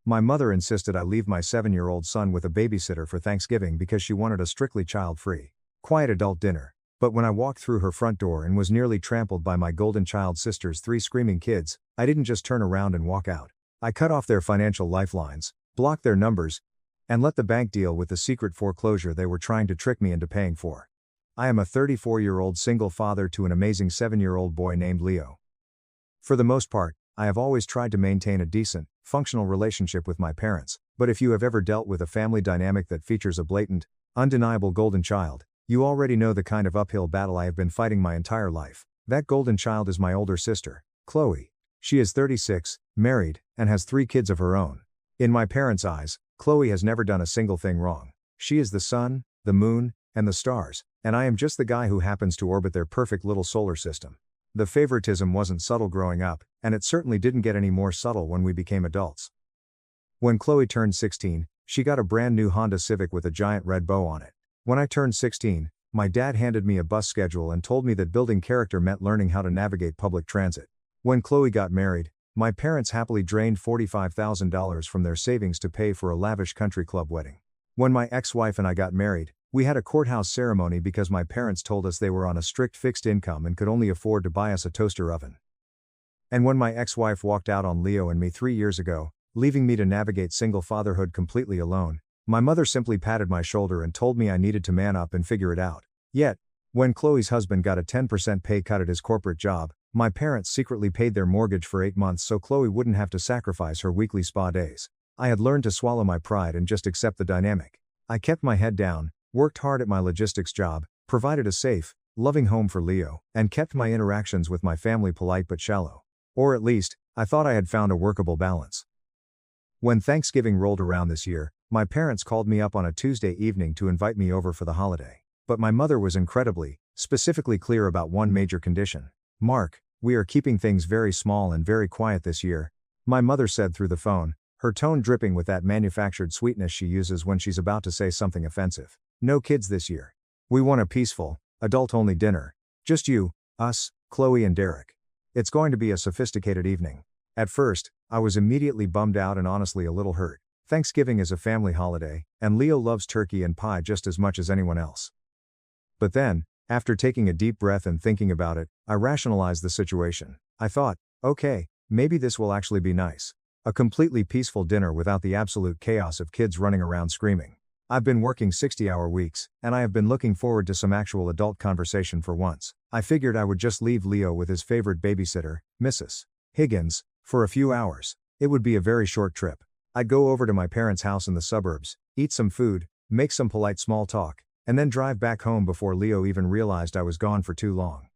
My mother insisted I leave my 7-year-old son with a babysitter for Thanksgiving because she wanted a strictly child-free, quiet adult dinner. But when I walked through her front door and was nearly trampled by my golden child sister's 3 screaming kids, I didn't just turn around and walk out. I cut off their financial lifelines, blocked their numbers, and let the bank deal with the secret foreclosure they were trying to trick me into paying for. I am a 34-year-old single father to an amazing 7-year-old boy named Leo. For the most part, I have always tried to maintain a decent, functional relationship with my parents, but if you have ever dealt with a family dynamic that features a blatant, undeniable golden child, you already know the kind of uphill battle I have been fighting my entire life. That golden child is my older sister, Chloe. She is 36, married, and has 3 kids of her own. In my parents' eyes, Chloe has never done a single thing wrong. She is the sun, the moon, and the stars, and I am just the guy who happens to orbit their perfect little solar system. The favoritism wasn't subtle growing up, and it certainly didn't get any more subtle when we became adults. When Chloe turned 16, she got a brand new Honda Civic with a giant red bow on it. When I turned 16, my dad handed me a bus schedule and told me that building character meant learning how to navigate public transit. When Chloe got married, my parents happily drained $45,000 from their savings to pay for a lavish country club wedding. When my ex-wife and I got married, we had a courthouse ceremony because my parents told us they were on a strict fixed income and could only afford to buy us a toaster oven. And when my ex-wife walked out on Leo and me 3 years ago, leaving me to navigate single fatherhood completely alone, my mother simply patted my shoulder and told me I needed to man up and figure it out. Yet, when Chloe's husband got a 10% pay cut at his corporate job, my parents secretly paid their mortgage for 8 months so Chloe wouldn't have to sacrifice her weekly spa days. I had learned to swallow my pride and just accept the dynamic. I kept my head down, worked hard at my logistics job, provided a safe, loving home for Leo, and kept my interactions with my family polite but shallow. Or at least, I thought I had found a workable balance. When Thanksgiving rolled around this year, my parents called me up on a Tuesday evening to invite me over for the holiday. But my mother was incredibly, specifically clear about one major condition. "Mark, we are keeping things very small and very quiet this year," my mother said through the phone, her tone dripping with that manufactured sweetness she uses when she's about to say something offensive. "No kids this year. We want a peaceful, adult-only dinner. Just you, us, Chloe and Derek. It's going to be a sophisticated evening." At first, I was immediately bummed out and honestly a little hurt. Thanksgiving is a family holiday, and Leo loves turkey and pie just as much as anyone else. But then, after taking a deep breath and thinking about it, I rationalized the situation. I thought, okay, maybe this will actually be nice. A completely peaceful dinner without the absolute chaos of kids running around screaming. I've been working 60-hour weeks, and I have been looking forward to some actual adult conversation for once. I figured I would just leave Leo with his favorite babysitter, Mrs. Higgins, for a few hours. It would be a very short trip. I'd go over to my parents' house in the suburbs, eat some food, make some polite small talk, and then drive back home before Leo even realized I was gone for too long.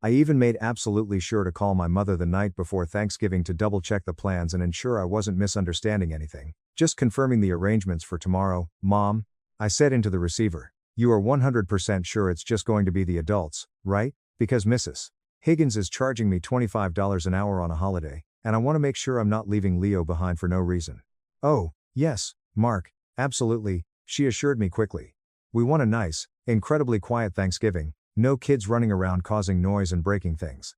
I even made absolutely sure to call my mother the night before Thanksgiving to double-check the plans and ensure I wasn't misunderstanding anything. "Just confirming the arrangements for tomorrow, Mom," I said into the receiver. "You are 100% sure it's just going to be the adults, right? Because Mrs. Higgins is charging me $25 an hour on a holiday, and I want to make sure I'm not leaving Leo behind for no reason." "Oh, yes, Mark, absolutely," she assured me quickly. "We want a nice, incredibly quiet Thanksgiving, no kids running around causing noise and breaking things.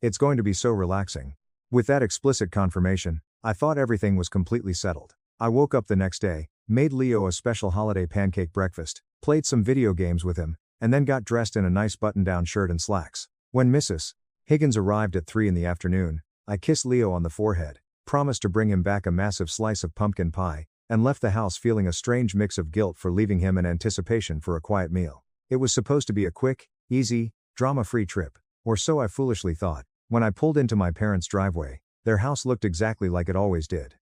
It's going to be so relaxing." With that explicit confirmation, I thought everything was completely settled. I woke up the next day, made Leo a special holiday pancake breakfast, played some video games with him, and then got dressed in a nice button-down shirt and slacks. When Mrs. Higgins arrived at 3 in the afternoon, I kissed Leo on the forehead, promised to bring him back a massive slice of pumpkin pie, and left the house feeling a strange mix of guilt for leaving him in anticipation for a quiet meal. It was supposed to be a quick, easy, drama-free trip, or so I foolishly thought. When I pulled into my parents' driveway, their house looked exactly like it always did.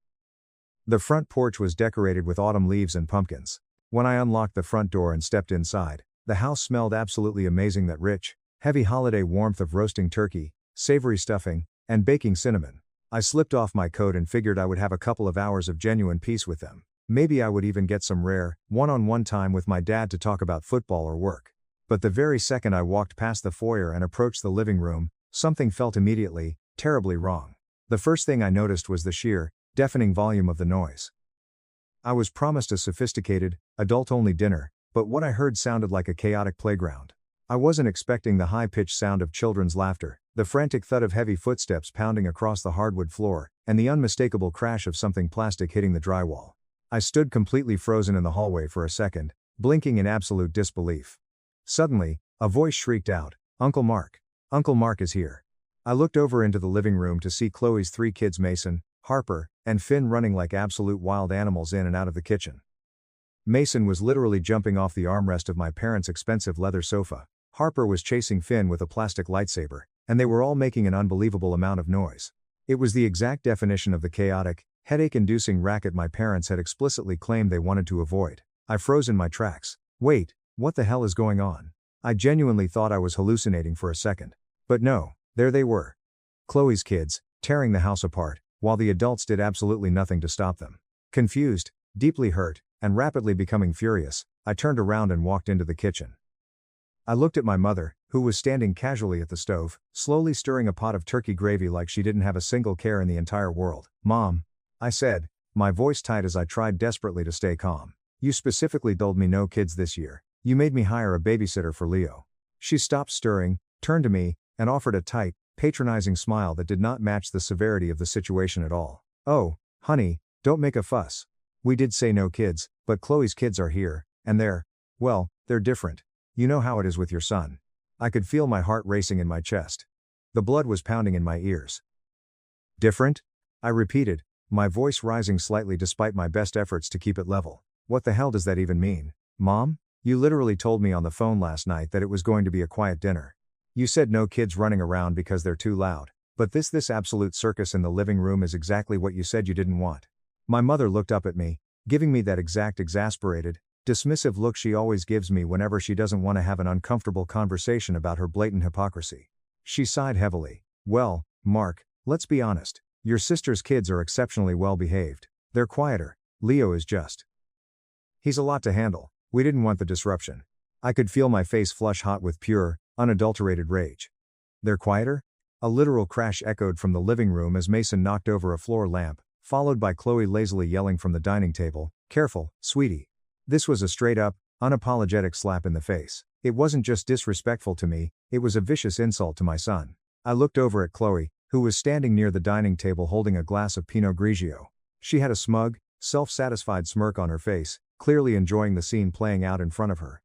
The front porch was decorated with autumn leaves and pumpkins. When I unlocked the front door and stepped inside, the house smelled absolutely amazing, that rich, heavy holiday warmth of roasting turkey, savory stuffing, and baking cinnamon. I slipped off my coat and figured I would have a couple of hours of genuine peace with them. Maybe I would even get some rare, one-on-one time with my dad to talk about football or work. But the very second I walked past the foyer and approached the living room, something felt immediately, terribly wrong. The first thing I noticed was the sheer, deafening volume of the noise. I was promised a sophisticated, adult-only dinner, but what I heard sounded like a chaotic playground. I wasn't expecting the high-pitched sound of children's laughter, The frantic thud of heavy footsteps pounding across the hardwood floor, and the unmistakable crash of something plastic hitting the drywall. I stood completely frozen in the hallway for a second, blinking in absolute disbelief. Suddenly, a voice shrieked out, "Uncle Mark! Uncle Mark is here!" I looked over into the living room to see Chloe's 3 kids, Mason, Harper, and Finn, running like absolute wild animals in and out of the kitchen. Mason was literally jumping off the armrest of my parents' expensive leather sofa. Harper was chasing Finn with a plastic lightsaber, and they were all making an unbelievable amount of noise. It was the exact definition of the chaotic, headache-inducing racket my parents had explicitly claimed they wanted to avoid. I froze in my tracks. Wait, what the hell is going on? I genuinely thought I was hallucinating for a second. But no, there they were. Chloe's kids, tearing the house apart, while the adults did absolutely nothing to stop them. Confused, deeply hurt, and rapidly becoming furious, I turned around and walked into the kitchen. I looked at my mother, who was standing casually at the stove, slowly stirring a pot of turkey gravy like she didn't have a single care in the entire world. "Mom," I said, my voice tight as I tried desperately to stay calm. "You specifically told me no kids this year. You made me hire a babysitter for Leo." She stopped stirring, turned to me, and offered a tight, patronizing smile that did not match the severity of the situation at all. "Oh, honey, don't make a fuss. We did say no kids, but Chloe's kids are here, and they're different. You know how it is with your son." I could feel my heart racing in my chest. The blood was pounding in my ears. "Different?" I repeated, my voice rising slightly despite my best efforts to keep it level. "What the hell does that even mean? Mom? You literally told me on the phone last night that it was going to be a quiet dinner. You said no kids running around because they're too loud, but this absolute circus in the living room is exactly what you said you didn't want." My mother looked up at me, giving me that exact exasperated, dismissive look she always gives me whenever she doesn't want to have an uncomfortable conversation about her blatant hypocrisy. She sighed heavily. "Well, Mark, let's be honest. Your sister's kids are exceptionally well behaved. They're quieter. Leo is just. He's a lot to handle. We didn't want the disruption." I could feel my face flush hot with pure, unadulterated rage. "They're quieter?" A literal crash echoed from the living room as Mason knocked over a floor lamp, followed by Chloe lazily yelling from the dining table, "Careful, sweetie." This was a straight-up, unapologetic slap in the face. It wasn't just disrespectful to me, it was a vicious insult to my son. I looked over at Chloe, who was standing near the dining table holding a glass of Pinot Grigio. She had a smug, self-satisfied smirk on her face, clearly enjoying the scene playing out in front of her.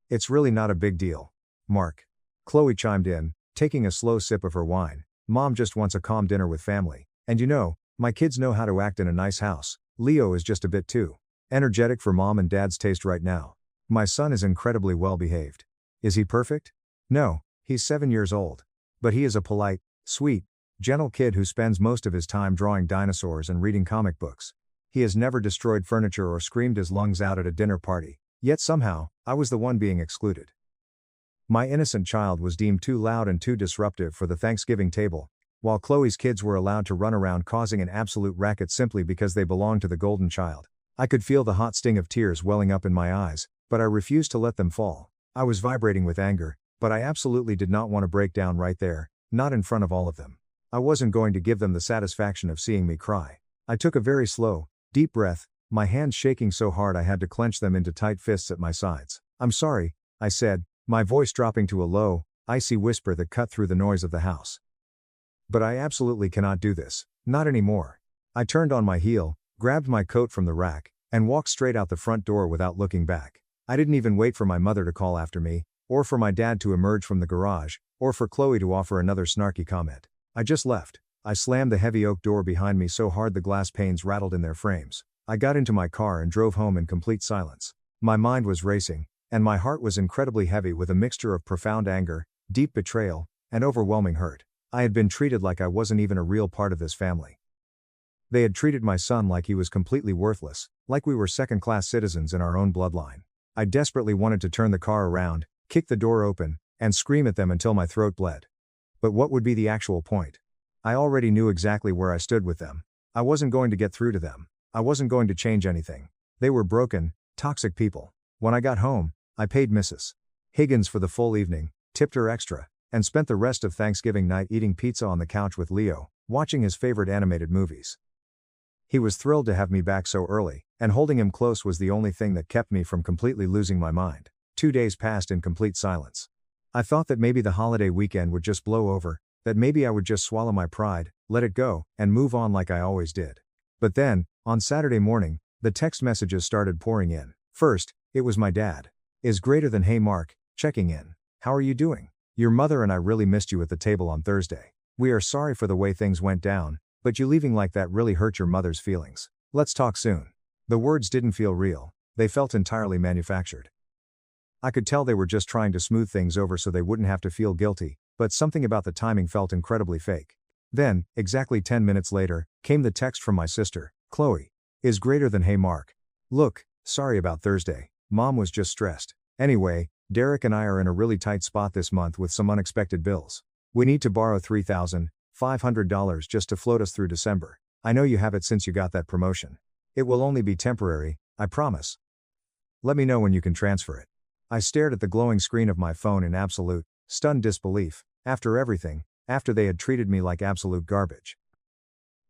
"It's really not a big deal, Mark," Chloe chimed in, taking a slow sip of her wine. "Mom just wants a calm dinner with family, and you know, my kids know how to act in a nice house. Leo is just a bit too energetic for Mom and Dad's taste right now. My son is incredibly well behaved. Is he perfect? No, he's 7 years old. But he is a polite, sweet, gentle kid who spends most of his time drawing dinosaurs and reading comic books. He has never destroyed furniture or screamed his lungs out at a dinner party, yet somehow, I was the one being excluded. My innocent child was deemed too loud and too disruptive for the Thanksgiving table, while Chloe's kids were allowed to run around causing an absolute racket simply because they belonged to the golden child. I could feel the hot sting of tears welling up in my eyes, but I refused to let them fall. I was vibrating with anger, but I absolutely did not want to break down right there, not in front of all of them. I wasn't going to give them the satisfaction of seeing me cry. I took a very slow, deep breath, my hands shaking so hard I had to clench them into tight fists at my sides. "I'm sorry," I said, my voice dropping to a low, icy whisper that cut through the noise of the house. "But I absolutely cannot do this, not anymore." I turned on my heel, grabbed my coat from the rack, and walked straight out the front door without looking back. I didn't even wait for my mother to call after me, or for my dad to emerge from the garage, or for Chloe to offer another snarky comment. I just left. I slammed the heavy oak door behind me so hard the glass panes rattled in their frames. I got into my car and drove home in complete silence. My mind was racing, and my heart was incredibly heavy with a mixture of profound anger, deep betrayal, and overwhelming hurt. I had been treated like I wasn't even a real part of this family. They had treated my son like he was completely worthless, like we were second-class citizens in our own bloodline. I desperately wanted to turn the car around, kick the door open, and scream at them until my throat bled. But what would be the actual point? I already knew exactly where I stood with them. I wasn't going to get through to them. I wasn't going to change anything. They were broken, toxic people. When I got home, I paid Mrs. Higgins for the full evening, tipped her extra, and spent the rest of Thanksgiving night eating pizza on the couch with Leo, watching his favorite animated movies. He was thrilled to have me back so early, and holding him close was the only thing that kept me from completely losing my mind. 2 days passed in complete silence. I thought that maybe the holiday weekend would just blow over, that maybe I would just swallow my pride, let it go, and move on like I always did. But then, on Saturday morning, the text messages started pouring in. First, it was my dad. Is greater than "Hey Mark," checking in. How are you doing? Your mother and I really missed you at the table on Thursday. We are sorry for the way things went down, but you leaving like that really hurt your mother's feelings. Let's talk soon. The words didn't feel real, they felt entirely manufactured. I could tell they were just trying to smooth things over so they wouldn't have to feel guilty, but something about the timing felt incredibly fake. Then, exactly 10 minutes later, came the text from my sister, Chloe. Is greater than "Hey Mark. Look, sorry about Thursday, Mom was just stressed. Anyway, Derek and I are in a really tight spot this month with some unexpected bills. We need to borrow $3,500 just to float us through December. I know you have it since you got that promotion. It will only be temporary, I promise. Let me know when you can transfer it." I stared at the glowing screen of my phone in absolute, stunned disbelief. After everything, after they had treated me like absolute garbage.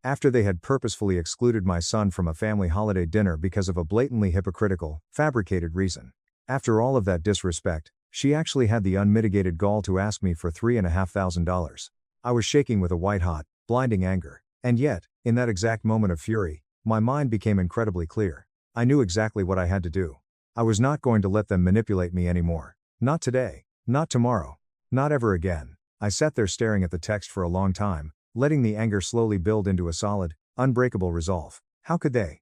After they had purposefully excluded my son from a family holiday dinner because of a blatantly hypocritical, fabricated reason. After all of that disrespect, she actually had the unmitigated gall to ask me for $3,500. I was shaking with a white-hot, blinding anger. And yet, in that exact moment of fury, my mind became incredibly clear. I knew exactly what I had to do. I was not going to let them manipulate me anymore. Not today. Not tomorrow. Not ever again. I sat there staring at the text for a long time, letting the anger slowly build into a solid, unbreakable resolve. How could they?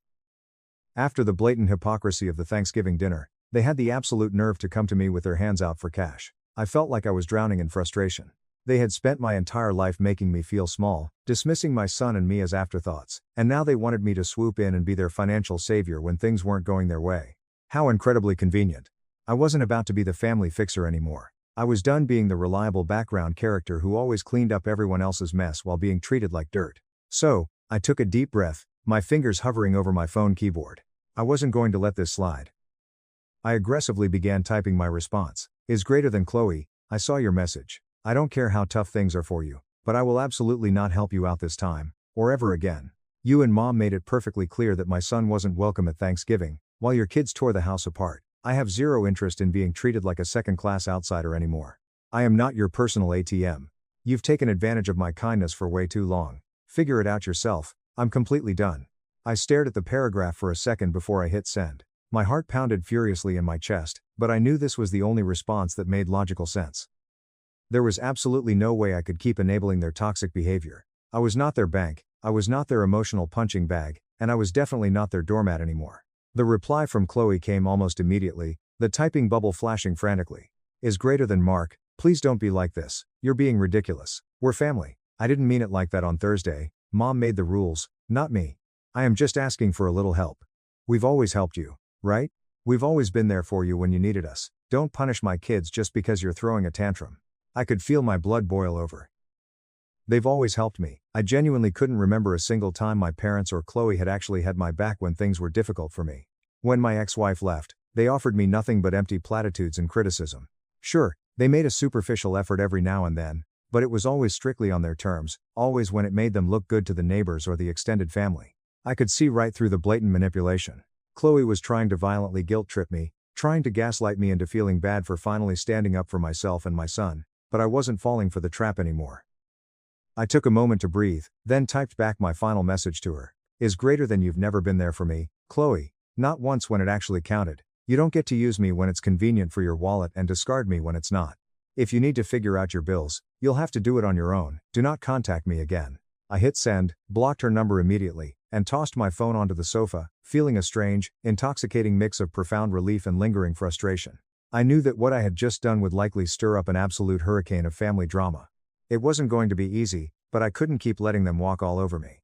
After the blatant hypocrisy of the Thanksgiving dinner, they had the absolute nerve to come to me with their hands out for cash. I felt like I was drowning in frustration. They had spent my entire life making me feel small, dismissing my son and me as afterthoughts, and now they wanted me to swoop in and be their financial savior when things weren't going their way. How incredibly convenient. I wasn't about to be the family fixer anymore. I was done being the reliable background character who always cleaned up everyone else's mess while being treated like dirt. So, I took a deep breath, my fingers hovering over my phone keyboard. I wasn't going to let this slide. I aggressively began typing my response. Is greater than Chloe, I saw your message. I don't care how tough things are for you, but I will absolutely not help you out this time, or ever again. You and Mom made it perfectly clear that my son wasn't welcome at Thanksgiving, while your kids tore the house apart. I have zero interest in being treated like a second-class outsider anymore. I am not your personal ATM. You've taken advantage of my kindness for way too long. Figure it out yourself. I'm completely done. I stared at the paragraph for a second before I hit send. My heart pounded furiously in my chest, but I knew this was the only response that made logical sense. There was absolutely no way I could keep enabling their toxic behavior. I was not their bank, I was not their emotional punching bag, and I was definitely not their doormat anymore. The reply from Chloe came almost immediately, the typing bubble flashing frantically. Is greater than Mark, please don't be like this, you're being ridiculous. We're family. I didn't mean it like that on Thursday, Mom made the rules, not me. I am just asking for a little help. We've always helped you, right? We've always been there for you when you needed us. Don't punish my kids just because you're throwing a tantrum. I could feel my blood boil over. They've always helped me. I genuinely couldn't remember a single time my parents or Chloe had actually had my back when things were difficult for me. When my ex-wife left, they offered me nothing but empty platitudes and criticism. Sure, they made a superficial effort every now and then, but it was always strictly on their terms, always when it made them look good to the neighbors or the extended family. I could see right through the blatant manipulation. Chloe was trying to violently guilt-trip me, trying to gaslight me into feeling bad for finally standing up for myself and my son, but I wasn't falling for the trap anymore. I took a moment to breathe, then typed back my final message to her. Is greater than you've never been there for me, Chloe. Not once when it actually counted. You don't get to use me when it's convenient for your wallet and discard me when it's not. If you need to figure out your bills, you'll have to do it on your own. Do not contact me again. I hit send, blocked her number immediately, and tossed my phone onto the sofa, feeling a strange, intoxicating mix of profound relief and lingering frustration. I knew that what I had just done would likely stir up an absolute hurricane of family drama. It wasn't going to be easy, but I couldn't keep letting them walk all over me.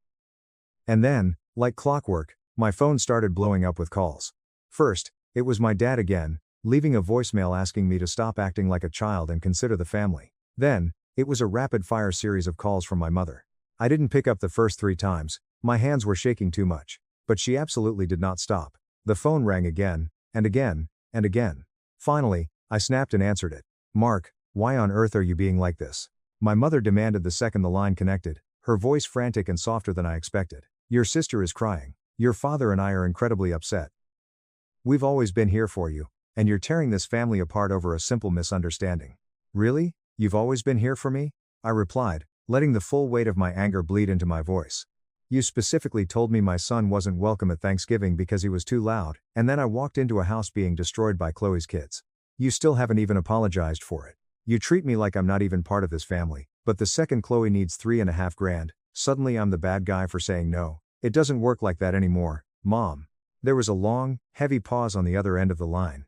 And then, like clockwork, my phone started blowing up with calls. First, it was my dad again, leaving a voicemail asking me to stop acting like a child and consider the family. Then, it was a rapid-fire series of calls from my mother. I didn't pick up the first 3 times, my hands were shaking too much. But she absolutely did not stop. The phone rang again, and again, and again. Finally, I snapped and answered it. Mark, why on earth are you being like this? My mother demanded the second the line connected, her voice frantic and softer than I expected. Your sister is crying. Your father and I are incredibly upset. We've always been here for you, and you're tearing this family apart over a simple misunderstanding. Really? You've always been here for me? I replied, letting the full weight of my anger bleed into my voice. You specifically told me my son wasn't welcome at Thanksgiving because he was too loud, and then I walked into a house being destroyed by Chloe's kids. You still haven't even apologized for it. You treat me like I'm not even part of this family, but the second Chloe needs $3,500, suddenly I'm the bad guy for saying no. It doesn't work like that anymore, Mom. There was a long, heavy pause on the other end of the line.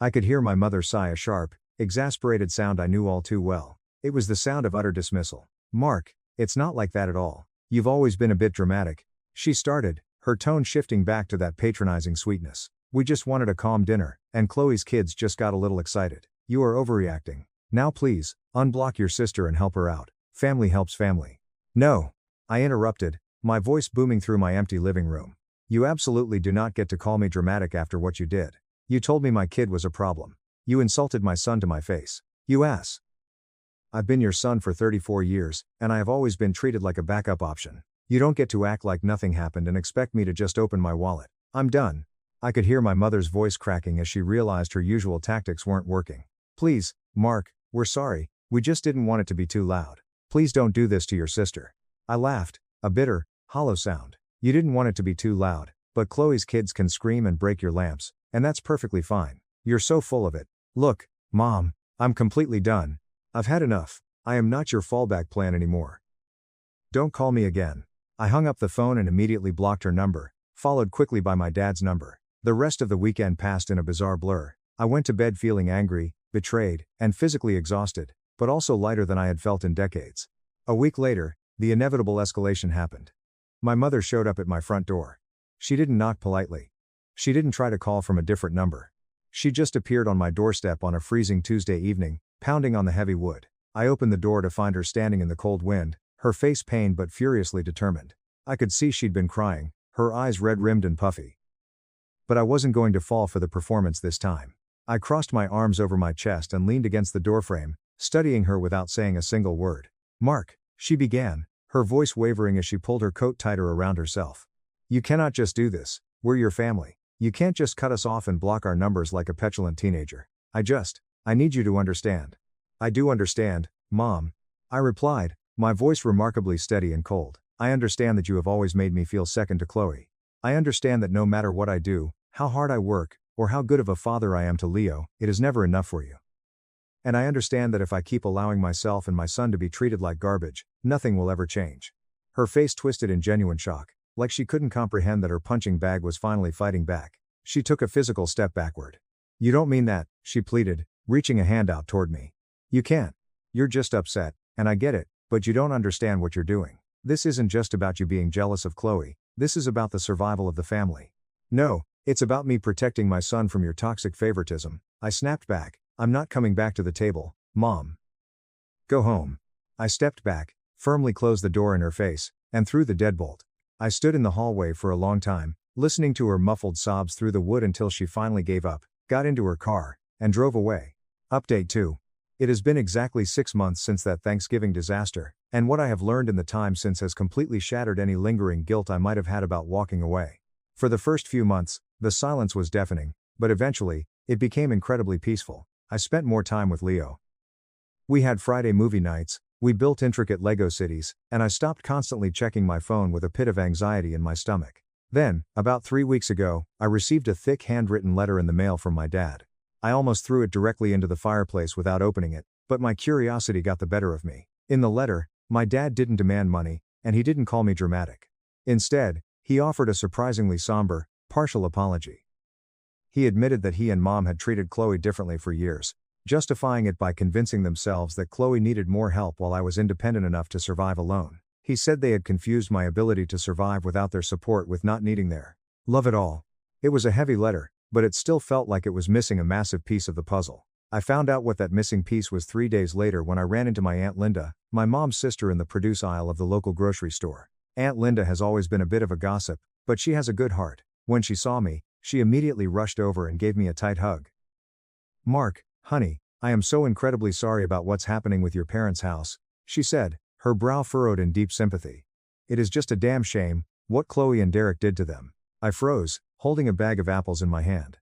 I could hear my mother sigh, a sharp, exasperated sound I knew all too well. It was the sound of utter dismissal. Mark, it's not like that at all. You've always been a bit dramatic. She started, her tone shifting back to that patronizing sweetness. We just wanted a calm dinner, and Chloe's kids just got a little excited. You are overreacting. Now please, unblock your sister and help her out. Family helps family. No. I interrupted, my voice booming through my empty living room. You absolutely do not get to call me dramatic after what you did. You told me my kid was a problem. You insulted my son to my face. You ass. I've been your son for 34 years, and I have always been treated like a backup option. You don't get to act like nothing happened and expect me to just open my wallet. I'm done. I could hear my mother's voice cracking as she realized her usual tactics weren't working. Please, Mark, we're sorry, we just didn't want it to be too loud. Please don't do this to your sister. I laughed, a bitter, hollow sound. You didn't want it to be too loud, but Chloe's kids can scream and break your lamps, and that's perfectly fine. You're so full of it. Look, Mom, I'm completely done. I've had enough. I am not your fallback plan anymore. Don't call me again. I hung up the phone and immediately blocked her number, followed quickly by my dad's number. The rest of the weekend passed in a bizarre blur. I went to bed feeling angry, betrayed, and physically exhausted, but also lighter than I had felt in decades. A week later, the inevitable escalation happened. My mother showed up at my front door. She didn't knock politely. She didn't try to call from a different number. She just appeared on my doorstep on a freezing Tuesday evening, pounding on the heavy wood. I opened the door to find her standing in the cold wind, her face pained but furiously determined. I could see she'd been crying, her eyes red-rimmed and puffy. But I wasn't going to fall for the performance this time. I crossed my arms over my chest and leaned against the doorframe, studying her without saying a single word. Mark, she began, her voice wavering as she pulled her coat tighter around herself. You cannot just do this. We're your family. You can't just cut us off and block our numbers like a petulant teenager. I need you to understand. I do understand, Mom. I replied, my voice remarkably steady and cold. I understand that you have always made me feel second to Chloe. I understand that no matter what I do, how hard I work, or how good of a father I am to Leo, it is never enough for you. And I understand that if I keep allowing myself and my son to be treated like garbage, nothing will ever change. Her face twisted in genuine shock, like she couldn't comprehend that her punching bag was finally fighting back. She took a physical step backward. You don't mean that, she pleaded, reaching a hand out toward me. You can't. You're just upset, and I get it, but you don't understand what you're doing. This isn't just about you being jealous of Chloe, this is about the survival of the family. No, it's about me protecting my son from your toxic favoritism. I snapped back, I'm not coming back to the table, Mom. Go home. I stepped back, firmly closed the door in her face, and threw the deadbolt. I stood in the hallway for a long time, listening to her muffled sobs through the wood until she finally gave up, got into her car, and drove away. Update 2. It has been exactly 6 months since that Thanksgiving disaster, and what I have learned in the time since has completely shattered any lingering guilt I might have had about walking away. For the first few months, the silence was deafening, but eventually, it became incredibly peaceful. I spent more time with Leo. We had Friday movie nights, we built intricate Lego cities, and I stopped constantly checking my phone with a pit of anxiety in my stomach. Then, about 3 weeks ago, I received a thick handwritten letter in the mail from my dad. I almost threw it directly into the fireplace without opening it, but my curiosity got the better of me. In the letter, my dad didn't demand money, and he didn't call me dramatic. Instead, he offered a surprisingly somber, partial apology. He admitted that he and Mom had treated Chloe differently for years, justifying it by convincing themselves that Chloe needed more help while I was independent enough to survive alone. He said they had confused my ability to survive without their support with not needing their love at all. It was a heavy letter, but it still felt like it was missing a massive piece of the puzzle. I found out what that missing piece was 3 days later when I ran into my Aunt Linda, my mom's sister, in the produce aisle of the local grocery store. Aunt Linda has always been a bit of a gossip, but she has a good heart. When she saw me, she immediately rushed over and gave me a tight hug. Mark, honey, I am so incredibly sorry about what's happening with your parents' house, she said, her brow furrowed in deep sympathy. It is just a damn shame, what Chloe and Derek did to them. I froze, holding a bag of apples in my hand.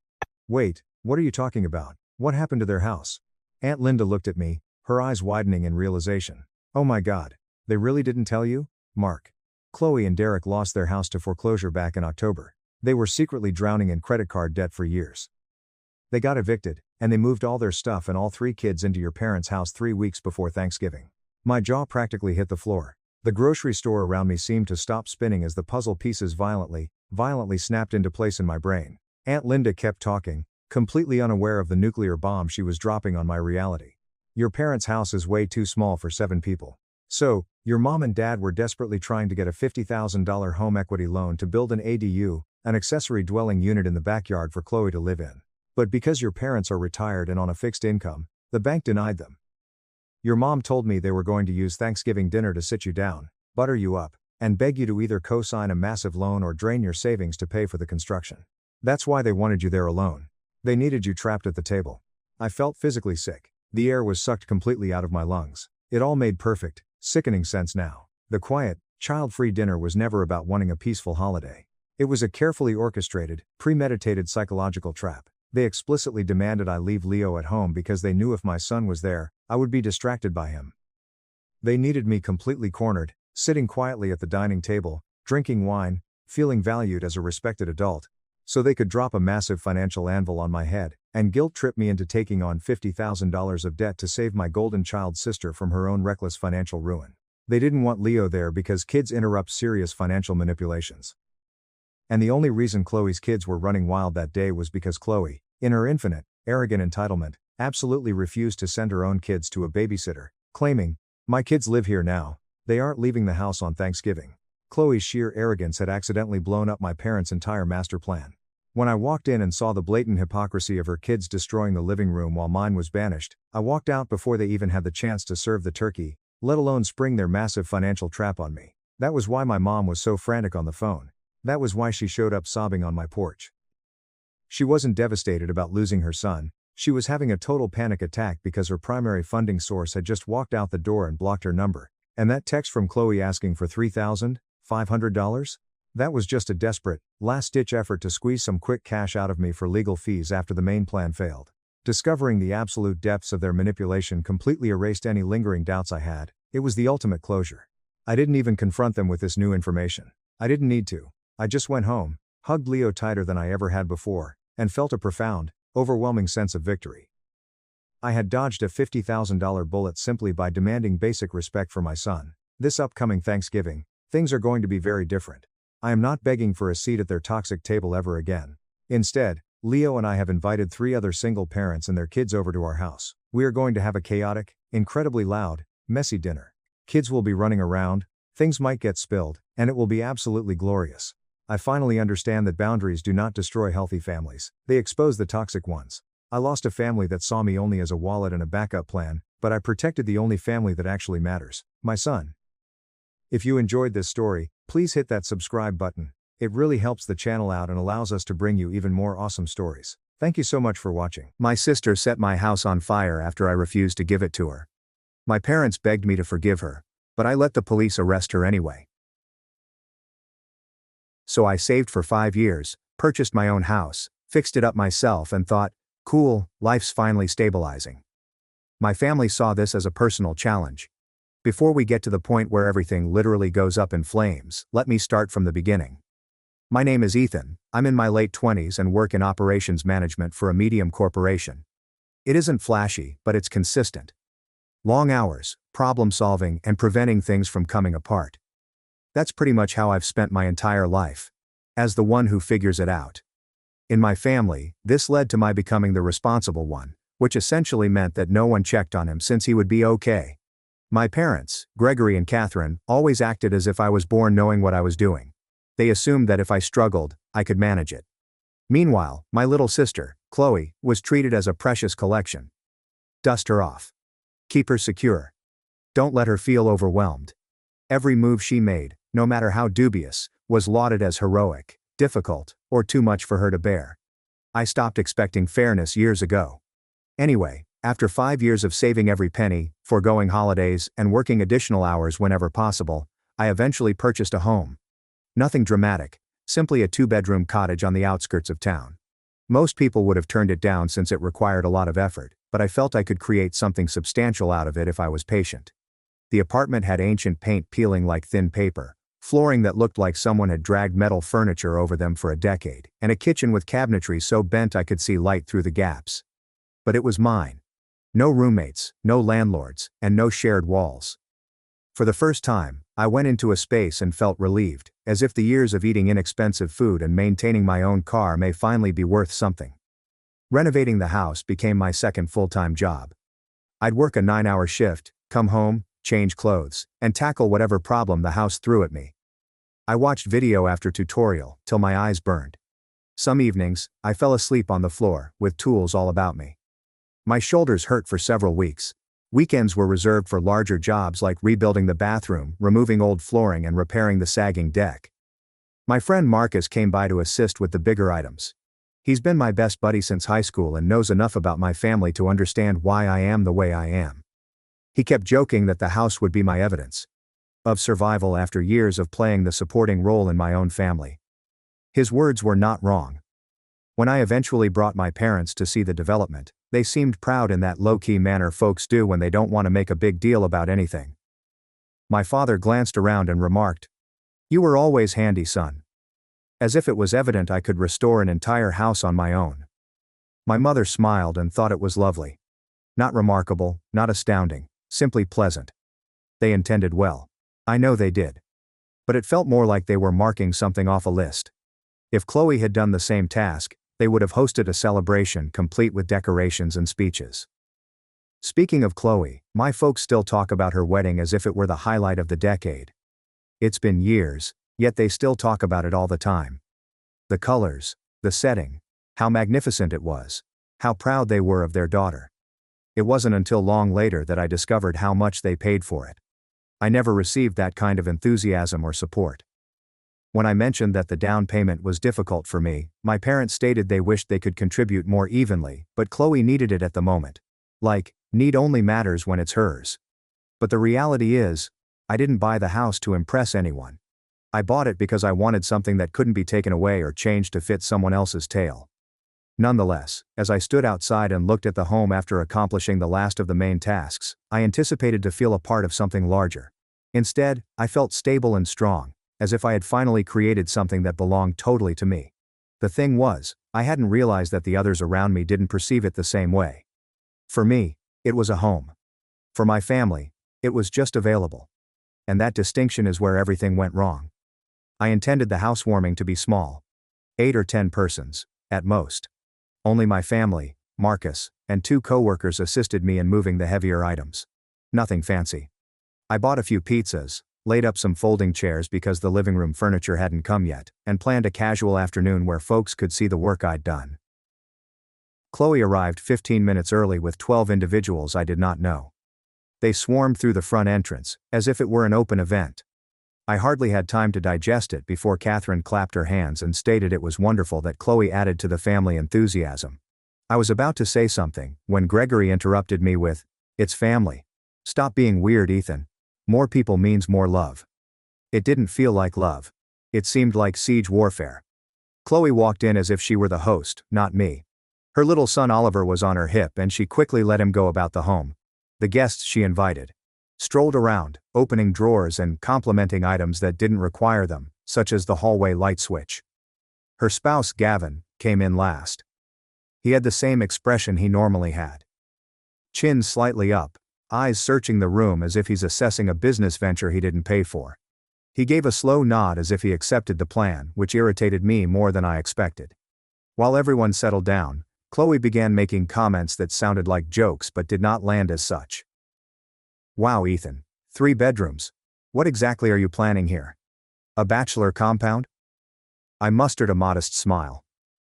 Wait, what are you talking about? What happened to their house? Aunt Linda looked at me, her eyes widening in realization. Oh my God. They really didn't tell you? Mark. Chloe and Derek lost their house to foreclosure back in October. They were secretly drowning in credit card debt for years. They got evicted, and they moved all their stuff and all 3 kids into your parents' house 3 weeks before Thanksgiving. My jaw practically hit the floor. The grocery store around me seemed to stop spinning as the puzzle pieces violently snapped into place in my brain. Aunt Linda kept talking, completely unaware of the nuclear bomb she was dropping on my reality. Your parents' house is way too small for 7 people. So, your mom and dad were desperately trying to get a $50,000 home equity loan to build an ADU, an accessory dwelling unit in the backyard for Chloe to live in. But because your parents are retired and on a fixed income, the bank denied them. Your mom told me they were going to use Thanksgiving dinner to sit you down, butter you up, and beg you to either co-sign a massive loan or drain your savings to pay for the construction. That's why they wanted you there alone. They needed you trapped at the table. I felt physically sick. The air was sucked completely out of my lungs. It all made perfect, sickening sense now. The quiet, child-free dinner was never about wanting a peaceful holiday. It was a carefully orchestrated, premeditated psychological trap. They explicitly demanded I leave Leo at home because they knew if my son was there, I would be distracted by him. They needed me completely cornered, sitting quietly at the dining table, drinking wine, feeling valued as a respected adult, so they could drop a massive financial anvil on my head, and guilt-trip me into taking on $50,000 of debt to save my golden child sister from her own reckless financial ruin. They didn't want Leo there because kids interrupt serious financial manipulations. And the only reason Chloe's kids were running wild that day was because Chloe, in her infinite, arrogant entitlement, absolutely refused to send her own kids to a babysitter, claiming, "My kids live here now, they aren't leaving the house on Thanksgiving." Chloe's sheer arrogance had accidentally blown up my parents' entire master plan. When I walked in and saw the blatant hypocrisy of her kids destroying the living room while mine was banished, I walked out before they even had the chance to serve the turkey, let alone spring their massive financial trap on me. That was why my mom was so frantic on the phone. That was why she showed up sobbing on my porch. She wasn't devastated about losing her son, she was having a total panic attack because her primary funding source had just walked out the door and blocked her number. And that text from Chloe asking for $3,500? That was just a desperate, last-ditch effort to squeeze some quick cash out of me for legal fees after the main plan failed. Discovering the absolute depths of their manipulation completely erased any lingering doubts I had. It was the ultimate closure. I didn't even confront them with this new information. I didn't need to. I just went home, hugged Leo tighter than I ever had before, and felt a profound, overwhelming sense of victory. I had dodged a $50,000 bullet simply by demanding basic respect for my son. This upcoming Thanksgiving, things are going to be very different. I am not begging for a seat at their toxic table ever again. Instead, Leo and I have invited 3 other single parents and their kids over to our house. We are going to have a chaotic, incredibly loud, messy dinner. Kids will be running around, things might get spilled, and it will be absolutely glorious. I finally understand that boundaries do not destroy healthy families, they expose the toxic ones. I lost a family that saw me only as a wallet and a backup plan, but I protected the only family that actually matters, my son. If you enjoyed this story, please hit that subscribe button. It really helps the channel out and allows us to bring you even more awesome stories. Thank you so much for watching. My sister set my house on fire after I refused to give it to her. My parents begged me to forgive her, but I let the police arrest her anyway. So I saved for 5 years, purchased my own house, fixed it up myself and thought, cool, life's finally stabilizing. My family saw this as a personal challenge. Before we get to the point where everything literally goes up in flames, let me start from the beginning. My name is Ethan, I'm in my late 20s and work in operations management for a medium corporation. It isn't flashy, but it's consistent. Long hours, problem solving, and preventing things from coming apart. That's pretty much how I've spent my entire life. As the one who figures it out. In my family, this led to my becoming the responsible one, which essentially meant that no one checked on him since he would be okay. My parents, Gregory and Catherine, always acted as if I was born knowing what I was doing. They assumed that if I struggled, I could manage it. Meanwhile, my little sister, Chloe, was treated as a precious collection. Dust her off. Keep her secure. Don't let her feel overwhelmed. Every move she made, no matter how dubious, was lauded as heroic, difficult, or too much for her to bear. I stopped expecting fairness years ago. Anyway, after 5 years of saving every penny, foregoing holidays, and working additional hours whenever possible, I eventually purchased a home. Nothing dramatic, simply a 2-bedroom cottage on the outskirts of town. Most people would have turned it down since it required a lot of effort. but I felt I could create something substantial out of it if I was patient. The apartment had ancient paint peeling like thin paper, flooring that looked like someone had dragged metal furniture over them for a decade, and a kitchen with cabinetry so bent I could see light through the gaps. But it was mine. No roommates, no landlords, and no shared walls. For the first time, I went into a space and felt relieved, as if the years of eating inexpensive food and maintaining my own car may finally be worth something. Renovating the house became my second full-time job. I'd work a 9-hour shift, come home, change clothes, and tackle whatever problem the house threw at me. I watched video after tutorial, till my eyes burned. Some evenings, I fell asleep on the floor, with tools all about me. My shoulders hurt for several weeks. Weekends were reserved for larger jobs like rebuilding the bathroom, removing old flooring and repairing the sagging deck. My friend Marcus came by to assist with the bigger items. He's been my best buddy since high school and knows enough about my family to understand why I am the way I am. He kept joking that the house would be my evidence of survival after years of playing the supporting role in my own family. His words were not wrong. When I eventually brought my parents to see the development, they seemed proud in that low-key manner folks do when they don't want to make a big deal about anything. My father glanced around and remarked, "You were always handy, son." As if it was evident I could restore an entire house on my own. My mother smiled and thought it was lovely. Not remarkable, not astounding, simply pleasant. They intended well. I know they did. But it felt more like they were marking something off a list. If Chloe had done the same task, they would have hosted a celebration complete with decorations and speeches. Speaking of Chloe, my folks still talk about her wedding as if it were the highlight of the decade. It's been years, yet they still talk about it all the time. The colors, the setting, how magnificent it was, how proud they were of their daughter. It wasn't until long later that I discovered how much they paid for it. I never received that kind of enthusiasm or support. When I mentioned that the down payment was difficult for me, my parents stated they wished they could contribute more evenly, but Chloe needed it at the moment. Like, need only matters when it's hers. But the reality is, I didn't buy the house to impress anyone. I bought it because I wanted something that couldn't be taken away or changed to fit someone else's tale. Nonetheless, as I stood outside and looked at the home after accomplishing the last of the main tasks, I anticipated to feel a part of something larger. Instead, I felt stable and strong, as if I had finally created something that belonged totally to me. The thing was, I hadn't realized that the others around me didn't perceive it the same way. For me, it was a home. For my family, it was just available. And that distinction is where everything went wrong. I intended the housewarming to be small. 8 or 10 persons, at most. Only my family, Marcus, and 2 coworkers assisted me in moving the heavier items. Nothing fancy. I bought a few pizzas, laid up some folding chairs because the living room furniture hadn't come yet, and planned a casual afternoon where folks could see the work I'd done. Chloe arrived 15 minutes early with 12 individuals I did not know. They swarmed through the front entrance, as if it were an open event. I hardly had time to digest it before Catherine clapped her hands and stated it was wonderful that Chloe added to the family enthusiasm. I was about to say something, when Gregory interrupted me with, "It's family. Stop being weird, Ethan. More people means more love." It didn't feel like love. It seemed like siege warfare. Chloe walked in as if she were the host, not me. Her little son Oliver was on her hip and she quickly let him go about the home. The guests she invited strolled around, opening drawers and complimenting items that didn't require them, such as the hallway light switch. Her spouse, Gavin, came in last. He had the same expression he normally had. Chin slightly up, eyes searching the room as if he's assessing a business venture he didn't pay for. He gave a slow nod as if he accepted the plan, which irritated me more than I expected. While everyone settled down, Chloe began making comments that sounded like jokes but did not land as such. "Wow, Ethan. 3 bedrooms. What exactly are you planning here? A bachelor compound?" I mustered a modest smile.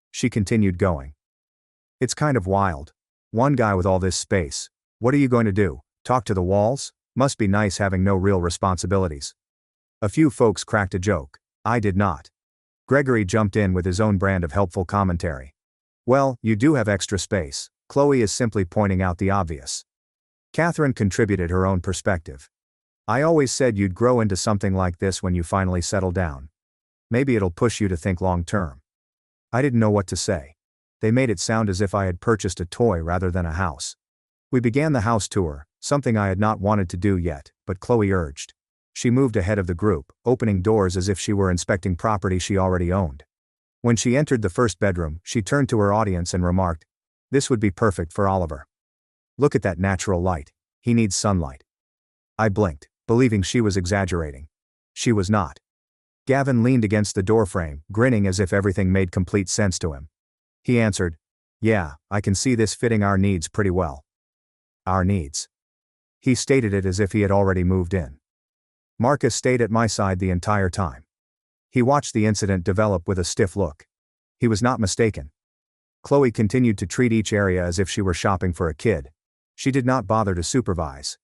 She continued going. "It's kind of wild. One guy with all this space. What are you going to do? Talk to the walls? Must be nice having no real responsibilities." A few folks cracked a joke. I did not. Gregory jumped in with his own brand of helpful commentary. "Well, you do have extra space. Chloe is simply pointing out the obvious." Catherine contributed her own perspective. "I always said you'd grow into something like this when you finally settle down. Maybe it'll push you to think long term." I didn't know what to say. They made it sound as if I had purchased a toy rather than a house. We began the house tour, something I had not wanted to do yet, but Chloe urged. She moved ahead of the group, opening doors as if she were inspecting property she already owned. When she entered the first bedroom, she turned to her audience and remarked, "This would be perfect for Oliver. Look at that natural light. He needs sunlight." I blinked, believing she was exaggerating. She was not. Gavin leaned against the doorframe, grinning as if everything made complete sense to him. He answered, "Yeah, I can see this fitting our needs pretty well." Our needs. He stated it as if he had already moved in. Marcus stayed at my side the entire time. He watched the incident develop with a stiff look. He was not mistaken. Chloe continued to treat each area as if she were shopping for a kid. She did not bother to supervise.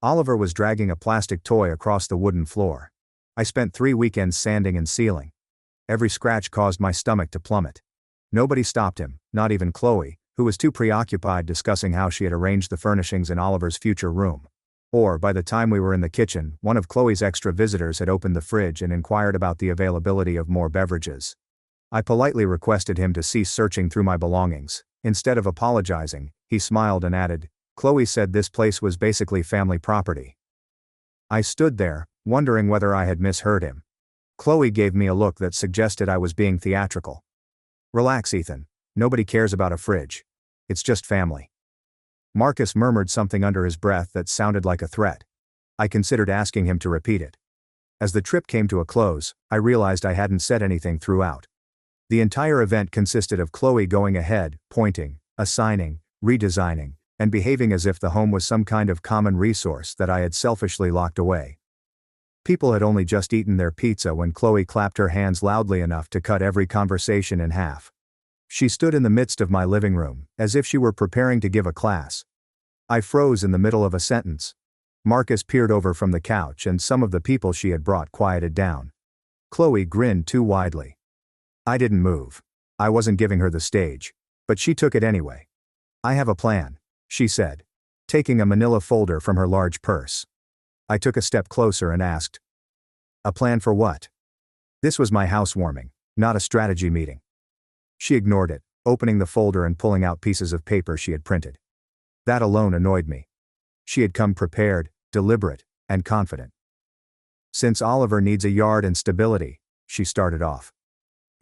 Oliver was dragging a plastic toy across the wooden floor. I spent 3 weekends sanding and sealing. Every scratch caused my stomach to plummet. Nobody stopped him, not even Chloe, who was too preoccupied discussing how she had arranged the furnishings in Oliver's future room. Or, by the time we were in the kitchen, one of Chloe's extra visitors had opened the fridge and inquired about the availability of more beverages. I politely requested him to cease searching through my belongings. Instead of apologizing, he smiled and added, "Chloe said this place was basically family property." I stood there, wondering whether I had misheard him. Chloe gave me a look that suggested I was being theatrical. "Relax, Ethan. Nobody cares about a fridge. It's just family." Marcus murmured something under his breath that sounded like a threat. I considered asking him to repeat it. As the trip came to a close, I realized I hadn't said anything throughout. The entire event consisted of Chloe going ahead, pointing, assigning, redesigning, and behaving as if the home was some kind of common resource that I had selfishly locked away. People had only just eaten their pizza when Chloe clapped her hands loudly enough to cut every conversation in half. She stood in the midst of my living room, as if she were preparing to give a class. I froze in the middle of a sentence. Marcus peered over from the couch and some of the people she had brought quieted down. Chloe grinned too widely. I didn't move. I wasn't giving her the stage. But she took it anyway. "I have a plan," she said, taking a manila folder from her large purse. I took a step closer and asked, "A plan for what?" This was my housewarming, not a strategy meeting. She ignored it, opening the folder and pulling out pieces of paper she had printed. That alone annoyed me. She had come prepared, deliberate, and confident. "Since Oliver needs a yard and stability," she started off.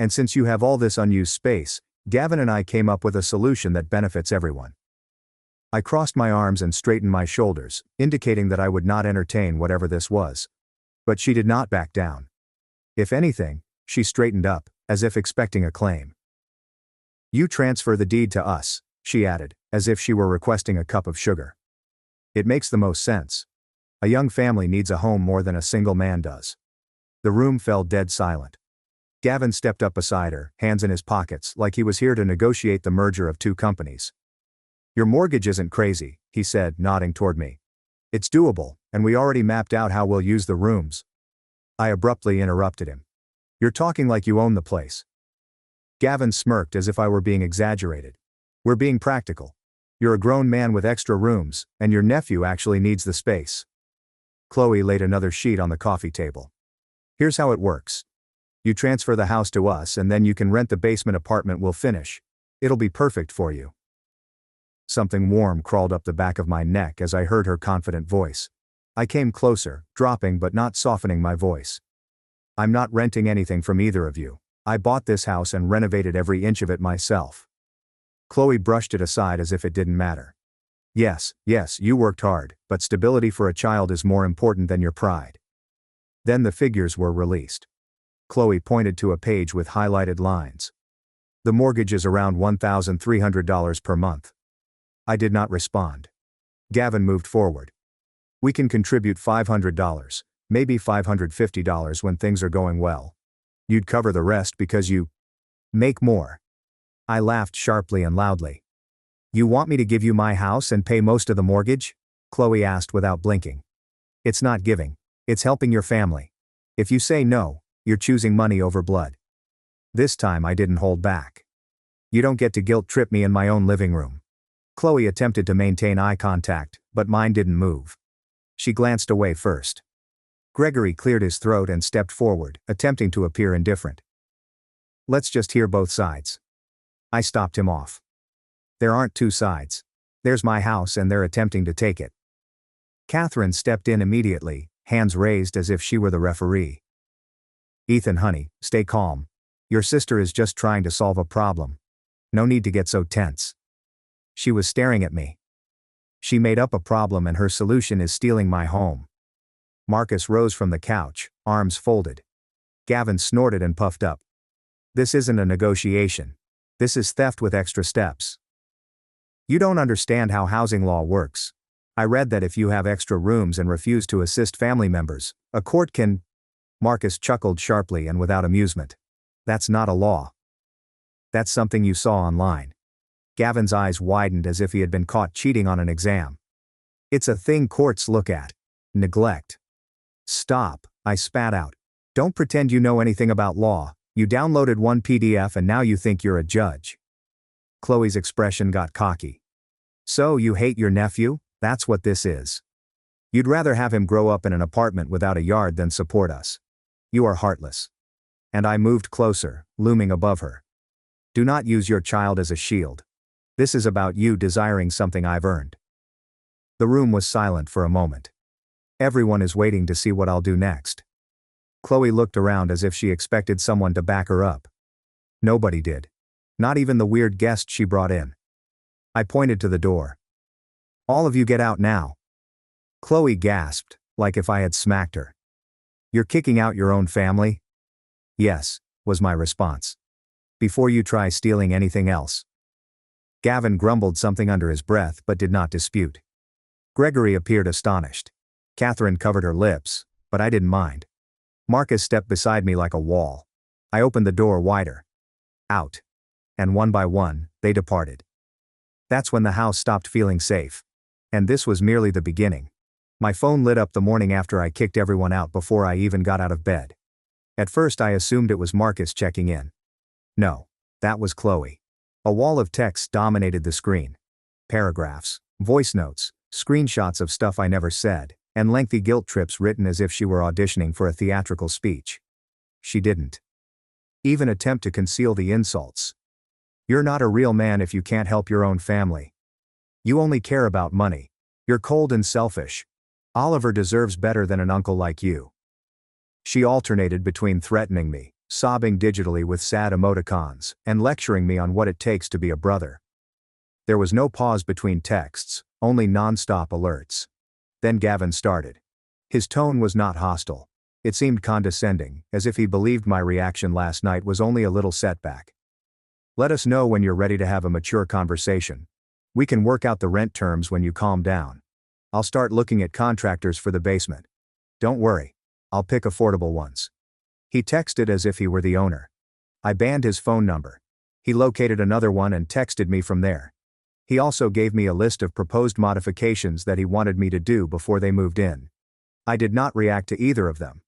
"And since you have all this unused space, Gavin and I came up with a solution that benefits everyone." I crossed my arms and straightened my shoulders, indicating that I would not entertain whatever this was. But she did not back down. If anything, she straightened up, as if expecting a claim. "You transfer the deed to us," she added, as if she were requesting a cup of sugar. "It makes the most sense. A young family needs a home more than a single man does." The room fell dead silent. Gavin stepped up beside her, hands in his pockets, like he was here to negotiate the merger of two companies. "Your mortgage isn't crazy," he said, nodding toward me. "It's doable, and we already mapped out how we'll use the rooms." I abruptly interrupted him. "You're talking like you own the place." Gavin smirked as if I were being exaggerated. "We're being practical. You're a grown man with extra rooms, and your nephew actually needs the space." Chloe laid another sheet on the coffee table. "Here's how it works. You transfer the house to us and then you can rent the basement apartment we'll finish. It'll be perfect for you." Something warm crawled up the back of my neck as I heard her confident voice. I came closer, dropping but not softening my voice. "I'm not renting anything from either of you. I bought this house and renovated every inch of it myself." Chloe brushed it aside as if it didn't matter. Yes, you worked hard, but stability for a child is more important than your pride." Then the figures were released. Chloe pointed to a page with highlighted lines. "The mortgage is around $1,300 per month." I did not respond. Gavin moved forward. "We can contribute $500, maybe $550 when things are going well. You'd cover the rest because you make more." I laughed sharply and loudly. "You want me to give you my house and pay most of the mortgage?" Chloe asked without blinking. "It's not giving. It's helping your family. If you say no, you're choosing money over blood." This time I didn't hold back. "You don't get to guilt trip me in my own living room." Chloe attempted to maintain eye contact, but mine didn't move. She glanced away first. Gregory cleared his throat and stepped forward, attempting to appear indifferent. "Let's just hear both sides." I stopped him off. "There aren't two sides. There's my house and they're attempting to take it. Catherine stepped in immediately, hands raised as if she were the referee. Ethan, honey, stay calm. Your sister is just trying to solve a problem. No need to get so tense. She was staring at me. She made up a problem and her solution is stealing my home. Marcus rose from the couch, arms folded. Gavin snorted and puffed up. This isn't a negotiation. This is theft with extra steps. You don't understand how housing law works. I read that if you have extra rooms and refuse to assist family members, a court can. Marcus chuckled sharply and without amusement. That's not a law. That's something you saw online. Gavin's eyes widened as if he had been caught cheating on an exam. It's a thing courts look at. Neglect. Stop, I spat out. Don't pretend you know anything about law. You downloaded one PDF and now you think you're a judge. Chloe's expression got cocky. So you hate your nephew? That's what this is. You'd rather have him grow up in an apartment without a yard than support us. You are heartless. And I moved closer, looming above her. Do not use your child as a shield. This is about you desiring something I've earned. The room was silent for a moment. Everyone is waiting to see what I'll do next. Chloe looked around as if she expected someone to back her up. Nobody did. Not even the weird guest she brought in. I pointed to the door. All of you get out now. Chloe gasped, like if I had smacked her. You're kicking out your own family? Yes, was my response. Before you try stealing anything else. Gavin grumbled something under his breath but did not dispute. Gregory appeared astonished. Catherine covered her lips, but I didn't mind. Marcus stepped beside me like a wall. I opened the door wider. Out. And one by one, they departed. That's when the house stopped feeling safe. And this was merely the beginning. My phone lit up the morning after I kicked everyone out before I even got out of bed. At first I assumed it was Marcus checking in. No, that was Chloe. A wall of text dominated the screen. Paragraphs, voice notes, screenshots of stuff I never said, and lengthy guilt trips written as if she were auditioning for a theatrical speech. She didn't even attempt to conceal the insults. You're not a real man if you can't help your own family. You only care about money. You're cold and selfish. Oliver deserves better than an uncle like you. She alternated between threatening me, sobbing digitally with sad emoticons, and lecturing me on what it takes to be a brother. There was no pause between texts, only non-stop alerts. Then Gavin started. His tone was not hostile. It seemed condescending, as if he believed my reaction last night was only a little setback. Let us know when you're ready to have a mature conversation. We can work out the rent terms when you calm down. I'll start looking at contractors for the basement. Don't worry. I'll pick affordable ones. He texted as if he were the owner. I banned his phone number. He located another one and texted me from there. He also gave me a list of proposed modifications that he wanted me to do before they moved in. I did not react to either of them.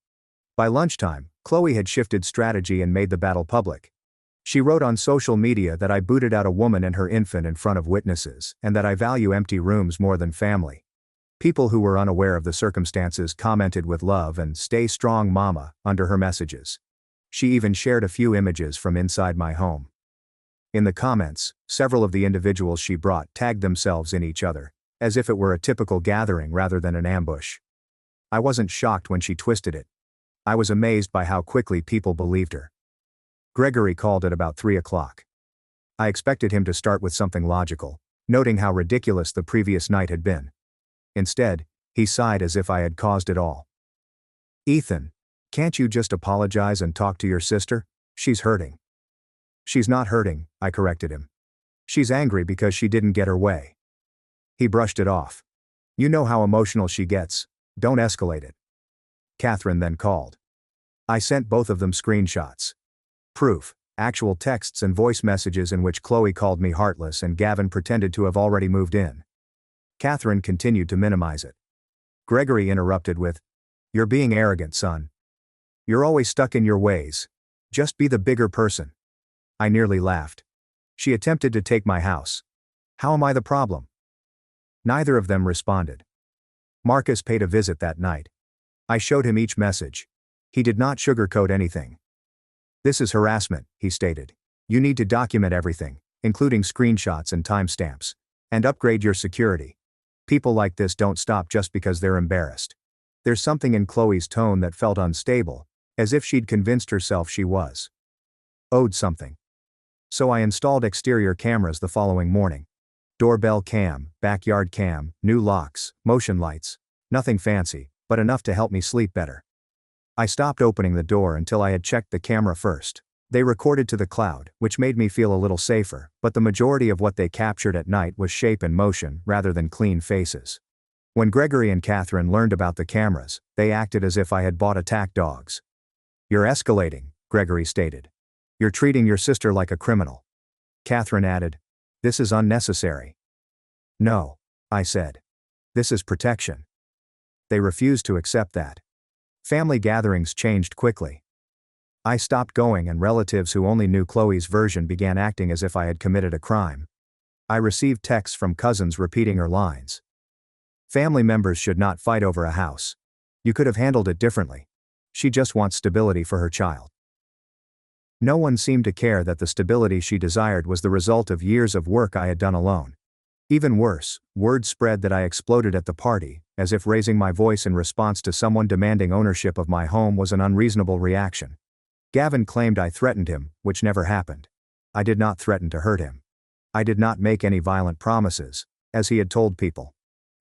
By lunchtime, Chloe had shifted strategy and made the battle public. She wrote on social media that I booted out a woman and her infant in front of witnesses, and that I value empty rooms more than family. People who were unaware of the circumstances commented with love and "Stay strong, mama" under her messages. She even shared a few images from inside my home. In the comments, several of the individuals she brought tagged themselves in each other, as if it were a typical gathering rather than an ambush. I wasn't shocked when she twisted it. I was amazed by how quickly people believed her. Gregory called at about 3 o'clock. I expected him to start with something logical, noting how ridiculous the previous night had been. Instead, he sighed as if I had caused it all. Ethan, can't you just apologize and talk to your sister? She's hurting. She's not hurting, I corrected him. She's angry because she didn't get her way. He brushed it off. You know how emotional she gets. Don't escalate it. Catherine then called. I sent both of them screenshots. Proof, actual texts and voice messages in which Chloe called me heartless and Gavin pretended to have already moved in. Catherine continued to minimize it. Gregory interrupted with, "You're being arrogant, son. You're always stuck in your ways. Just be the bigger person." I nearly laughed. She attempted to take my house. How am I the problem? Neither of them responded. Marcus paid a visit that night. I showed him each message. He did not sugarcoat anything. This is harassment, he stated. You need to document everything, including screenshots and timestamps. And upgrade your security. People like this don't stop just because they're embarrassed. There's something in Chloe's tone that felt unstable, as if she'd convinced herself she was owed something. So I installed exterior cameras the following morning. Doorbell cam, backyard cam, new locks, motion lights. Nothing fancy, but enough to help me sleep better. I stopped opening the door until I had checked the camera first. They recorded to the cloud, which made me feel a little safer, but the majority of what they captured at night was shape and motion rather than clean faces. When Gregory and Catherine learned about the cameras, they acted as if I had bought attack dogs. "You're escalating," Gregory stated. "You're treating your sister like a criminal." Catherine added, "This is unnecessary." "No," I said. "This is protection." They refused to accept that. Family gatherings changed quickly. I stopped going and relatives who only knew Chloe's version began acting as if I had committed a crime. I received texts from cousins repeating her lines. "Family members should not fight over a house. You could have handled it differently. She just wants stability for her child." No one seemed to care that the stability she desired was the result of years of work I had done alone. Even worse, word spread that I exploded at the party, as if raising my voice in response to someone demanding ownership of my home was an unreasonable reaction. Gavin claimed I threatened him, which never happened. I did not threaten to hurt him. I did not make any violent promises, as he had told people.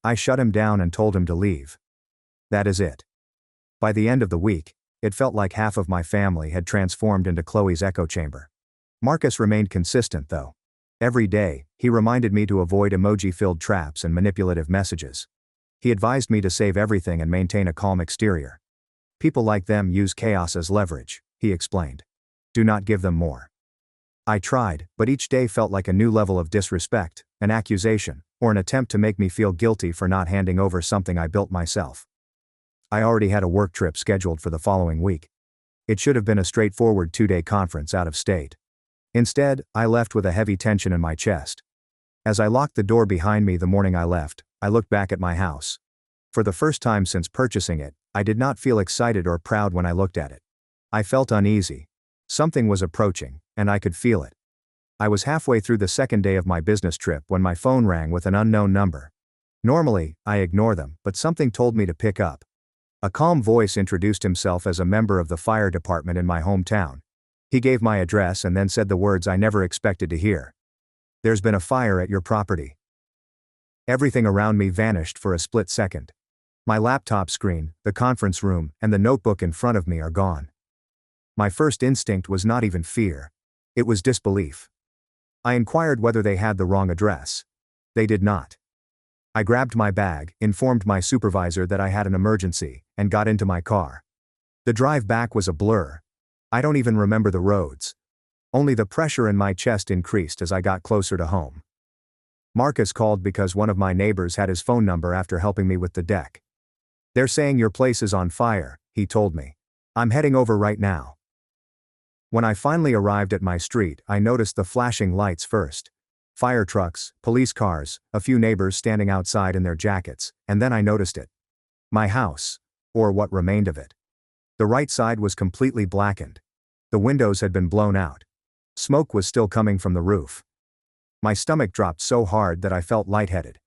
I shut him down and told him to leave. That is it. By the end of the week, it felt like half of my family had transformed into Chloe's echo chamber. Marcus remained consistent though. Every day, he reminded me to avoid emoji-filled traps and manipulative messages. He advised me to save everything and maintain a calm exterior. "People like them use chaos as leverage," he explained. "Do not give them more." I tried, but each day felt like a new level of disrespect, an accusation, or an attempt to make me feel guilty for not handing over something I built myself. I already had a work trip scheduled for the following week. It should have been a straightforward 2-day conference out of state. Instead, I left with a heavy tension in my chest. As I locked the door behind me the morning I left, I looked back at my house. For the first time since purchasing it, I did not feel excited or proud when I looked at it. I felt uneasy. Something was approaching, and I could feel it. I was halfway through the second day of my business trip when my phone rang with an unknown number. Normally, I ignore them, but something told me to pick up. A calm voice introduced himself as a member of the fire department in my hometown. He gave my address and then said the words I never expected to hear. "There's been a fire at your property." Everything around me vanished for a split second. My laptop screen, the conference room, and the notebook in front of me are gone. My first instinct was not even fear. It was disbelief. I inquired whether they had the wrong address. They did not. I grabbed my bag, informed my supervisor that I had an emergency, and got into my car. The drive back was a blur. I don't even remember the roads. Only the pressure in my chest increased as I got closer to home. Marcus called because one of my neighbors had his phone number after helping me with the deck. "They're saying your place is on fire," he told me. "I'm heading over right now." When I finally arrived at my street, I noticed the flashing lights first. Fire trucks, police cars, a few neighbors standing outside in their jackets, and then I noticed it. My house, or what remained of it. The right side was completely blackened. The windows had been blown out. Smoke was still coming from the roof. My stomach dropped so hard that I felt lightheaded.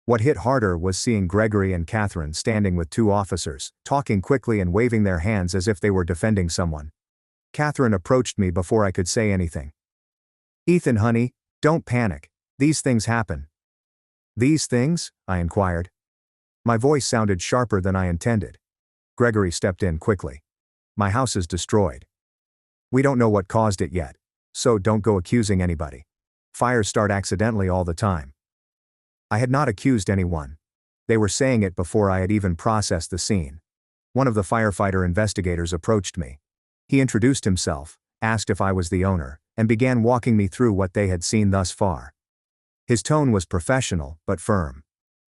What hit harder was seeing Gregory and Catherine standing with 2 officers, talking quickly and waving their hands as if they were defending someone. Catherine approached me before I could say anything. "Ethan, honey, don't panic. These things happen." "These things?" I inquired. My voice sounded sharper than I intended. Gregory stepped in quickly. "My house is destroyed. We don't know what caused it yet, so don't go accusing anybody. Fires start accidentally all the time." I had not accused anyone. They were saying it before I had even processed the scene. One of the firefighter investigators approached me. He introduced himself, asked if I was the owner, and began walking me through what they had seen thus far. His tone was professional, but firm.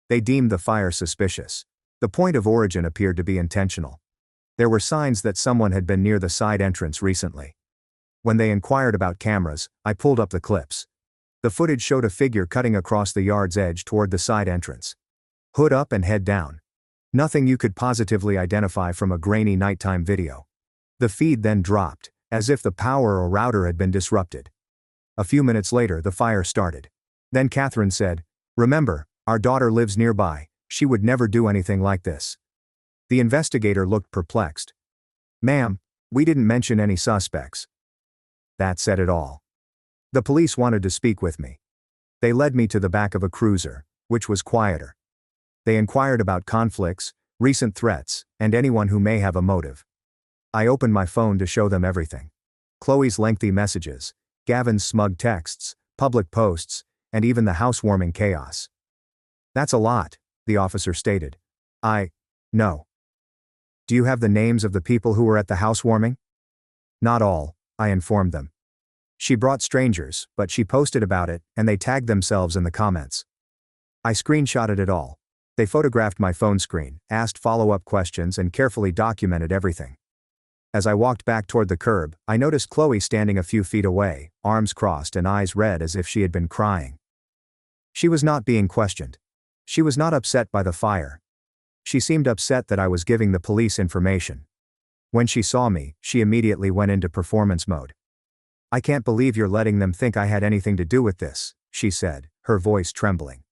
They deemed the fire suspicious. The point of origin appeared to be intentional. There were signs that someone had been near the side entrance recently. When they inquired about cameras, I pulled up the clips. The footage showed a figure cutting across the yard's edge toward the side entrance. Hood up and head down. Nothing you could positively identify from a grainy nighttime video. The feed then dropped, as if the power or router had been disrupted. A few minutes later the fire started. Then Catherine said, Remember, our daughter lives nearby, she would never do anything like this. The investigator looked perplexed. Ma'am, we didn't mention any suspects. That said it all. The police wanted to speak with me. They led me to the back of a cruiser, which was quieter. They inquired about conflicts, recent threats, and anyone who may have a motive. I opened my phone to show them everything. Chloe's lengthy messages, Gavin's smug texts, public posts, and even the housewarming chaos. That's a lot, the officer stated. No. Do you have the names of the people who were at the housewarming? Not all, I informed them. She brought strangers, but she posted about it, and they tagged themselves in the comments. I screenshotted it all. They photographed my phone screen, asked follow-up questions, and carefully documented everything. As I walked back toward the curb, I noticed Chloe standing a few feet away, arms crossed and eyes red as if she had been crying. She was not being questioned. She was not upset by the fire. She seemed upset that I was giving the police information. When she saw me, she immediately went into performance mode. I can't believe you're letting them think I had anything to do with this, she said, her voice trembling.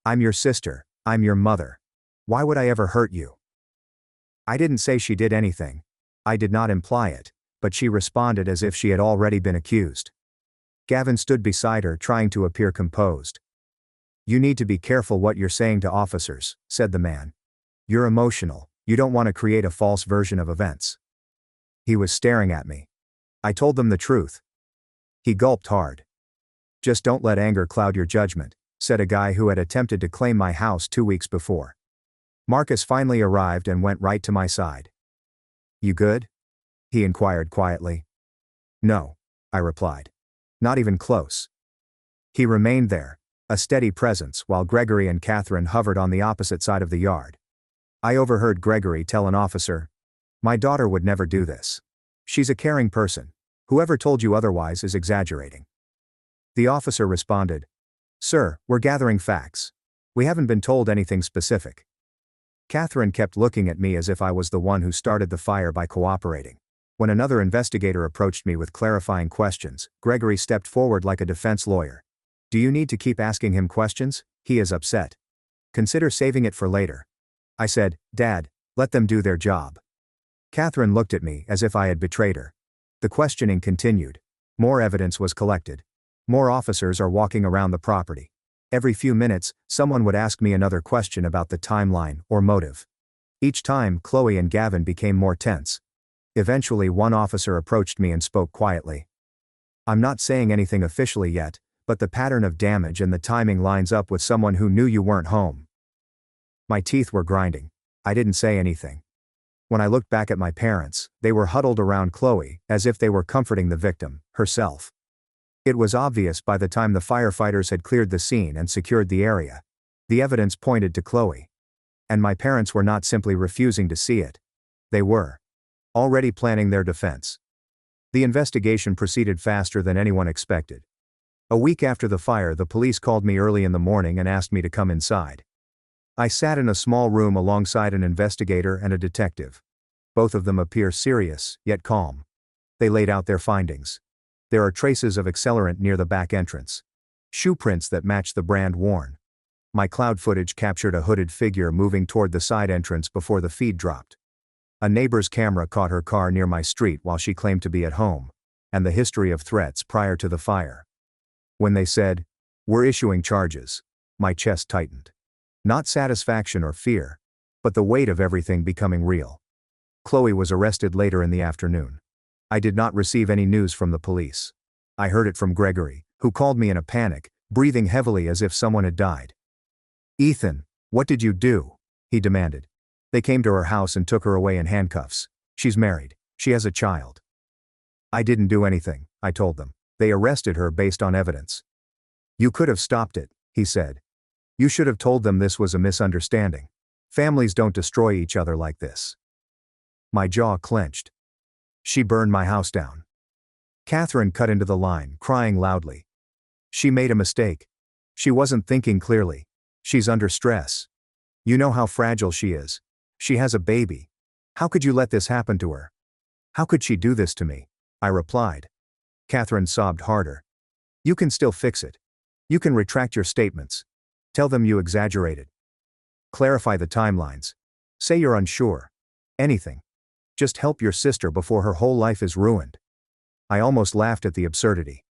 I'm your sister, I'm your mother. Why would I ever hurt you? I didn't say she did anything. I did not imply it, but she responded as if she had already been accused. Gavin stood beside her, trying to appear composed. You need to be careful what you're saying to officers, said the man. You're emotional, you don't want to create a false version of events. He was staring at me. I told them the truth. He gulped hard. Just don't let anger cloud your judgment, said a guy who had attempted to claim my house 2 weeks before. Marcus finally arrived and went right to my side. You good? He inquired quietly. No, I replied. Not even close. He remained there, a steady presence, while Gregory and Catherine hovered on the opposite side of the yard. I overheard Gregory tell an officer, my daughter would never do this. She's a caring person. Whoever told you otherwise is exaggerating. The officer responded, Sir, we're gathering facts. We haven't been told anything specific. Catherine kept looking at me as if I was the one who started the fire by cooperating. When another investigator approached me with clarifying questions, Gregory stepped forward like a defense lawyer. Do you need to keep asking him questions? He is upset. Consider saving it for later. I said, Dad, let them do their job. Catherine looked at me as if I had betrayed her. The questioning continued. More evidence was collected. More officers are walking around the property. Every few minutes, someone would ask me another question about the timeline or motive. Each time, Chloe and Gavin became more tense. Eventually, one officer approached me and spoke quietly. I'm not saying anything officially yet, but the pattern of damage and the timing lines up with someone who knew you weren't home. My teeth were grinding. I didn't say anything. When I looked back at my parents, they were huddled around Chloe, as if they were comforting the victim, herself. It was obvious by the time the firefighters had cleared the scene and secured the area. The evidence pointed to Chloe. And my parents were not simply refusing to see it. They were already planning their defense. The investigation proceeded faster than anyone expected. A week after the fire, the police called me early in the morning and asked me to come inside. I sat in a small room alongside an investigator and a detective. Both of them appear serious, yet calm. They laid out their findings. There are traces of accelerant near the back entrance. Shoe prints that match the brand worn. My cloud footage captured a hooded figure moving toward the side entrance before the feed dropped. A neighbor's camera caught her car near my street while she claimed to be at home, and the history of threats prior to the fire. When they said, "We're issuing charges," my chest tightened. Not satisfaction or fear, but the weight of everything becoming real. Chloe was arrested later in the afternoon. I did not receive any news from the police. I heard it from Gregory, who called me in a panic, breathing heavily as if someone had died. "Ethan, what did you do?" he demanded. "They came to her house and took her away in handcuffs. She's married. She has a child." "I didn't do anything," I told them. "They arrested her based on evidence." "You could have stopped it," he said. "You should have told them this was a misunderstanding. Families don't destroy each other like this." My jaw clenched. "She burned my house down." Catherine cut into the line, crying loudly. "She made a mistake. She wasn't thinking clearly. She's under stress. You know how fragile she is. She has a baby. How could you let this happen to her? How could she do this to me?" I replied. Catherine sobbed harder. "You can still fix it. You can retract your statements. Tell them you exaggerated. Clarify the timelines. Say you're unsure. Anything. Just help your sister before her whole life is ruined. I almost laughed at the absurdity.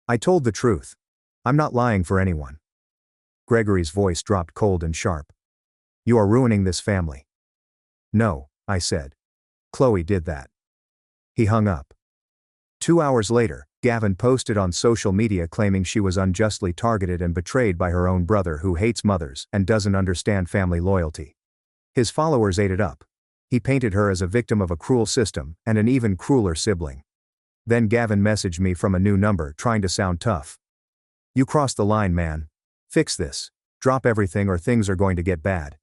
I told the truth. I'm not lying for anyone. Gregory's voice dropped cold and sharp. You are ruining this family. No, I said. Chloe did that. He hung up. 2 hours later, Gavin posted on social media claiming she was unjustly targeted and betrayed by her own brother who hates mothers and doesn't understand family loyalty. His followers ate it up. He painted her as a victim of a cruel system and an even crueler sibling. Then Gavin messaged me from a new number trying to sound tough. You crossed the line, man. Fix this. Drop everything or things are going to get bad.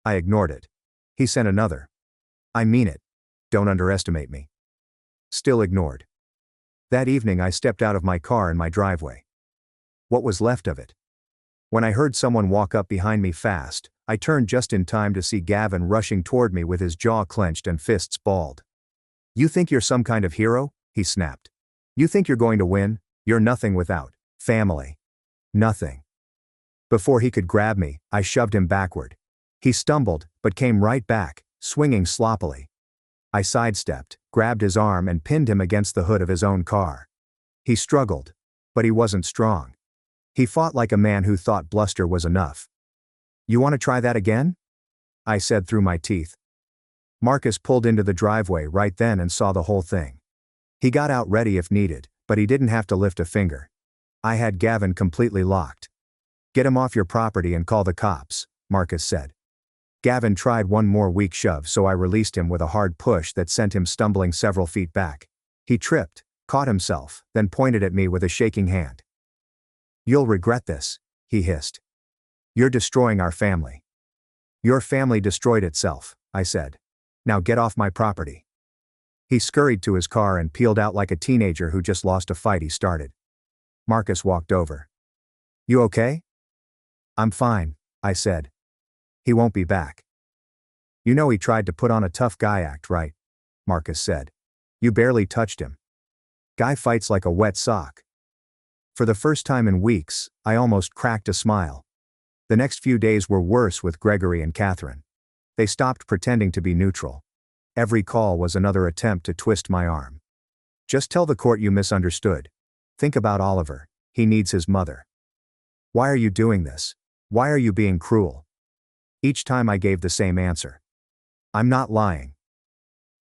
I ignored it. He sent another. I mean it. Don't underestimate me. Still ignored. That evening I stepped out of my car in my driveway. What was left of it? When I heard someone walk up behind me fast, I turned just in time to see Gavin rushing toward me with his jaw clenched and fists balled. You think you're some kind of hero? He snapped. You think you're going to win? You're nothing without family. Nothing. Before he could grab me, I shoved him backward. He stumbled, but came right back, swinging sloppily. I sidestepped, grabbed his arm and pinned him against the hood of his own car. He struggled. But he wasn't strong. He fought like a man who thought bluster was enough. You want to try that again? I said through my teeth. Marcus pulled into the driveway right then and saw the whole thing. He got out ready if needed, but he didn't have to lift a finger. I had Gavin completely locked. Get him off your property and call the cops, Marcus said. Gavin tried one more weak shove, so I released him with a hard push that sent him stumbling several feet back. He tripped, caught himself, then pointed at me with a shaking hand. You'll regret this, he hissed. You're destroying our family. Your family destroyed itself, I said. Now get off my property. He scurried to his car and peeled out like a teenager who just lost a fight he started. Marcus walked over. You okay? I'm fine, I said. He won't be back. You know he tried to put on a tough guy act, right? Marcus said. You barely touched him. Guy fights like a wet sock. For the first time in weeks, I almost cracked a smile. The next few days were worse with Gregory and Catherine. They stopped pretending to be neutral. Every call was another attempt to twist my arm. Just tell the court you misunderstood. Think about Oliver. He needs his mother. Why are you doing this? Why are you being cruel? Each time I gave the same answer. I'm not lying.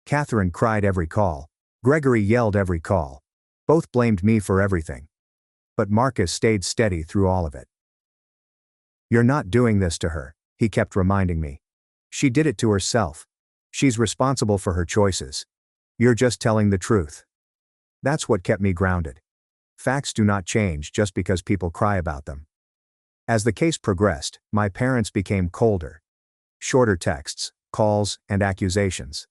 Catherine cried every call. Gregory yelled every call. Both blamed me for everything. But Marcus stayed steady through all of it. You're not doing this to her, he kept reminding me. She did it to herself. She's responsible for her choices. You're just telling the truth. That's what kept me grounded. Facts do not change just because people cry about them. As the case progressed, my parents became colder. Shorter texts, calls, and accusations.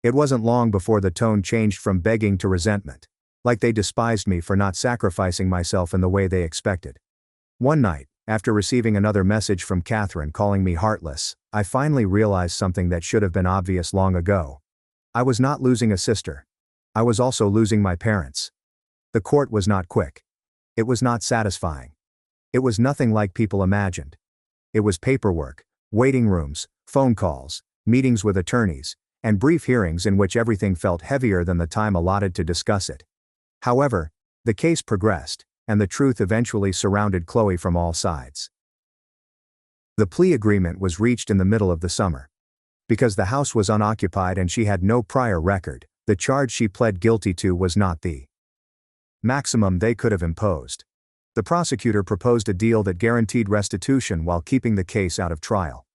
It wasn't long before the tone changed from begging to resentment, like they despised me for not sacrificing myself in the way they expected. One night, after receiving another message from Catherine calling me heartless, I finally realized something that should have been obvious long ago. I was not losing a sister. I was also losing my parents. The court was not quick. It was not satisfying. It was nothing like people imagined. It was paperwork, waiting rooms, phone calls, meetings with attorneys, and brief hearings in which everything felt heavier than the time allotted to discuss it. However, the case progressed, and the truth eventually surrounded Chloe from all sides. The plea agreement was reached in the middle of the summer. Because the house was unoccupied and she had no prior record, the charge she pled guilty to was not the maximum they could have imposed. The prosecutor proposed a deal that guaranteed restitution while keeping the case out of trial.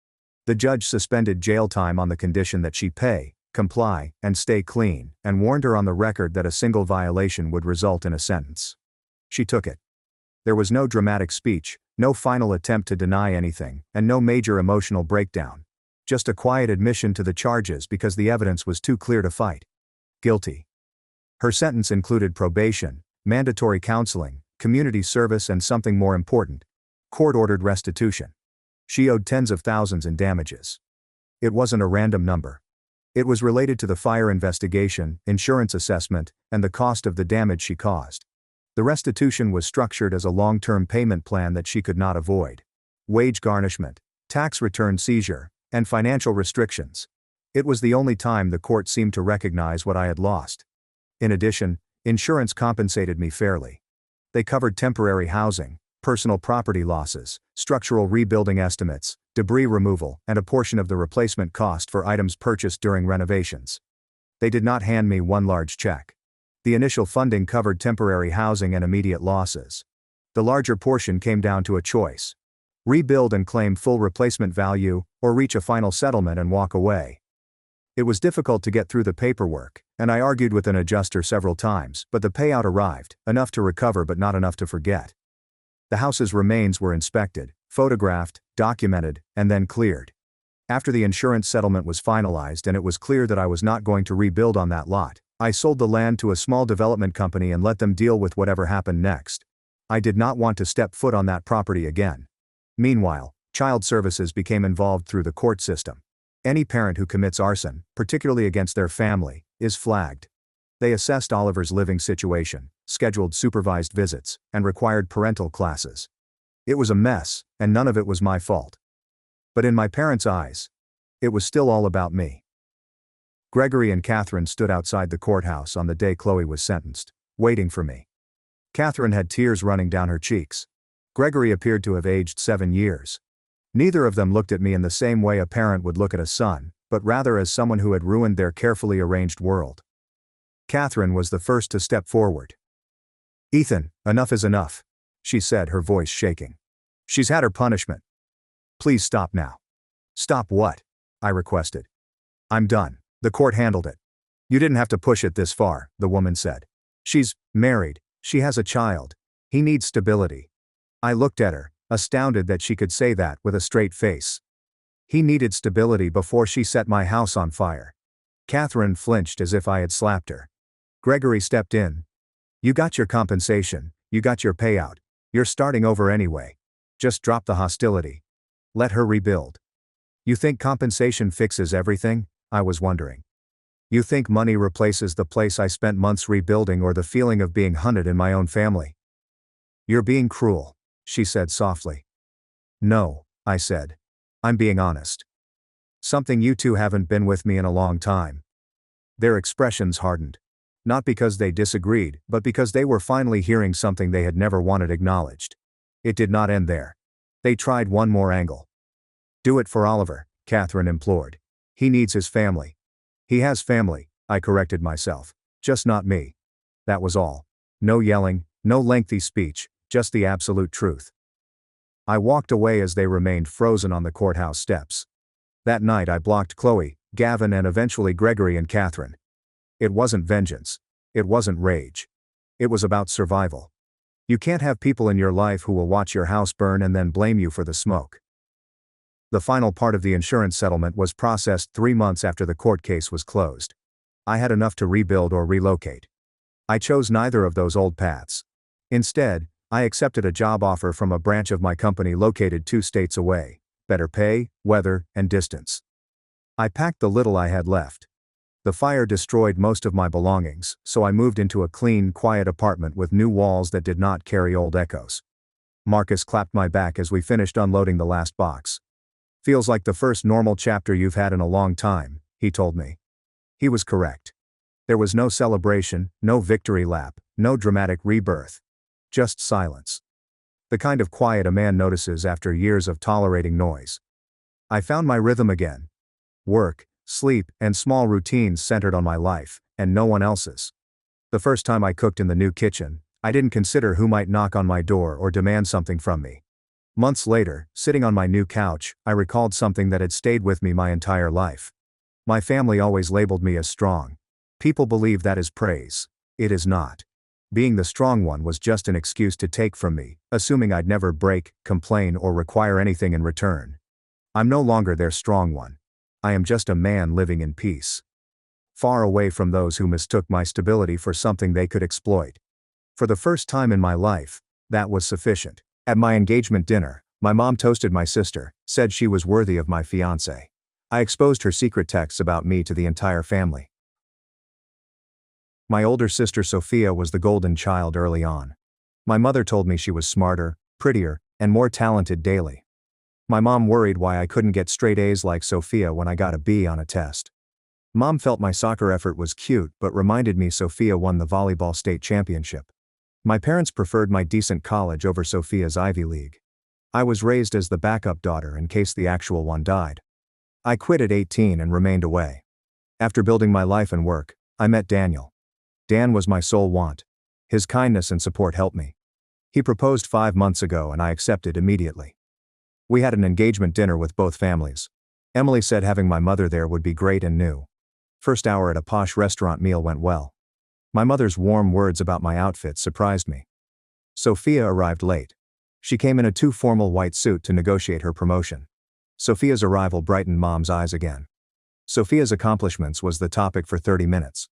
The judge suspended jail time on the condition that she pay, comply, and stay clean, and warned her on the record that a single violation would result in a sentence. She took it. There was no dramatic speech, no final attempt to deny anything, and no major emotional breakdown. Just a quiet admission to the charges because the evidence was too clear to fight. Guilty. Her sentence included probation, mandatory counseling, community service, and something more important: court-ordered restitution. She owed tens of thousands in damages. It wasn't a random number. It was related to the fire investigation, insurance assessment, and the cost of the damage she caused. The restitution was structured as a long-term payment plan that she could not avoid. wage garnishment, tax return seizure, and financial restrictions. It was the only time the court seemed to recognize what I had lost. In addition, insurance compensated me fairly. They covered temporary housing, personal property losses, structural rebuilding estimates, debris removal, and a portion of the replacement cost for items purchased during renovations. They did not hand me one large check. The initial funding covered temporary housing and immediate losses. The larger portion came down to a choice: rebuild and claim full replacement value, or reach a final settlement and walk away. It was difficult to get through the paperwork, and I argued with an adjuster several times, but the payout arrived, enough to recover but not enough to forget. The house's remains were inspected, photographed, documented, and then cleared. After the insurance settlement was finalized and it was clear that I was not going to rebuild on that lot, I sold the land to a small development company and let them deal with whatever happened next. I did not want to step foot on that property again. Meanwhile, child services became involved through the court system. Any parent who commits arson, particularly against their family, is flagged. They assessed Oliver's living situation, scheduled supervised visits, and required parental classes. It was a mess, and none of it was my fault. But in my parents' eyes, it was still all about me. Gregory and Catherine stood outside the courthouse on the day Chloe was sentenced, waiting for me. Catherine had tears running down her cheeks. Gregory appeared to have aged 7 years. Neither of them looked at me in the same way a parent would look at a son, but rather as someone who had ruined their carefully arranged world. Catherine was the first to step forward. "Ethan, enough is enough," she said, her voice shaking. "She's had her punishment. Please stop now." "Stop what?" I requested. "I'm done. The court handled it." "You didn't have to push it this far," the woman said. "She's married. She has a child. He needs stability." I looked at her, astounded that she could say that with a straight face. He needed stability before she set my house on fire. Catherine flinched as if I had slapped her. Gregory stepped in. "You got your compensation, you got your payout. You're starting over anyway. Just drop the hostility. Let her rebuild." "You think compensation fixes everything?" I was wondering. "You think money replaces the place I spent months rebuilding or the feeling of being hunted in my own family?" "You're being cruel," she said softly. "No," I said. "I'm being honest. Something you two haven't been with me in a long time." Their expressions hardened. Not because they disagreed, but because they were finally hearing something they had never wanted acknowledged. It did not end there. They tried one more angle. "Do it for Oliver," Catherine implored. "He needs his family." "He has family," I corrected myself. "Just not me." That was all. No yelling, no lengthy speech, just the absolute truth. I walked away as they remained frozen on the courthouse steps. That night I blocked Chloe, Gavin, and eventually Gregory and Catherine. It wasn't vengeance. It wasn't rage. It was about survival. You can't have people in your life who will watch your house burn and then blame you for the smoke. The final part of the insurance settlement was processed 3 months after the court case was closed. I had enough to rebuild or relocate. I chose neither of those old paths. Instead, I accepted a job offer from a branch of my company located 2 states away: better pay, weather, and distance. I packed the little I had left. The fire destroyed most of my belongings, so I moved into a clean, quiet apartment with new walls that did not carry old echoes. Marcus clapped my back as we finished unloading the last box. "Feels like the first normal chapter you've had in a long time," he told me. He was correct. There was no celebration, no victory lap, no dramatic rebirth. Just silence. The kind of quiet a man notices after years of tolerating noise. I found my rhythm again. Work, sleep, and small routines centered on my life, and no one else's. The first time I cooked in the new kitchen, I didn't consider who might knock on my door or demand something from me. Months later, sitting on my new couch, I recalled something that had stayed with me my entire life. My family always labeled me as strong. People believe that is praise. It is not. Being the strong one was just an excuse to take from me, assuming I'd never break, complain, or require anything in return. I'm no longer their strong one. I am just a man living in peace. Far away from those who mistook my stability for something they could exploit. For the first time in my life, that was sufficient. At my engagement dinner, my mom toasted my sister, said she was worthy of my fiancé. I exposed her secret texts about me to the entire family. My older sister Sophia was the golden child early on. My mother told me she was smarter, prettier, and more talented daily. My mom worried why I couldn't get straight A's like Sophia when I got a B on a test. Mom felt my soccer effort was cute but reminded me Sophia won the volleyball state championship. My parents preferred my decent college over Sophia's Ivy League. I was raised as the backup daughter in case the actual one died. I quit at 18 and remained away. After building my life and work, I met Daniel. Dan was my sole want. His kindness and support helped me. He proposed 5 months ago and I accepted immediately. We had an engagement dinner with both families. Emily said having my mother there would be great and new. First hour at a posh restaurant meal went well. My mother's warm words about my outfit surprised me. Sophia arrived late. She came in a too formal white suit to negotiate her promotion. Sophia's arrival brightened Mom's eyes again. Sophia's accomplishments was the topic for 30 minutes.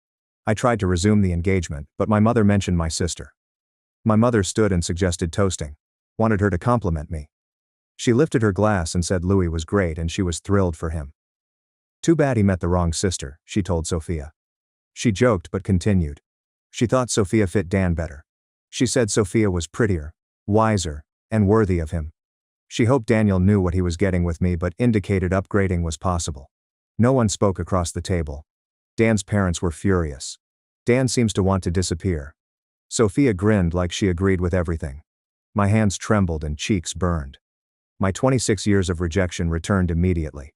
I tried to resume the engagement, but my mother mentioned my sister. My mother stood and suggested toasting. Wanted her to compliment me. She lifted her glass and said Louis was great and she was thrilled for him. Too bad he met the wrong sister, she told Sophia. She joked but continued. She thought Sophia fit Dan better. She said Sophia was prettier, wiser, and worthy of him. She hoped Daniel knew what he was getting with me but indicated upgrading was possible. No one spoke across the table. Dan's parents were furious. Dan seems to want to disappear. Sophia grinned like she agreed with everything. My hands trembled and cheeks burned. My 26 years of rejection returned immediately.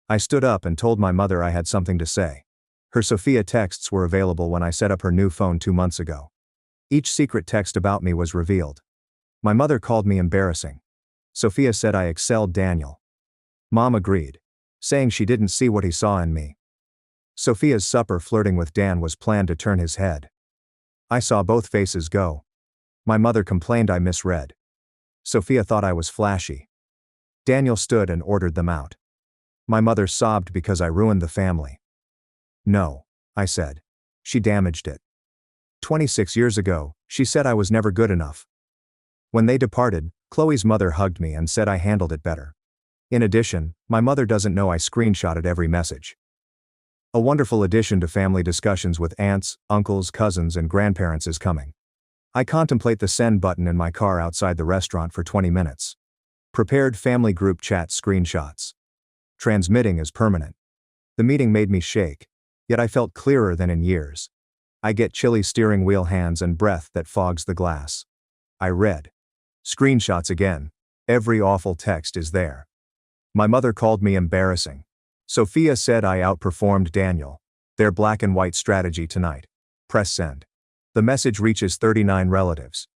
I stood up and told my mother I had something to say. Her Sophia texts were available when I set up her new phone 2 months ago. Each secret text about me was revealed. My mother called me embarrassing. Sophia said I excelled Daniel. Mom agreed, saying she didn't see what he saw in me. Sophia's supper flirting with Dan was planned to turn his head. I saw both faces go. My mother complained I misread. Sophia thought I was flashy. Daniel stood and ordered them out. My mother sobbed because I ruined the family. No, I said. She damaged it. 26 years ago, she said I was never good enough. When they departed, Chloe's mother hugged me and said I handled it better. In addition, my mother doesn't know I screenshotted every message. A wonderful addition to family discussions with aunts, uncles, cousins, and grandparents is coming. I contemplate the send button in my car outside the restaurant for 20 minutes. Prepared family group chat screenshots. Transmitting is permanent. The meeting made me shake, yet I felt clearer than in years. I get chilly steering wheel hands and breath that fogs the glass. I read. Screenshots again. Every awful text is there. My mother called me embarrassing. Sophia said I outperformed Daniel. Their black and white strategy tonight. Press send. The message reaches 39 relatives.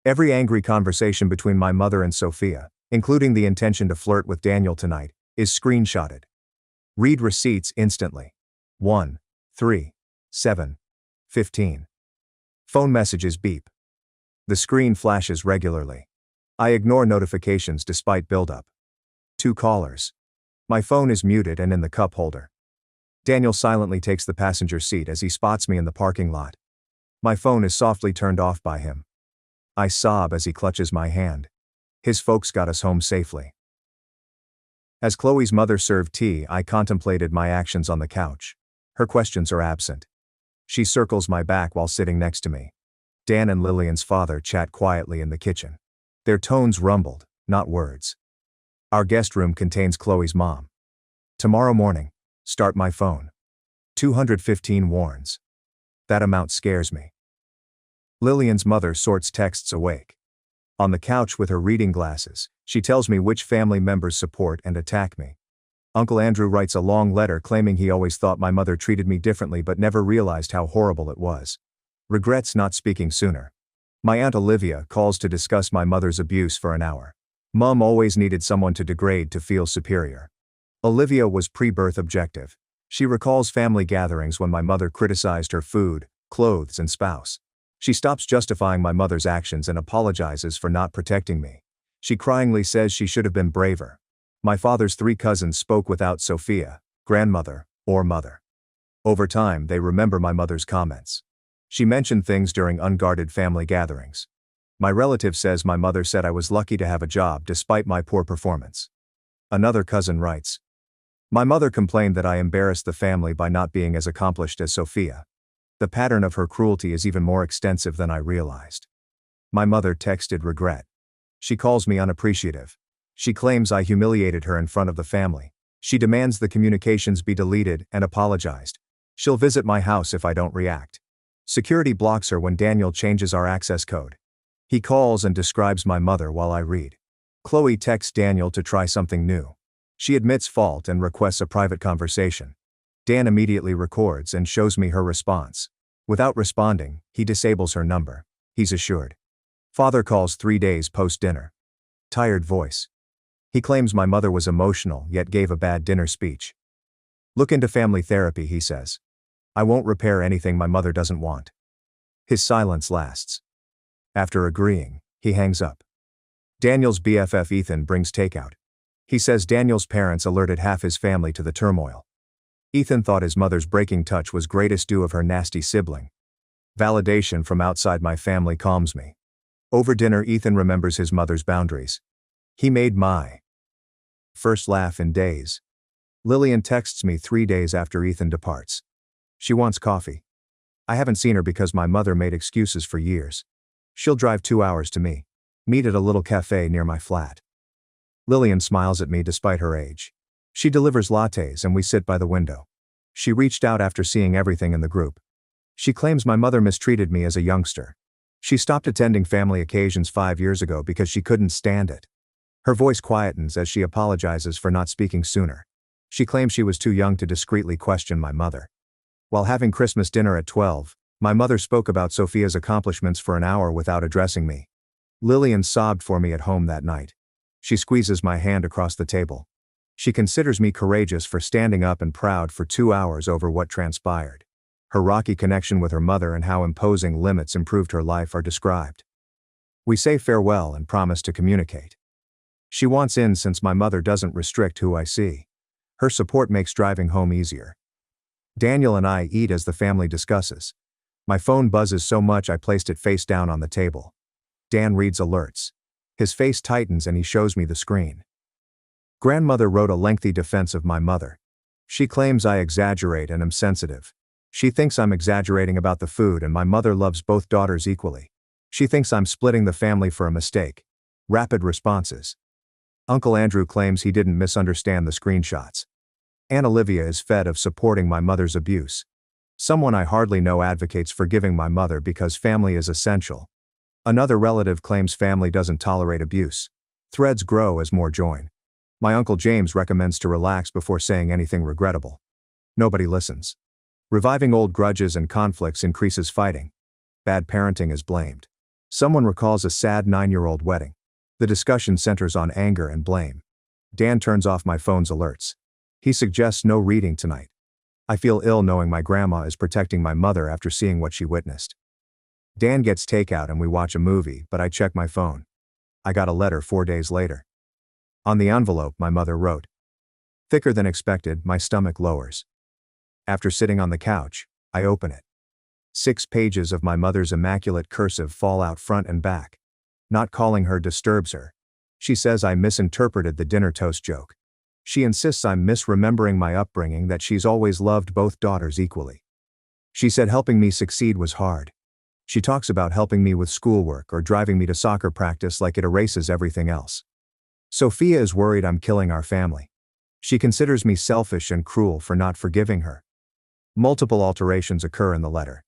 Every angry conversation between my mother and Sophia, including the intention to flirt with Daniel tonight, is screenshotted. Read receipts instantly. 1, 3, 7, 15. Phone messages beep. The screen flashes regularly. I ignore notifications despite buildup. 2 callers. My phone is muted and in the cup holder. Daniel silently takes the passenger seat as he spots me in the parking lot. My phone is softly turned off by him. I sob as he clutches my hand. His folks got us home safely. As Chloe's mother served tea, I contemplated my actions on the couch. Her questions are absent. She circles my back while sitting next to me. Dan and Lillian's father chat quietly in the kitchen. Their tones rumbled, not words. Our guest room contains Chloe's mom. Tomorrow morning, start my phone. 215 warns. That amount scares me. Lillian's mother sorts texts awake. On the couch with her reading glasses, she tells me which family members support and attack me. Uncle Andrew writes a long letter claiming he always thought my mother treated me differently but never realized how horrible it was. Regrets not speaking sooner. My Aunt Olivia calls to discuss my mother's abuse for an hour. Mom always needed someone to degrade to feel superior. Olivia was pre-birth objective. She recalls family gatherings when my mother criticized her food, clothes, and spouse. She stops justifying my mother's actions and apologizes for not protecting me. She cryingly says she should have been braver. My father's 3 cousins spoke without Sophia, grandmother, or mother. Over time, they remember my mother's comments. She mentioned things during unguarded family gatherings. My relative says my mother said I was lucky to have a job despite my poor performance. Another cousin writes, my mother complained that I embarrassed the family by not being as accomplished as Sophia. The pattern of her cruelty is even more extensive than I realized. My mother texted regret. She calls me unappreciative. She claims I humiliated her in front of the family. She demands the communications be deleted and apologized. She'll visit my house if I don't react. Security blocks her when Daniel changes our access code. He calls and describes my mother while I read. Chloe texts Daniel to try something new. She admits fault and requests a private conversation. Dan immediately records and shows me her response. Without responding, he disables her number. He's assured. Father calls 3 days post-dinner. Tired voice. He claims my mother was emotional yet gave a bad dinner speech. Look into family therapy, he says. I won't repair anything my mother doesn't want. His silence lasts. After agreeing, he hangs up. Daniel's BFF Ethan brings takeout. He says Daniel's parents alerted half his family to the turmoil. Ethan thought his mother's breaking touch was greatest due of her nasty sibling. Validation from outside my family calms me. Over dinner, Ethan remembers his mother's boundaries. He made my first laugh in days. Lillian texts me 3 days after Ethan departs. She wants coffee. I haven't seen her because my mother made excuses for years. She'll drive 2 hours to me. Meet at a little cafe near my flat. Lillian smiles at me despite her age. She delivers lattes and we sit by the window. She reached out after seeing everything in the group. She claims my mother mistreated me as a youngster. She stopped attending family occasions 5 years ago because she couldn't stand it. Her voice quietens as she apologizes for not speaking sooner. She claims she was too young to discreetly question my mother. While having Christmas dinner at 12, my mother spoke about Sophia's accomplishments for an hour without addressing me. Lillian sobbed for me at home that night. She squeezes my hand across the table. She considers me courageous for standing up and proud for 2 hours over what transpired. Her rocky connection with her mother and how imposing limits improved her life are described. We say farewell and promise to communicate. She wants in since my mother doesn't restrict who I see. Her support makes driving home easier. Daniel and I eat as the family discusses. My phone buzzes so much I placed it face down on the table. Dan reads alerts. His face tightens and he shows me the screen. Grandmother wrote a lengthy defense of my mother. She claims I exaggerate and am sensitive. She thinks I'm exaggerating about the food and my mother loves both daughters equally. She thinks I'm splitting the family for a mistake. Rapid responses. Uncle Andrew claims he didn't misunderstand the screenshots. Aunt Olivia is fed of supporting my mother's abuse. Someone I hardly know advocates forgiving my mother because family is essential. Another relative claims family doesn't tolerate abuse. Threads grow as more join. My Uncle James recommends to relax before saying anything regrettable. Nobody listens. Reviving old grudges and conflicts increases fighting. Bad parenting is blamed. Someone recalls a sad 9-year-old wedding. The discussion centers on anger and blame. Dan turns off my phone's alerts. He suggests no reading tonight. I feel ill knowing my grandma is protecting my mother after seeing what she witnessed. Dan gets takeout and we watch a movie, but I check my phone. I got a letter 4 days later. On the envelope, my mother wrote. Thicker than expected, my stomach lowers. After sitting on the couch, I open it. 6 pages of my mother's immaculate cursive fall out front and back. Not calling her disturbs her. She says I misinterpreted the dinner toast joke. She insists I'm misremembering my upbringing, that she's always loved both daughters equally. She said helping me succeed was hard. She talks about helping me with schoolwork or driving me to soccer practice like it erases everything else. Sophia is worried I'm killing our family. She considers me selfish and cruel for not forgiving her. Multiple alterations occur in the letter.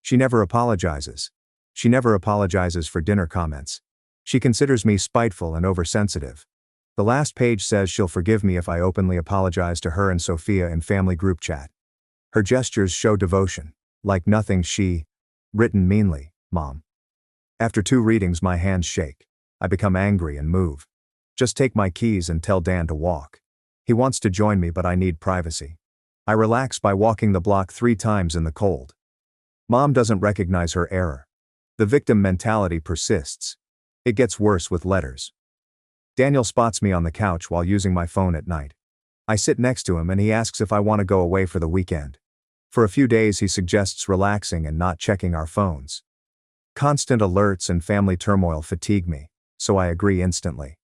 She never apologizes. She never apologizes for dinner comments. She considers me spiteful and oversensitive. The last page says she'll forgive me if I openly apologize to her and Sophia in family group chat. Her gestures show devotion, like nothing she written meanly, Mom. After 2 readings my hands shake. I become angry and move. Just take my keys and tell Dan to walk. He wants to join me but I need privacy. I relax by walking the block 3 times in the cold. Mom doesn't recognize her error. The victim mentality persists. It gets worse with letters. Daniel spots me on the couch while using my phone at night. I sit next to him and he asks if I want to go away for the weekend. For a few days he suggests relaxing and not checking our phones. Constant alerts and family turmoil fatigue me, so I agree instantly.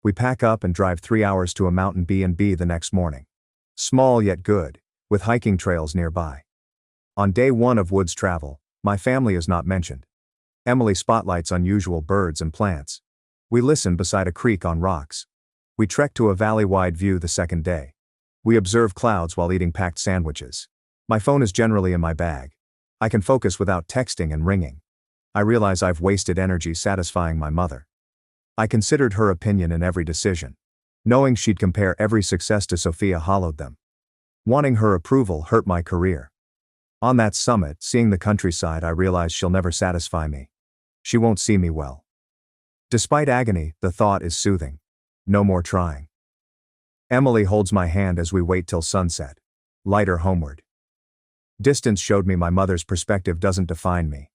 We pack up and drive 3 hours to a mountain B&B the next morning. Small yet good, with hiking trails nearby. On day 1 of Woods travel, my family is not mentioned. Emily spotlights unusual birds and plants. We listen beside a creek on rocks. We trek to a valley-wide view the second day. We observe clouds while eating packed sandwiches. My phone is generally in my bag. I can focus without texting and ringing. I realize I've wasted energy satisfying my mother. I considered her opinion in every decision. Knowing she'd compare every success to Sophia hollowed them. Wanting her approval hurt my career. On that summit, seeing the countryside, I realized she'll never satisfy me. She won't see me well. Despite agony, the thought is soothing. No more trying. Emily holds my hand as we wait till sunset. Lighter homeward. Distance showed me my mother's perspective doesn't define me.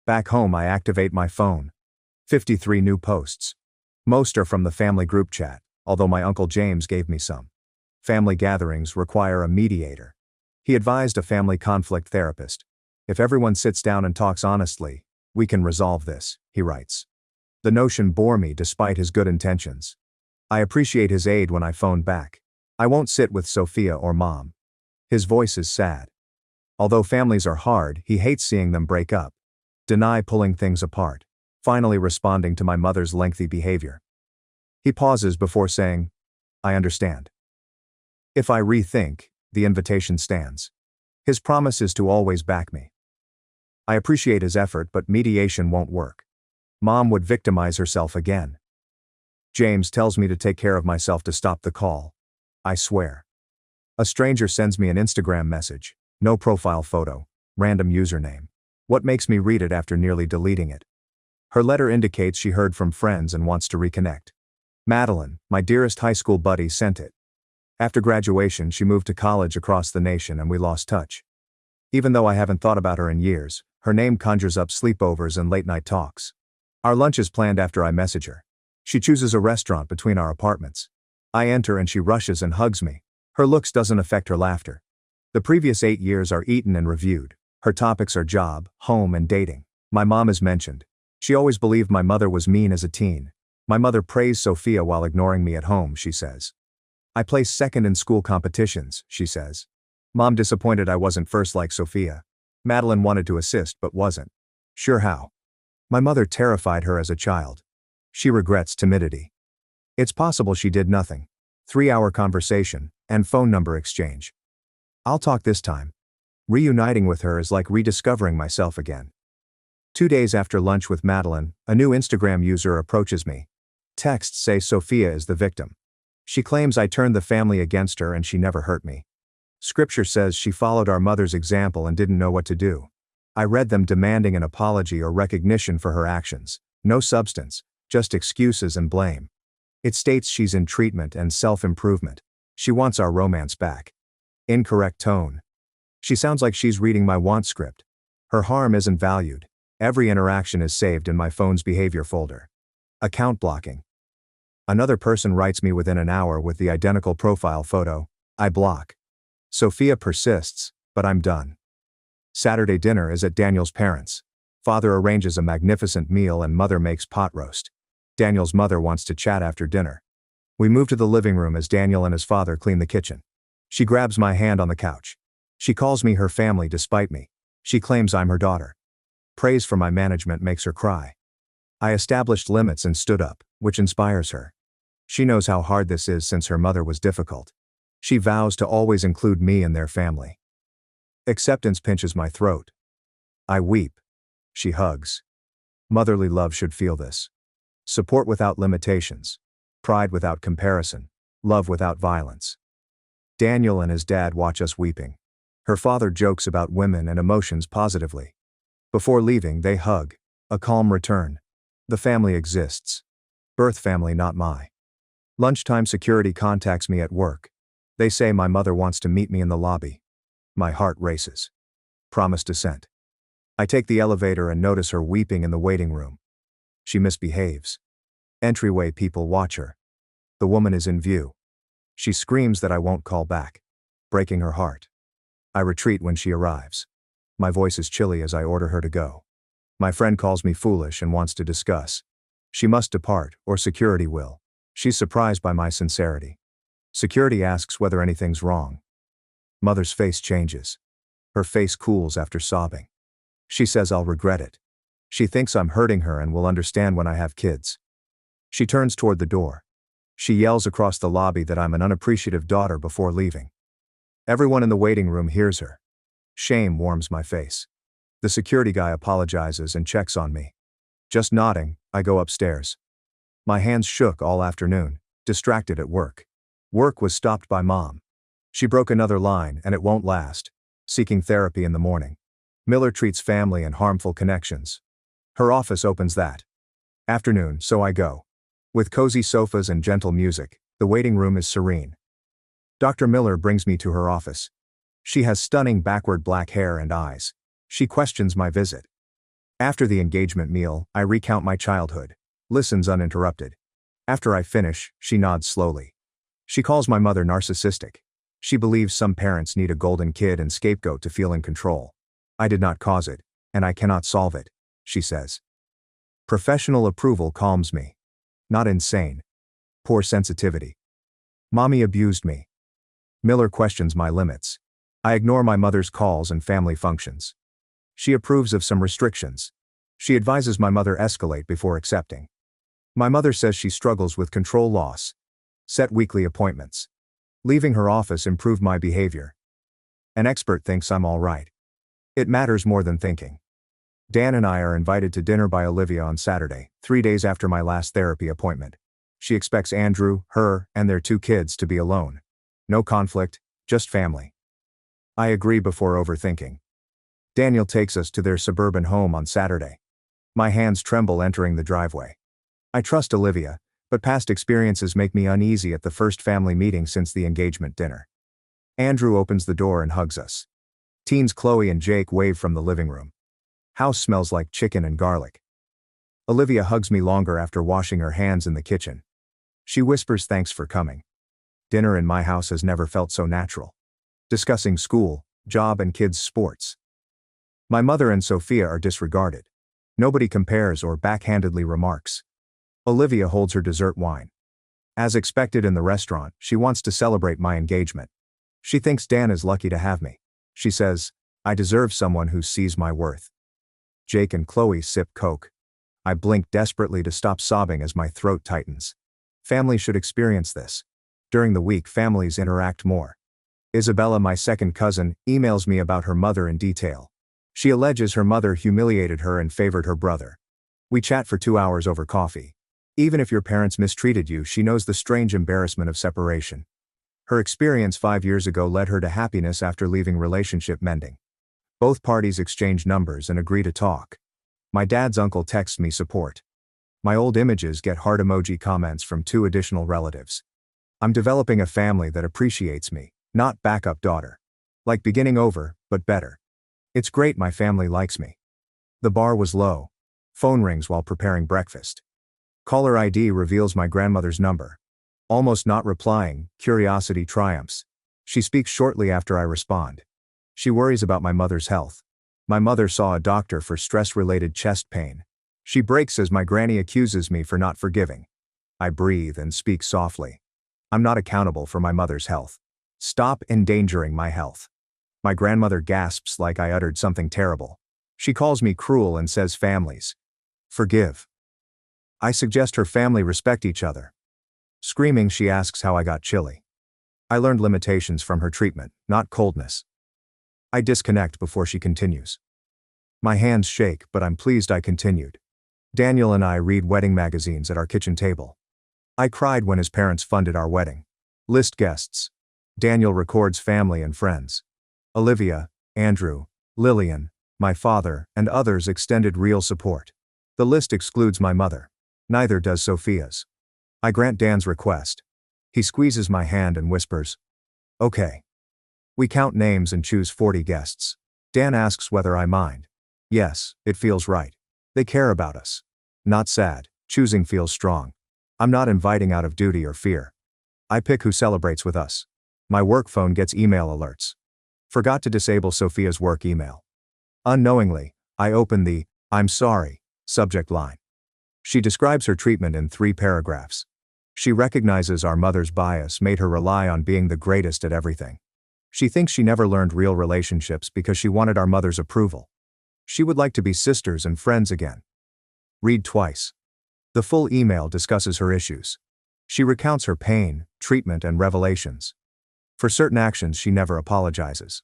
Back home, I activate my phone. 53 new posts. Most are from the family group chat, although my Uncle James gave me some. Family gatherings require a mediator. He advised a family conflict therapist. If everyone sits down and talks honestly, we can resolve this, he writes. The notion bore me despite his good intentions. I appreciate his aid when I phone back. I won't sit with Sophia or Mom. His voice is sad. Although families are hard, he hates seeing them break up. Deny pulling things apart. Finally responding to my mother's lengthy behavior. He pauses before saying, I understand. If I rethink, the invitation stands. His promise is to always back me. I appreciate his effort, but mediation won't work. Mom would victimize herself again. James tells me to take care of myself to stop the call. I swear. A stranger sends me an Instagram message. No profile photo. Random username. What makes me read it after nearly deleting it? Her letter indicates she heard from friends and wants to reconnect. Madeline, my dearest high school buddy, sent it. After graduation, she moved to college across the nation and we lost touch. Even though I haven't thought about her in years, her name conjures up sleepovers and late-night talks. Our lunch is planned after I message her. She chooses a restaurant between our apartments. I enter and she rushes and hugs me. Her looks doesn't affect her laughter. The previous 8 years are eaten and reviewed. Her topics are job, home, and dating. My mom is mentioned. She always believed my mother was mean as a teen. My mother praised Sophia while ignoring me at home, she says. I placed second in school competitions, she says. Mom disappointed I wasn't first like Sophia. Madeline wanted to assist but wasn't. Sure how. My mother terrified her as a child. She regrets timidity. It's possible she did nothing. 3-hour conversation, and phone number exchange. I'll talk this time. Reuniting with her is like rediscovering myself again. 2 days after lunch with Madeline, a new Instagram user approaches me. Texts say Sophia is the victim. She claims I turned the family against her and she never hurt me. Scripture says she followed our mother's example and didn't know what to do. I read them demanding an apology or recognition for her actions. No substance, just excuses and blame. It states she's in treatment and self-improvement. She wants our romance back. Incorrect tone. She sounds like she's reading my want script. Her harm isn't valued. Every interaction is saved in my phone's behavior folder. Account blocking. Another person writes me within an hour with the identical profile photo. I block. Sophia persists, but I'm done. Saturday dinner is at Daniel's parents'. Father arranges a magnificent meal and mother makes pot roast. Daniel's mother wants to chat after dinner. We move to the living room as Daniel and his father clean the kitchen. She grabs my hand on the couch. She calls me her family despite me. She claims I'm her daughter. Praise for my management makes her cry. I established limits and stood up, which inspires her. She knows how hard this is since her mother was difficult. She vows to always include me in their family. Acceptance pinches my throat. I weep. She hugs. Motherly love should feel this. Support without limitations. Pride without comparison. Love without violence. Daniel and his dad watch us weeping. Her father jokes about women and emotions positively. Before leaving, they hug. A calm return. The family exists. Birth family, not my. Lunchtime security contacts me at work. They say my mother wants to meet me in the lobby. My heart races. Promise descent. I take the elevator and notice her weeping in the waiting room. She misbehaves. Entryway people watch her. The woman is in view. She screams that I won't call back, breaking her heart. I retreat when she arrives. My voice is chilly as I order her to go. My friend calls me foolish and wants to discuss. She must depart, or security will. She's surprised by my sincerity. Security asks whether anything's wrong. Mother's face changes. Her face cools after sobbing. She says I'll regret it. She thinks I'm hurting her and will understand when I have kids. She turns toward the door. She yells across the lobby that I'm an unappreciative daughter before leaving. Everyone in the waiting room hears her. Shame warms my face. The security guy apologizes and checks on me. Just nodding, I go upstairs. My hands shook all afternoon, distracted at work. Work was stopped by Mom. She broke another line and it won't last. Seeking therapy in the morning. Miller treats family and harmful connections. Her office opens that afternoon, so I go. With cozy sofas and gentle music, the waiting room is serene. Dr. Miller brings me to her office. She has stunning backward black hair and eyes. She questions my visit. After the engagement meal, I recount my childhood. Listens uninterrupted. After I finish, she nods slowly. She calls my mother narcissistic. She believes some parents need a golden kid and scapegoat to feel in control. I did not cause it, and I cannot solve it, she says. Professional approval calms me. Not insane. Poor sensitivity. Mommy abused me. Miller questions my limits. I ignore my mother's calls and family functions. She approves of some restrictions. She advises my mother escalate before accepting. My mother says she struggles with control loss. Set weekly appointments. Leaving her office improved my behavior. An expert thinks I'm all right. It matters more than thinking. Dan and I are invited to dinner by Olivia on Saturday, 3 days after my last therapy appointment. She expects Andrew, her, and their 2 kids to be alone. No conflict, just family. I agree before overthinking. Daniel takes us to their suburban home on Saturday. My hands tremble entering the driveway. I trust Olivia, but past experiences make me uneasy at the first family meeting since the engagement dinner. Andrew opens the door and hugs us. Teens Chloe and Jake wave from the living room. House smells like chicken and garlic. Olivia hugs me longer after washing her hands in the kitchen. She whispers thanks for coming. Dinner in my house has never felt so natural. Discussing school, job and kids' sports. My mother and Sophia are disregarded. Nobody compares or backhandedly remarks. Olivia holds her dessert wine. As expected in the restaurant, she wants to celebrate my engagement. She thinks Dan is lucky to have me. She says, I deserve someone who sees my worth. Jake and Chloe sip Coke. I blink desperately to stop sobbing as my throat tightens. Family should experience this. During the week, families interact more. Isabella, my second cousin, emails me about her mother in detail. She alleges her mother humiliated her and favored her brother. We chat for 2 hours over coffee. Even if your parents mistreated you, she knows the strange embarrassment of separation. Her experience 5 years ago led her to happiness after leaving relationship mending. Both parties exchange numbers and agree to talk. My dad's uncle texts me support. My old images get heart emoji comments from 2 additional relatives. I'm developing a family that appreciates me, not backup daughter. Like beginning over, but better. It's great my family likes me. The bar was low. Phone rings while preparing breakfast. Caller ID reveals my grandmother's number. Almost not replying, curiosity triumphs. She speaks shortly after I respond. She worries about my mother's health. My mother saw a doctor for stress-related chest pain. She breaks as my granny accuses me for not forgiving. I breathe and speak softly. I'm not accountable for my mother's health. Stop endangering my health. My grandmother gasps like I uttered something terrible. She calls me cruel and says families forgive. I suggest her family respect each other. Screaming, she asks how I got chilly. I learned limitations from her treatment, not coldness. I disconnect before she continues. My hands shake, but I'm pleased I continued. Daniel and I read wedding magazines at our kitchen table. I cried when his parents funded our wedding. List guests. Daniel records family and friends. Olivia, Andrew, Lillian, my father, and others extended real support. The list excludes my mother. Neither does Sophia's. I grant Dan's request. He squeezes my hand and whispers, okay. We count names and choose 40 guests. Dan asks whether I mind. Yes, it feels right. They care about us. Not sad, choosing feels strong. I'm not inviting out of duty or fear. I pick who celebrates with us. My work phone gets email alerts. Forgot to disable Sophia's work email. Unknowingly, I open the, I'm sorry, subject line. She describes her treatment in 3 paragraphs. She recognizes our mother's bias made her rely on being the greatest at everything. She thinks she never learned real relationships because she wanted our mother's approval. She would like to be sisters and friends again. Read twice. The full email discusses her issues. She recounts her pain, treatment, and revelations. For certain actions, she never apologizes.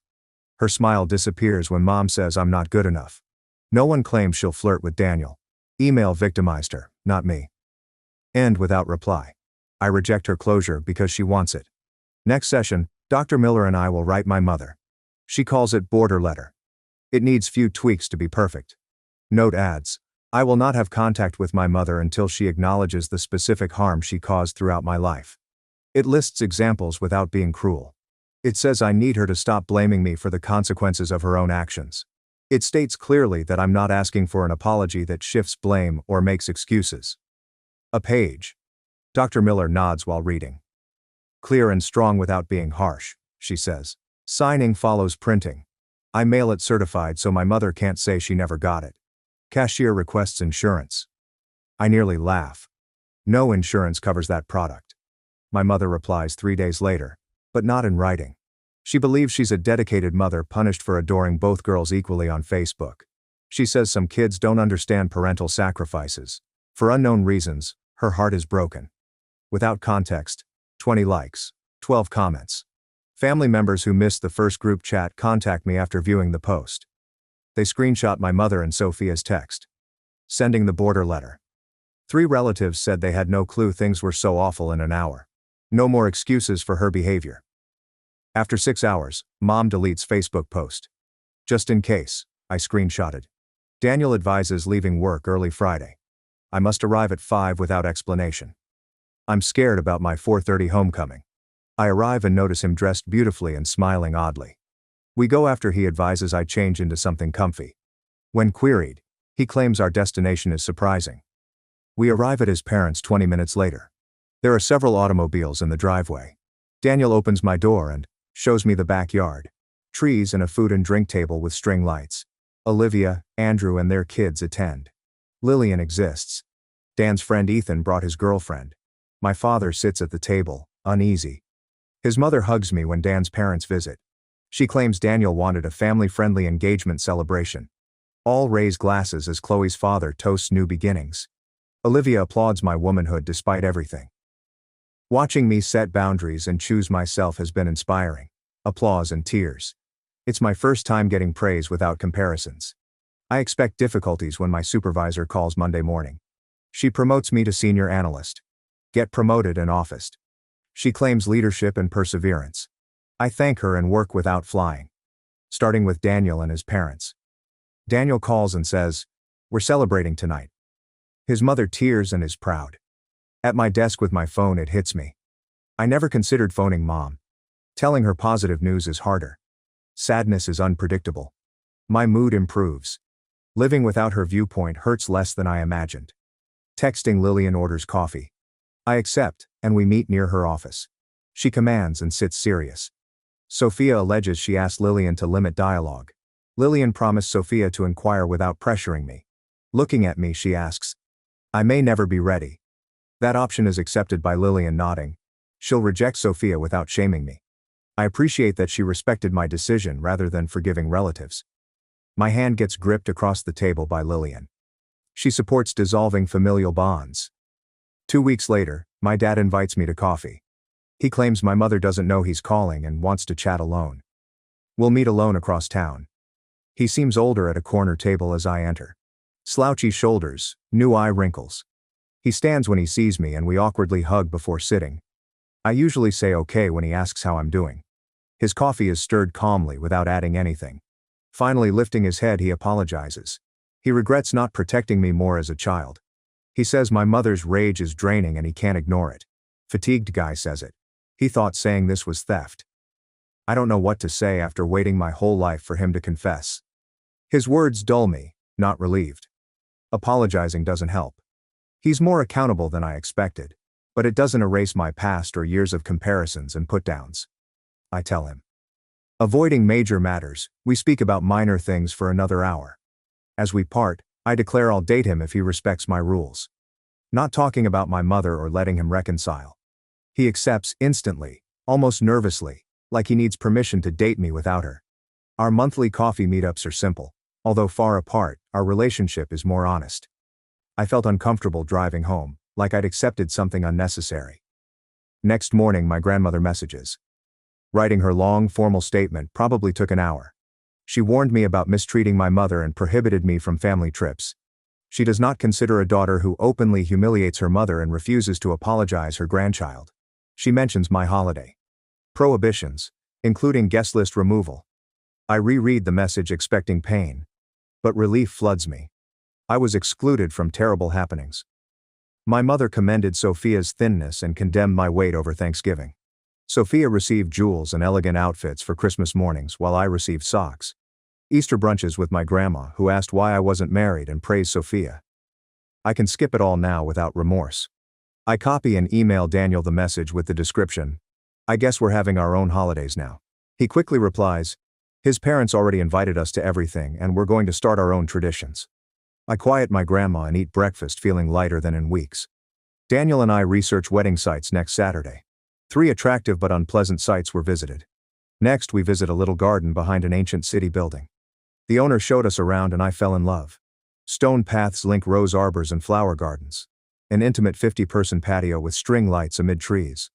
Her smile disappears when mom says I'm not good enough. No one claims she'll flirt with Daniel. Email victimized her, not me. End without reply. I reject her closure because she wants it. Next session, Dr. Miller and I will write my mother. She calls it border letter. It needs few tweaks to be perfect. Note adds, I will not have contact with my mother until she acknowledges the specific harm she caused throughout my life. It lists examples without being cruel. It says I need her to stop blaming me for the consequences of her own actions. It states clearly that I'm not asking for an apology that shifts blame or makes excuses. A page. Dr. Miller nods while reading. Clear and strong without being harsh, she says. Signing follows printing. I mail it certified so my mother can't say she never got it. Cashier requests insurance. I nearly laugh. No insurance covers that product. My mother replies 3 days later, but not in writing. She believes she's a dedicated mother punished for adoring both girls equally on Facebook. She says some kids don't understand parental sacrifices. For unknown reasons, her heart is broken. Without context, 20 likes, 12 comments. Family members who missed the first group chat contact me after viewing the post. They screenshot my mother and Sophia's text. Sending the border letter. 3 relatives said they had no clue things were so awful in an hour. No more excuses for her behavior. After 6 hours, mom deletes Facebook post. Just in case, I screenshotted. Daniel advises leaving work early Friday. I must arrive at 5 without explanation. I'm scared about my 4:30 homecoming. I arrive and notice him dressed beautifully and smiling oddly. We go after he advises I change into something comfy. When queried, he claims our destination is surprising. We arrive at his parents' 20 minutes later. There are several automobiles in the driveway. Daniel opens my door and shows me the backyard. Trees and a food and drink table with string lights. Olivia, Andrew and their kids attend. Lillian exists. Dan's friend Ethan brought his girlfriend. My father sits at the table, uneasy. His mother hugs me when Dan's parents visit. She claims Daniel wanted a family-friendly engagement celebration. All raise glasses as Chloe's father toasts new beginnings. Olivia applauds my womanhood despite everything. Watching me set boundaries and choose myself has been inspiring. Applause and tears. It's my first time getting praise without comparisons. I expect difficulties when my supervisor calls Monday morning. She promotes me to senior analyst. Get promoted in office. She claims leadership and perseverance. I thank her and work without flying. Starting with Daniel and his parents. Daniel calls and says, "We're celebrating tonight." His mother tears and is proud. At my desk with my phone, it hits me. I never considered phoning mom. Telling her positive news is harder. Sadness is unpredictable. My mood improves. Living without her viewpoint hurts less than I imagined. Texting Lillian orders coffee. I accept, and we meet near her office. She commands and sits serious. Sophia alleges she asked Lillian to limit dialogue. Lillian promised Sophia to inquire without pressuring me. Looking at me, she asks, "I may never be ready." That option is accepted by Lillian, nodding. She'll reject Sophia without shaming me. I appreciate that she respected my decision rather than forgiving relatives. My hand gets gripped across the table by Lillian. She supports dissolving familial bonds. 2 weeks later, my dad invites me to coffee. He claims my mother doesn't know he's calling and wants to chat alone. We'll meet alone across town. He seems older at a corner table as I enter. Slouchy shoulders, new eye wrinkles. He stands when he sees me and we awkwardly hug before sitting. I usually say okay when he asks how I'm doing. His coffee is stirred calmly without adding anything. Finally lifting his head, he apologizes. He regrets not protecting me more as a child. He says my mother's rage is draining and he can't ignore it. Fatigued guy says it. He thought saying this was theft. I don't know what to say after waiting my whole life for him to confess. His words dull me, not relieved. Apologizing doesn't help. He's more accountable than I expected, but it doesn't erase my past or years of comparisons and put-downs. I tell him. Avoiding major matters, we speak about minor things for another hour. As we part, I declare I'll date him if he respects my rules. Not talking about my mother or letting him reconcile. He accepts instantly, almost nervously, like he needs permission to date me without her. Our monthly coffee meetups are simple. Although far apart, our relationship is more honest. I felt uncomfortable driving home, like I'd accepted something unnecessary. Next morning, my grandmother messages. Writing her long, formal statement probably took an hour. She warned me about mistreating my mother and prohibited me from family trips. She does not consider a daughter who openly humiliates her mother and refuses to apologize her grandchild. She mentions my holiday prohibitions, including guest list removal. I reread the message expecting pain. But relief floods me. I was excluded from terrible happenings. My mother commended Sophia's thinness and condemned my weight over Thanksgiving. Sophia received jewels and elegant outfits for Christmas mornings while I received socks. Easter brunches with my grandma, who asked why I wasn't married and praised Sophia. I can skip it all now without remorse. I copy and email Daniel the message with the description. I guess we're having our own holidays now. He quickly replies, his parents already invited us to everything and we're going to start our own traditions. I quiet my grandma and eat breakfast feeling lighter than in weeks. Daniel and I research wedding sites next Saturday. 3 attractive but unpleasant sites were visited. Next, we visit a little garden behind an ancient city building. The owner showed us around and I fell in love. Stone paths link rose arbors and flower gardens. An intimate 50-person patio with string lights amid trees.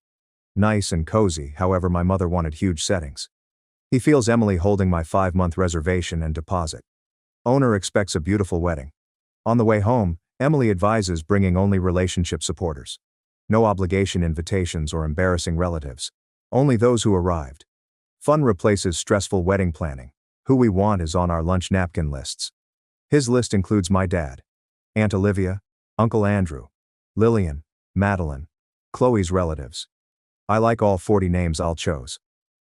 Nice and cozy, however my mother wanted huge settings. He feels Emily holding my 5-month reservation and deposit. Owner expects a beautiful wedding. On the way home, Emily advises bringing only relationship supporters. No obligation invitations or embarrassing relatives. Only those who arrived. Fun replaces stressful wedding planning. Who we want is on our lunch napkin lists. His list includes my dad, Aunt Olivia, Uncle Andrew, Lillian, Madeline, Chloe's relatives. I like all 40 names I'll chose.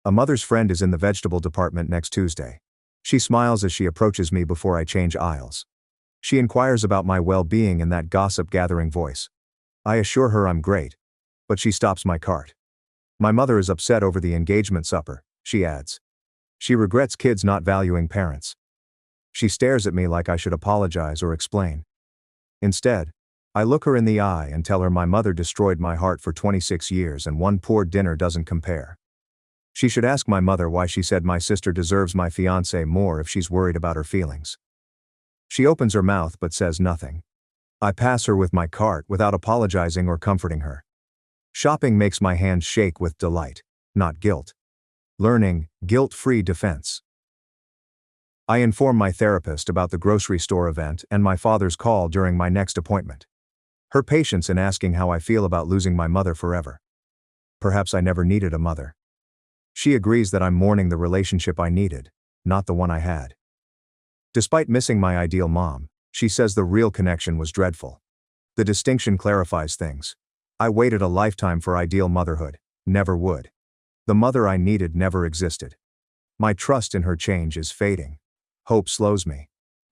A mother's friend is in the vegetable department next Tuesday. She smiles as she approaches me before I change aisles. She inquires about my well-being in that gossip-gathering voice. I assure her I'm great, but she stops my cart. My mother is upset over the engagement supper, she adds. She regrets kids not valuing parents. She stares at me like I should apologize or explain. Instead, I look her in the eye and tell her my mother destroyed my heart for 26 years and one poor dinner doesn't compare. She should ask my mother why she said my sister deserves my fiancé more if she's worried about her feelings. She opens her mouth but says nothing. I pass her with my cart without apologizing or comforting her. Shopping makes my hands shake with delight, not guilt. Learning, guilt-free defense. I inform my therapist about the grocery store event and my father's call during my next appointment. Her patience in asking how I feel about losing my mother forever. Perhaps I never needed a mother. She agrees that I'm mourning the relationship I needed, not the one I had. Despite missing my ideal mom, she says the real connection was dreadful. The distinction clarifies things. I waited a lifetime for ideal motherhood, never would. The mother I needed never existed. My trust in her change is fading. Hope slows me.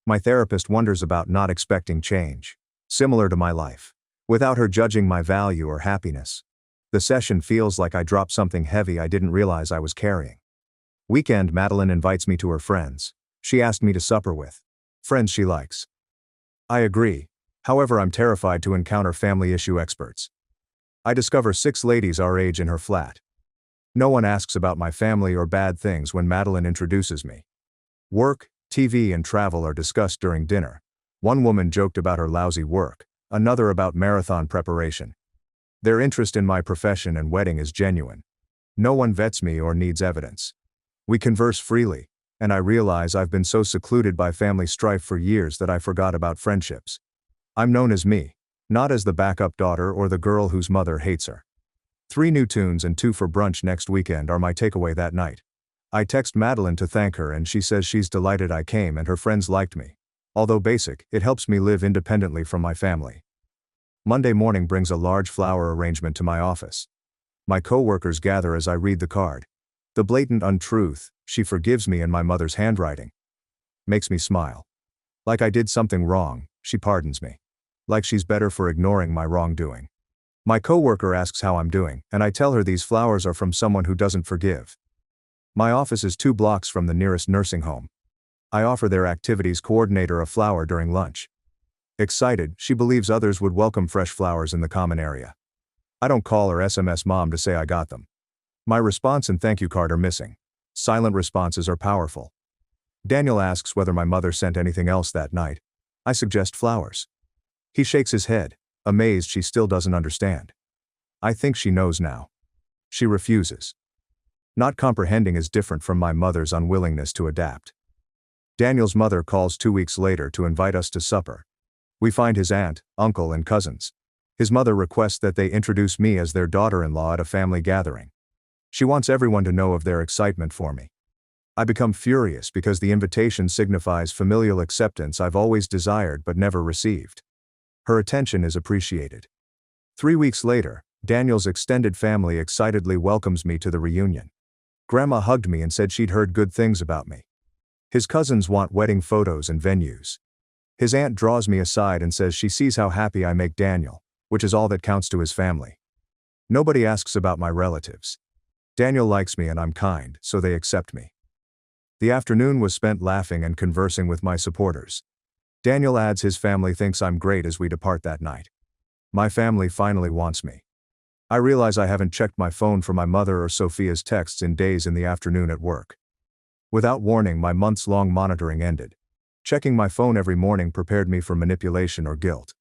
My therapist wonders about not expecting change, similar to my life, without her judging my value or happiness. The session feels like I dropped something heavy I didn't realize I was carrying. Weekend, Madeline invites me to her friends. She asked me to supper with friends she likes. I agree, however I'm terrified to encounter family issue experts. I discover 6 ladies our age in her flat. No one asks about my family or bad things when Madeline introduces me. Work, TV and travel are discussed during dinner. One woman joked about her lousy work, another about marathon preparation. Their interest in my profession and wedding is genuine. No one vets me or needs evidence. We converse freely, and I realize I've been so secluded by family strife for years that I forgot about friendships. I'm known as me, not as the backup daughter or the girl whose mother hates her. 3 new tunes and 2 for brunch next weekend are my takeaway that night. I text Madeline to thank her and she says she's delighted I came and her friends liked me. Although basic, it helps me live independently from my family. Monday morning brings a large flower arrangement to my office. My co-workers gather as I read the card. The blatant untruth, she forgives me in my mother's handwriting, makes me smile. Like I did something wrong, she pardons me. Like she's better for ignoring my wrongdoing. My co-worker asks how I'm doing, and I tell her these flowers are from someone who doesn't forgive. My office is 2 blocks from the nearest nursing home. I offer their activities coordinator a flower during lunch. Excited, she believes others would welcome fresh flowers in the common area. I don't call or SMS mom to say I got them. My response and thank you card are missing. Silent responses are powerful. Daniel asks whether my mother sent anything else that night. I suggest flowers. He shakes his head, amazed she still doesn't understand. I think she knows now. She refuses. Not comprehending is different from my mother's unwillingness to adapt. Daniel's mother calls 2 weeks later to invite us to supper. We find his aunt, uncle, and cousins. His mother requests that they introduce me as their daughter-in-law at a family gathering. She wants everyone to know of their excitement for me. I become furious because the invitation signifies familial acceptance I've always desired but never received. Her attention is appreciated. 3 weeks later, Daniel's extended family excitedly welcomes me to the reunion. Grandma hugged me and said she'd heard good things about me. His cousins want wedding photos and venues. His aunt draws me aside and says she sees how happy I make Daniel, which is all that counts to his family. Nobody asks about my relatives. Daniel likes me and I'm kind, so they accept me. The afternoon was spent laughing and conversing with my supporters. Daniel adds his family thinks I'm great as we depart that night. My family finally wants me. I realize I haven't checked my phone for my mother or Sophia's texts in days in the afternoon at work. Without warning, my months-long monitoring ended. Checking my phone every morning prepared me for manipulation or guilt.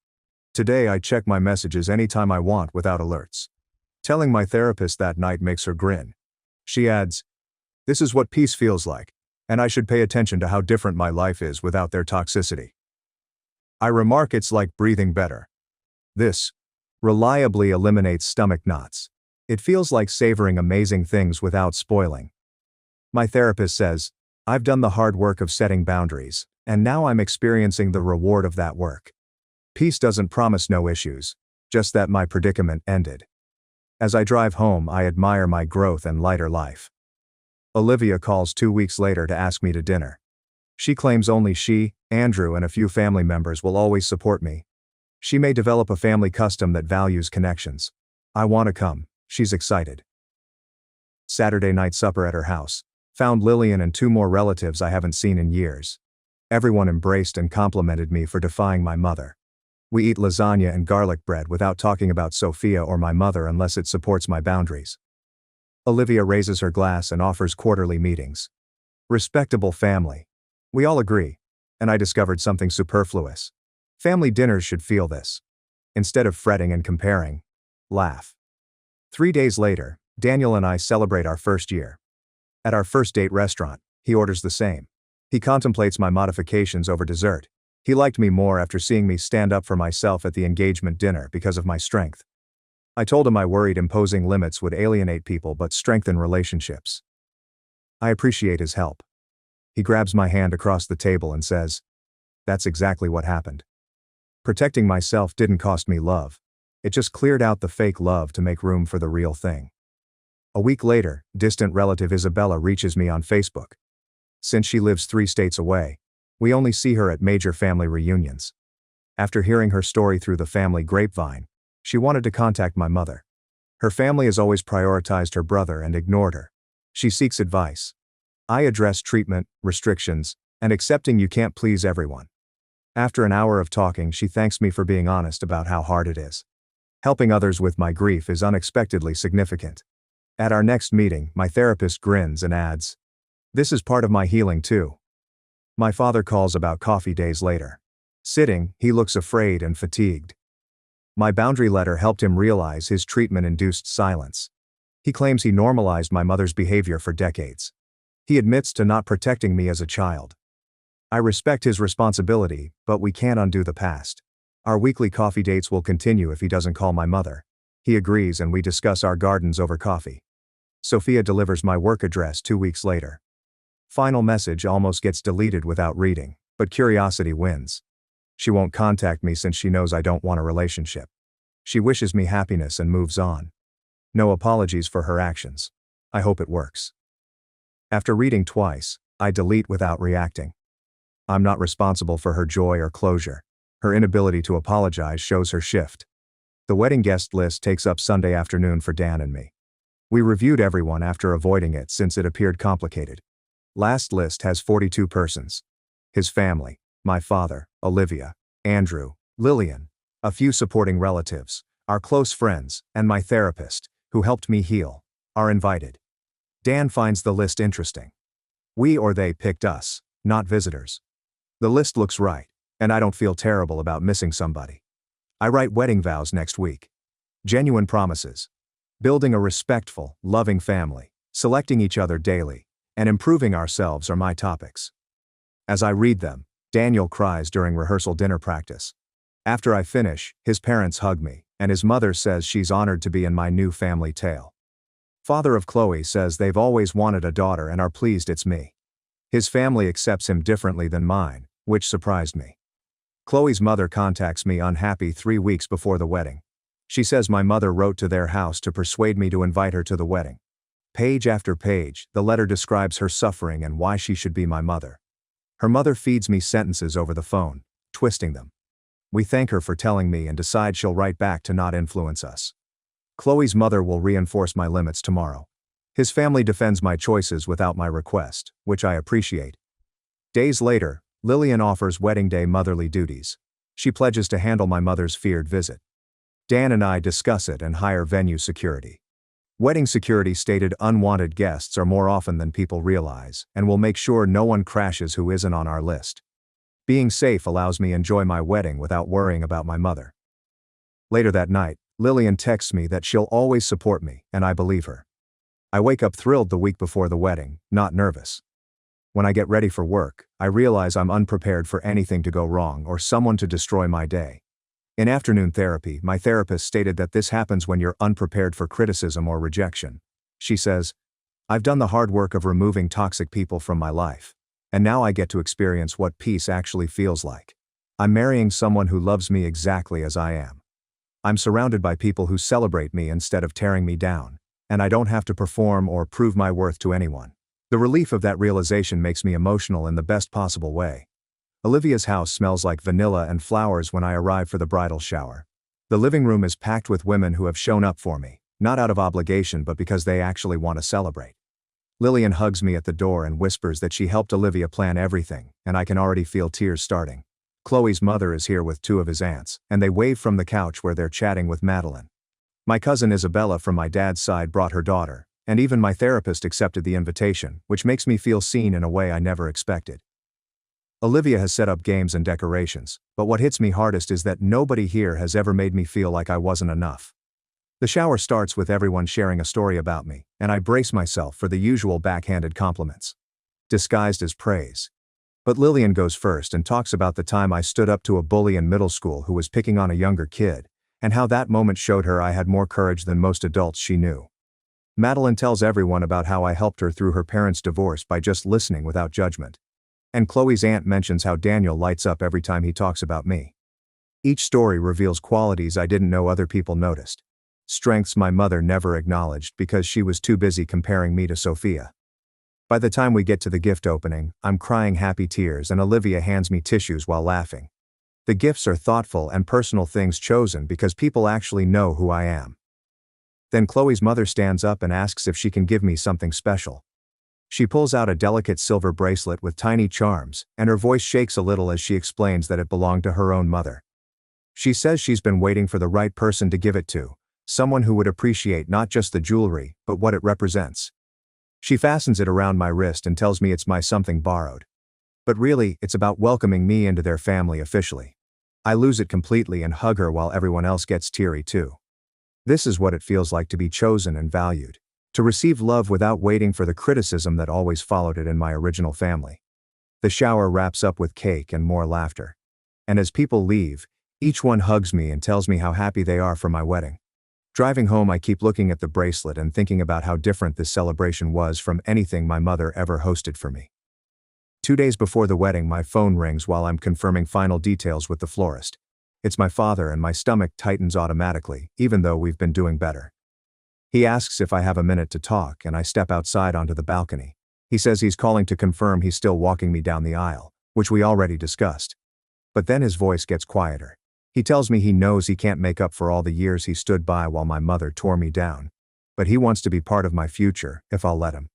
Today I check my messages anytime I want without alerts. Telling my therapist that night makes her grin. She adds, "This is what peace feels like, and I should pay attention to how different my life is without their toxicity." I remark it's like breathing better. This reliably eliminates stomach knots. It feels like savoring amazing things without spoiling. My therapist says, "I've done the hard work of setting boundaries, and now I'm experiencing the reward of that work." Peace doesn't promise no issues, just that my predicament ended. As I drive home, I admire my growth and lighter life. Olivia calls 2 weeks later to ask me to dinner. She claims only she, Andrew, and a few family members will always support me. She may develop a family custom that values connections. I want to come, she's excited. Saturday night supper at her house. Found Lillian and 2 more relatives I haven't seen in years. Everyone embraced and complimented me for defying my mother. We eat lasagna and garlic bread without talking about Sophia or my mother unless it supports my boundaries. Olivia raises her glass and offers quarterly meetings. Respectable family. We all agree. And I discovered something superfluous. Family dinners should feel this. Instead of fretting and comparing, laugh. 3 days later, Daniel and I celebrate our first year. At our first date restaurant, he orders the same. He contemplates my modifications over dessert. He liked me more after seeing me stand up for myself at the engagement dinner because of my strength. I told him I worried imposing limits would alienate people but strengthen relationships. I appreciate his help. He grabs my hand across the table and says, "That's exactly what happened. Protecting myself didn't cost me love. It just cleared out the fake love to make room for the real thing." A week later, distant relative Isabella reaches me on Facebook. Since she lives 3 states away, we only see her at major family reunions. After hearing her story through the family grapevine, she wanted to contact my mother. Her family has always prioritized her brother and ignored her. She seeks advice. I address treatment, restrictions, and accepting you can't please everyone. After an hour of talking, she thanks me for being honest about how hard it is. Helping others with my grief is unexpectedly significant. At our next meeting, my therapist grins and adds, "This is part of my healing too." My father calls about coffee days later. Sitting, he looks afraid and fatigued. My boundary letter helped him realize his treatment-induced silence. He claims he normalized my mother's behavior for decades. He admits to not protecting me as a child. I respect his responsibility, but we can't undo the past. Our weekly coffee dates will continue if he doesn't call my mother. He agrees and we discuss our gardens over coffee. Sophia delivers my work address 2 weeks later. Final message almost gets deleted without reading, but curiosity wins. She won't contact me since she knows I don't want a relationship. She wishes me happiness and moves on. No apologies for her actions. I hope it works. After reading twice, I delete without reacting. I'm not responsible for her joy or closure. Her inability to apologize shows her shift. The wedding guest list takes up Sunday afternoon for Dan and me. We reviewed everyone after avoiding it since it appeared complicated. Last list has 42 persons. His family, my father, Olivia, Andrew, Lillian, a few supporting relatives, our close friends, and my therapist, who helped me heal, are invited. Dan finds the list interesting. We or they picked us, not visitors. The list looks right, and I don't feel terrible about missing somebody. I write wedding vows next week. Genuine promises. Building a respectful, loving family, selecting each other daily, and improving ourselves are my topics. As I read them, Daniel cries during rehearsal dinner practice. After I finish, his parents hug me, and his mother says she's honored to be in my new family tale. Father of Chloe says they've always wanted a daughter and are pleased it's me. His family accepts him differently than mine, which surprised me. Chloe's mother contacts me unhappy 3 weeks before the wedding. She says my mother wrote to their house to persuade me to invite her to the wedding. Page after page, the letter describes her suffering and why she should be my mother. Her mother feeds me sentences over the phone, twisting them. We thank her for telling me and decide she'll write back to not influence us. Chloe's mother will reinforce my limits tomorrow. His family defends my choices without my request, which I appreciate. Days later, Lillian offers wedding day motherly duties. She pledges to handle my mother's feared visit. Dan and I discuss it and hire venue security. Wedding security stated unwanted guests are more often than people realize, and will make sure no one crashes who isn't on our list. Being safe allows me enjoy my wedding without worrying about my mother. Later that night, Lillian texts me that she'll always support me, and I believe her. I wake up thrilled the week before the wedding, not nervous. When I get ready for work, I realize I'm unprepared for anything to go wrong or someone to destroy my day. In afternoon therapy, my therapist stated that this happens when you're unprepared for criticism or rejection. She says, "I've done the hard work of removing toxic people from my life, and now I get to experience what peace actually feels like. I'm marrying someone who loves me exactly as I am. I'm surrounded by people who celebrate me instead of tearing me down, and I don't have to perform or prove my worth to anyone." The relief of that realization makes me emotional in the best possible way. Olivia's house smells like vanilla and flowers when I arrive for the bridal shower. The living room is packed with women who have shown up for me, not out of obligation but because they actually want to celebrate. Lillian hugs me at the door and whispers that she helped Olivia plan everything, and I can already feel tears starting. Chloe's mother is here with 2 of his aunts, and they wave from the couch where they're chatting with Madeline. My cousin Isabella from my dad's side brought her daughter, and even my therapist accepted the invitation, which makes me feel seen in a way I never expected. Olivia has set up games and decorations, but what hits me hardest is that nobody here has ever made me feel like I wasn't enough. The shower starts with everyone sharing a story about me, and I brace myself for the usual backhanded compliments, disguised as praise. But Lillian goes first and talks about the time I stood up to a bully in middle school who was picking on a younger kid, and how that moment showed her I had more courage than most adults she knew. Madeline tells everyone about how I helped her through her parents' divorce by just listening without judgment. And Chloe's aunt mentions how Daniel lights up every time he talks about me. Each story reveals qualities I didn't know other people noticed. Strengths my mother never acknowledged because she was too busy comparing me to Sophia. By the time we get to the gift opening, I'm crying happy tears and Olivia hands me tissues while laughing. The gifts are thoughtful and personal things chosen because people actually know who I am. Then Chloe's mother stands up and asks if she can give me something special. She pulls out a delicate silver bracelet with tiny charms, and her voice shakes a little as she explains that it belonged to her own mother. She says she's been waiting for the right person to give it to, someone who would appreciate not just the jewelry, but what it represents. She fastens it around my wrist and tells me it's my something borrowed. But really, it's about welcoming me into their family officially. I lose it completely and hug her while everyone else gets teary too. This is what it feels like to be chosen and valued. To receive love without waiting for the criticism that always followed it in my original family. The shower wraps up with cake and more laughter. And as people leave, each one hugs me and tells me how happy they are for my wedding. Driving home, I keep looking at the bracelet and thinking about how different this celebration was from anything my mother ever hosted for me. 2 days before the wedding, my phone rings while I'm confirming final details with the florist. It's my father and my stomach tightens automatically, even though we've been doing better. He asks if I have a minute to talk, and I step outside onto the balcony. He says he's calling to confirm he's still walking me down the aisle, which we already discussed. But then his voice gets quieter. He tells me he knows he can't make up for all the years he stood by while my mother tore me down. But he wants to be part of my future, if I'll let him.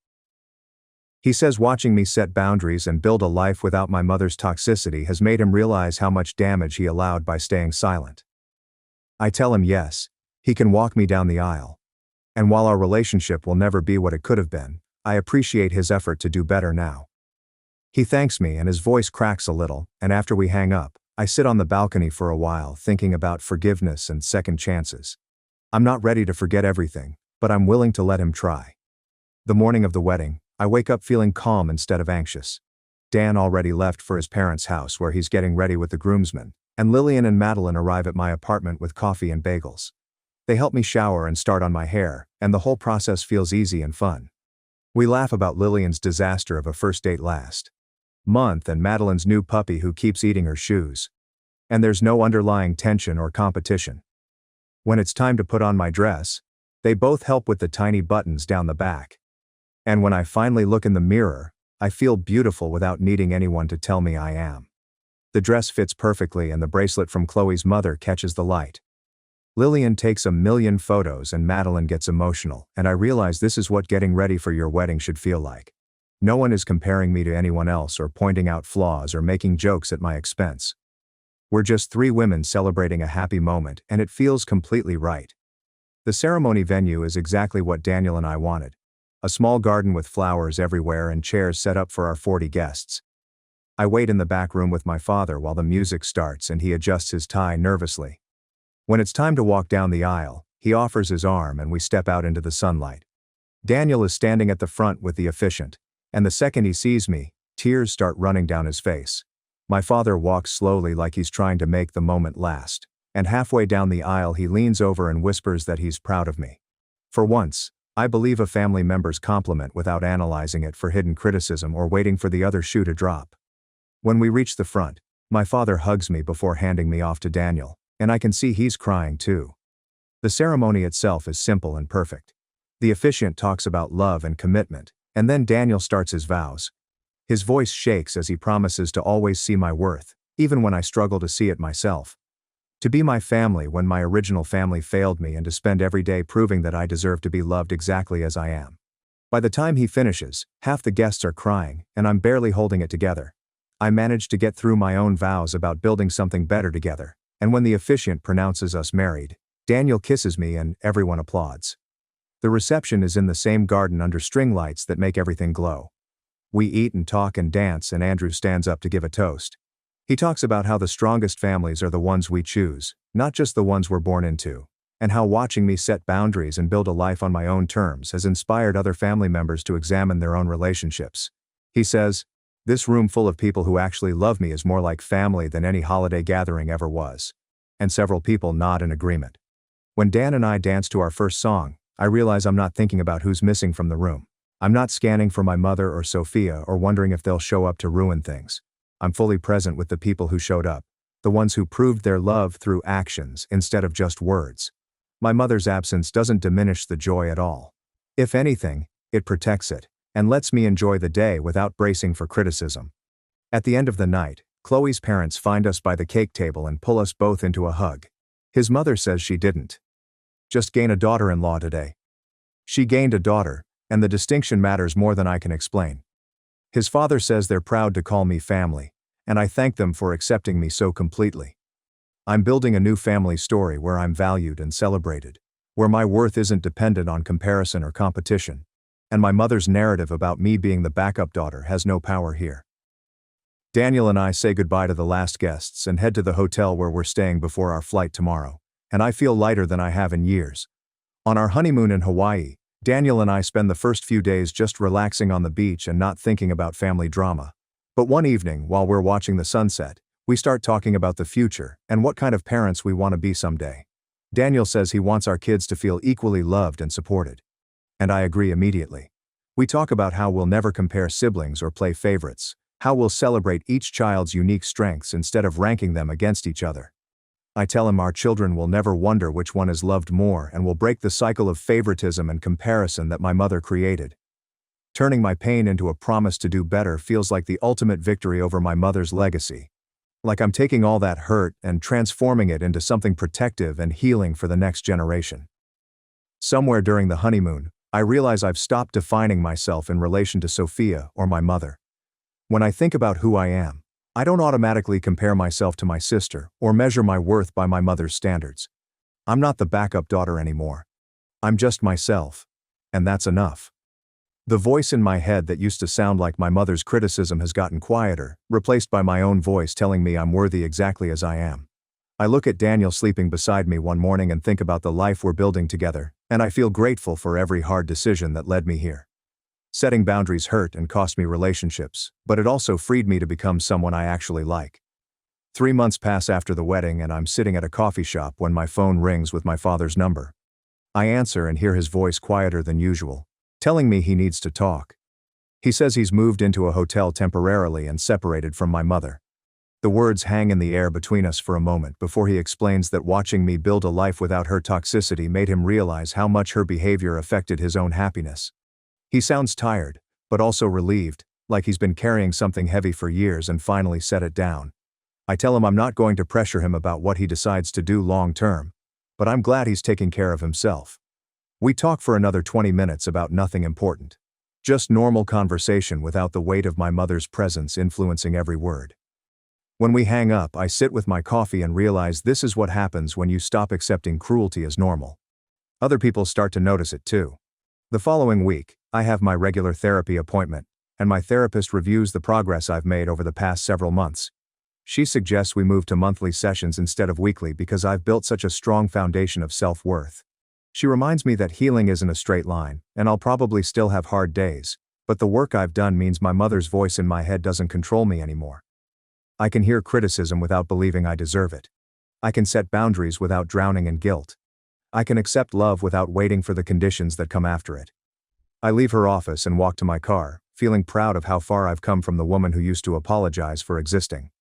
He says watching me set boundaries and build a life without my mother's toxicity has made him realize how much damage he allowed by staying silent. I tell him yes, he can walk me down the aisle. And while our relationship will never be what it could have been, I appreciate his effort to do better now. He thanks me and his voice cracks a little, and after we hang up, I sit on the balcony for a while thinking about forgiveness and second chances. I'm not ready to forget everything, but I'm willing to let him try. The morning of the wedding, I wake up feeling calm instead of anxious. Dan already left for his parents' house where he's getting ready with the groomsmen, and Lillian and Madeline arrive at my apartment with coffee and bagels. They help me shower and start on my hair, and the whole process feels easy and fun. We laugh about Lillian's disaster of a first date last month and Madeline's new puppy who keeps eating her shoes. And there's no underlying tension or competition. When it's time to put on my dress, they both help with the tiny buttons down the back. And when I finally look in the mirror, I feel beautiful without needing anyone to tell me I am. The dress fits perfectly and the bracelet from Chloe's mother catches the light. Lillian takes a million photos and Madeline gets emotional, and I realize this is what getting ready for your wedding should feel like. No one is comparing me to anyone else or pointing out flaws or making jokes at my expense. We're just three women celebrating a happy moment, and it feels completely right. The ceremony venue is exactly what Daniel and I wanted. A small garden with flowers everywhere and chairs set up for our 40 guests. I wait in the back room with my father while the music starts and he adjusts his tie nervously. When it's time to walk down the aisle, he offers his arm and we step out into the sunlight. Daniel is standing at the front with the officiant, and the second he sees me, tears start running down his face. My father walks slowly like he's trying to make the moment last, and halfway down the aisle he leans over and whispers that he's proud of me. For once, I believe a family member's compliment without analyzing it for hidden criticism or waiting for the other shoe to drop. When we reach the front, my father hugs me before handing me off to Daniel, and I can see he's crying too. The ceremony itself is simple and perfect. The officiant talks about love and commitment, and then Daniel starts his vows. His voice shakes as he promises to always see my worth, even when I struggle to see it myself. To be my family when my original family failed me and to spend every day proving that I deserve to be loved exactly as I am. By the time he finishes, half the guests are crying, and I'm barely holding it together. I manage to get through my own vows about building something better together, and when the officiant pronounces us married, Daniel kisses me and everyone applauds. The reception is in the same garden under string lights that make everything glow. We eat and talk and dance and Andrew stands up to give a toast. He talks about how the strongest families are the ones we choose, not just the ones we're born into, and how watching me set boundaries and build a life on my own terms has inspired other family members to examine their own relationships. He says, "This room full of people who actually love me is more like family than any holiday gathering ever was." And several people nod in agreement. When Dan and I dance to our first song, I realize I'm not thinking about who's missing from the room. I'm not scanning for my mother or Sophia or wondering if they'll show up to ruin things. I'm fully present with the people who showed up, the ones who proved their love through actions instead of just words. My mother's absence doesn't diminish the joy at all. If anything, it protects it, and lets me enjoy the day without bracing for criticism. At the end of the night, Chloe's parents find us by the cake table and pull us both into a hug. His mother says she didn't just gain a daughter-in-law today. She gained a daughter, and the distinction matters more than I can explain. His father says they're proud to call me family, and I thank them for accepting me so completely. I'm building a new family story where I'm valued and celebrated, where my worth isn't dependent on comparison or competition, and my mother's narrative about me being the backup daughter has no power here. Daniel and I say goodbye to the last guests and head to the hotel where we're staying before our flight tomorrow, and I feel lighter than I have in years. On our honeymoon in Hawaii, Daniel and I spend the first few days just relaxing on the beach and not thinking about family drama. But one evening, while we're watching the sunset, we start talking about the future and what kind of parents we want to be someday. Daniel says he wants our kids to feel equally loved and supported. And I agree immediately. We talk about how we'll never compare siblings or play favorites, how we'll celebrate each child's unique strengths instead of ranking them against each other. I tell him our children will never wonder which one is loved more and will break the cycle of favoritism and comparison that my mother created. Turning my pain into a promise to do better feels like the ultimate victory over my mother's legacy. Like I'm taking all that hurt and transforming it into something protective and healing for the next generation. Somewhere during the honeymoon, I realize I've stopped defining myself in relation to Sophia or my mother. When I think about who I am, I don't automatically compare myself to my sister or measure my worth by my mother's standards. I'm not the backup daughter anymore. I'm just myself. And that's enough. The voice in my head that used to sound like my mother's criticism has gotten quieter, replaced by my own voice telling me I'm worthy exactly as I am. I look at Daniel sleeping beside me one morning and think about the life we're building together, And I feel grateful for every hard decision that led me here. Setting boundaries hurt and cost me relationships, but it also freed me to become someone I actually like. 3 months pass after the wedding and I'm sitting at a coffee shop when my phone rings with my father's number. I answer and hear his voice quieter than usual, telling me he needs to talk. He says he's moved into a hotel temporarily and separated from my mother. The words hang in the air between us for a moment before he explains that watching me build a life without her toxicity made him realize how much her behavior affected his own happiness. He sounds tired, but also relieved, like he's been carrying something heavy for years and finally set it down. I tell him I'm not going to pressure him about what he decides to do long term, but I'm glad he's taking care of himself. We talk for another 20 minutes about nothing important. Just normal conversation without the weight of my mother's presence influencing every word. When we hang up, I sit with my coffee and realize this is what happens when you stop accepting cruelty as normal. Other people start to notice it too. The following week, I have my regular therapy appointment, and my therapist reviews the progress I've made over the past several months. She suggests we move to monthly sessions instead of weekly because I've built such a strong foundation of self-worth. She reminds me that healing isn't a straight line, and I'll probably still have hard days, but the work I've done means my mother's voice in my head doesn't control me anymore. I can hear criticism without believing I deserve it. I can set boundaries without drowning in guilt. I can accept love without waiting for the conditions that come after it. I leave her office and walk to my car, feeling proud of how far I've come from the woman who used to apologize for existing.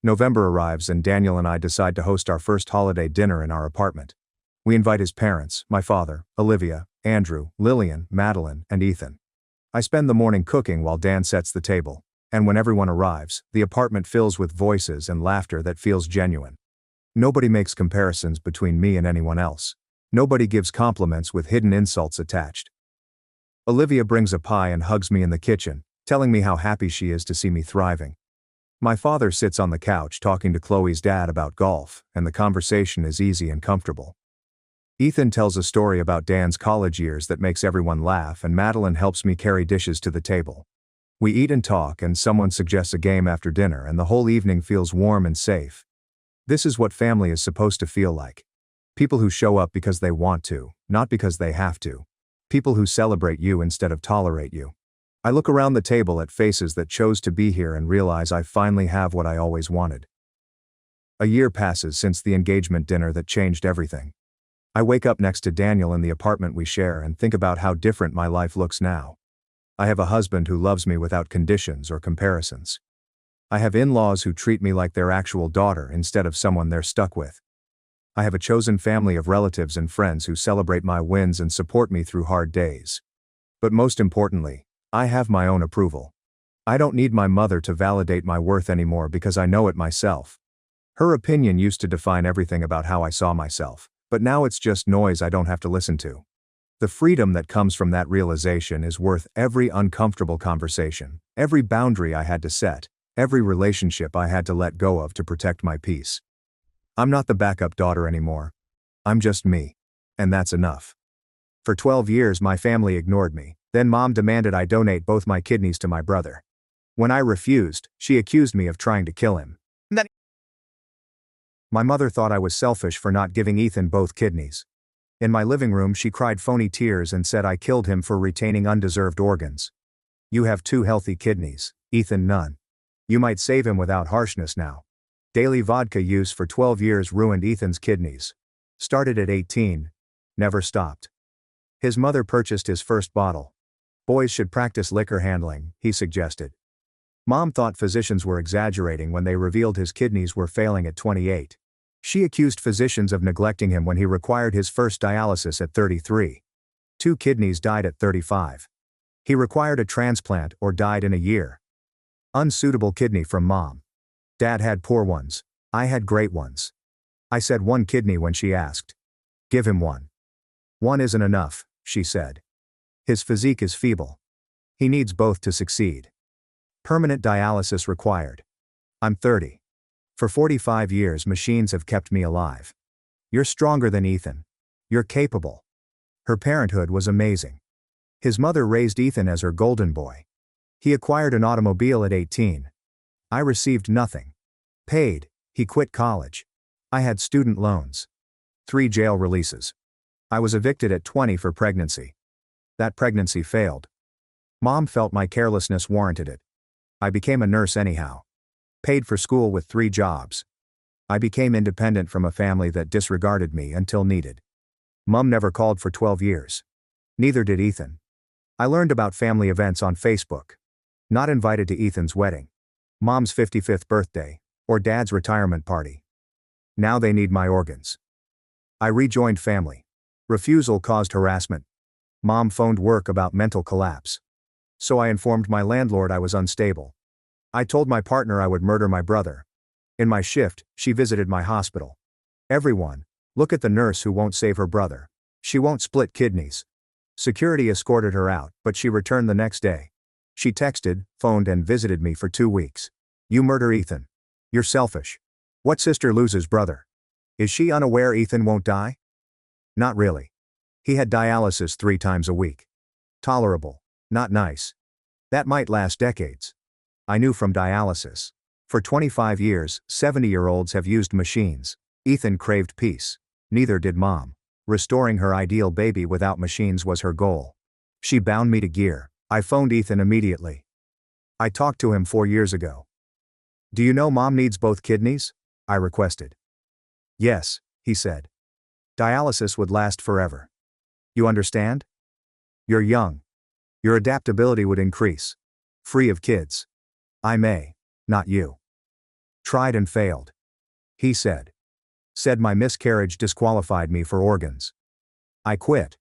November arrives and Daniel and I decide to host our first holiday dinner in our apartment. We invite his parents, my father, Olivia, Andrew, Lillian, Madeline, and Ethan. I spend the morning cooking while Dan sets the table, and when everyone arrives, the apartment fills with voices and laughter that feels genuine. Nobody makes comparisons between me and anyone else. Nobody gives compliments with hidden insults attached. Olivia brings a pie and hugs me in the kitchen, telling me how happy she is to see me thriving. My father sits on the couch talking to Chloe's dad about golf, and the conversation is easy and comfortable. Ethan tells a story about Dan's college years that makes everyone laugh, and Madeline helps me carry dishes to the table. We eat and talk, and someone suggests a game after dinner, and the whole evening feels warm and safe. This is what family is supposed to feel like. People who show up because they want to, not because they have to. People who celebrate you instead of tolerate you. I look around the table at faces that chose to be here and realize I finally have what I always wanted. A year passes since the engagement dinner that changed everything. I wake up next to Daniel in the apartment we share and think about how different my life looks now. I have a husband who loves me without conditions or comparisons. I have in-laws who treat me like their actual daughter instead of someone they're stuck with. I have a chosen family of relatives and friends who celebrate my wins and support me through hard days. But most importantly, I have my own approval. I don't need my mother to validate my worth anymore because I know it myself. Her opinion used to define everything about how I saw myself, but now it's just noise I don't have to listen to. The freedom that comes from that realization is worth every uncomfortable conversation, every boundary I had to set, every relationship I had to let go of to protect my peace. I'm not the backup daughter anymore. I'm just me. And that's enough. For 12 years my family ignored me. Then Mom demanded I donate both my kidneys to my brother. When I refused, she accused me of trying to kill him. My mother thought I was selfish for not giving Ethan both kidneys. In my living room she cried phony tears and said I killed him for retaining undeserved organs. You have 2 healthy kidneys, Ethan none. You might save him without harshness now. Daily vodka use for 12 years ruined Ethan's kidneys. Started at 18. Never stopped. His mother purchased his first bottle. Boys should practice liquor handling, he suggested. Mom thought physicians were exaggerating when they revealed his kidneys were failing at 28. She accused physicians of neglecting him when he required his first dialysis at 33. 2 kidneys died at 35. He required a transplant or died in a year. Unsuitable kidney from Mom. Dad had poor ones. I had great ones. I said 1 kidney when she asked. Give him 1. 1 isn't enough, she said. His physique is feeble. He needs both to succeed. Permanent dialysis required. I'm 30. For 45 years machines have kept me alive. You're stronger than Ethan. You're capable. Her parenthood was amazing. His mother raised Ethan as her golden boy. He acquired an automobile at 18. I received nothing. Paid, he quit college. I had student loans. 3 jail releases. I was evicted at 20 for pregnancy. That pregnancy failed. Mom felt my carelessness warranted it. I became a nurse anyhow. Paid for school with 3 jobs. I became independent from a family that disregarded me until needed. Mom never called for 12 years. Neither did Ethan. I learned about family events on Facebook. Not invited to Ethan's wedding, Mom's 55th birthday, or Dad's retirement party. Now they need my organs. I rejoined family. Refusal caused harassment. Mom phoned work about mental collapse. So I informed my landlord I was unstable. I told my partner I would murder my brother. In my shift, she visited my hospital. Everyone, look at the nurse who won't save her brother. She won't split kidneys. Security escorted her out, but she returned the next day. She texted, phoned and visited me for 2 weeks. You murder Ethan. You're selfish. What sister loses brother? Is she unaware Ethan won't die? Not really. He had dialysis 3 times a week. Tolerable. Not nice. That might last decades. I knew from dialysis. For 25 years, 70-year-olds have used machines. Ethan craved peace. Neither did Mom. Restoring her ideal baby without machines was her goal. She bound me to gear. I phoned Ethan immediately. I talked to him 4 years ago. Do you know Mom needs both kidneys? I requested. Yes, he said. Dialysis would last forever. You understand? You're young. Your adaptability would increase. Free of kids. I may, not you. Tried and failed. He said. Said my miscarriage disqualified me for organs. I quit.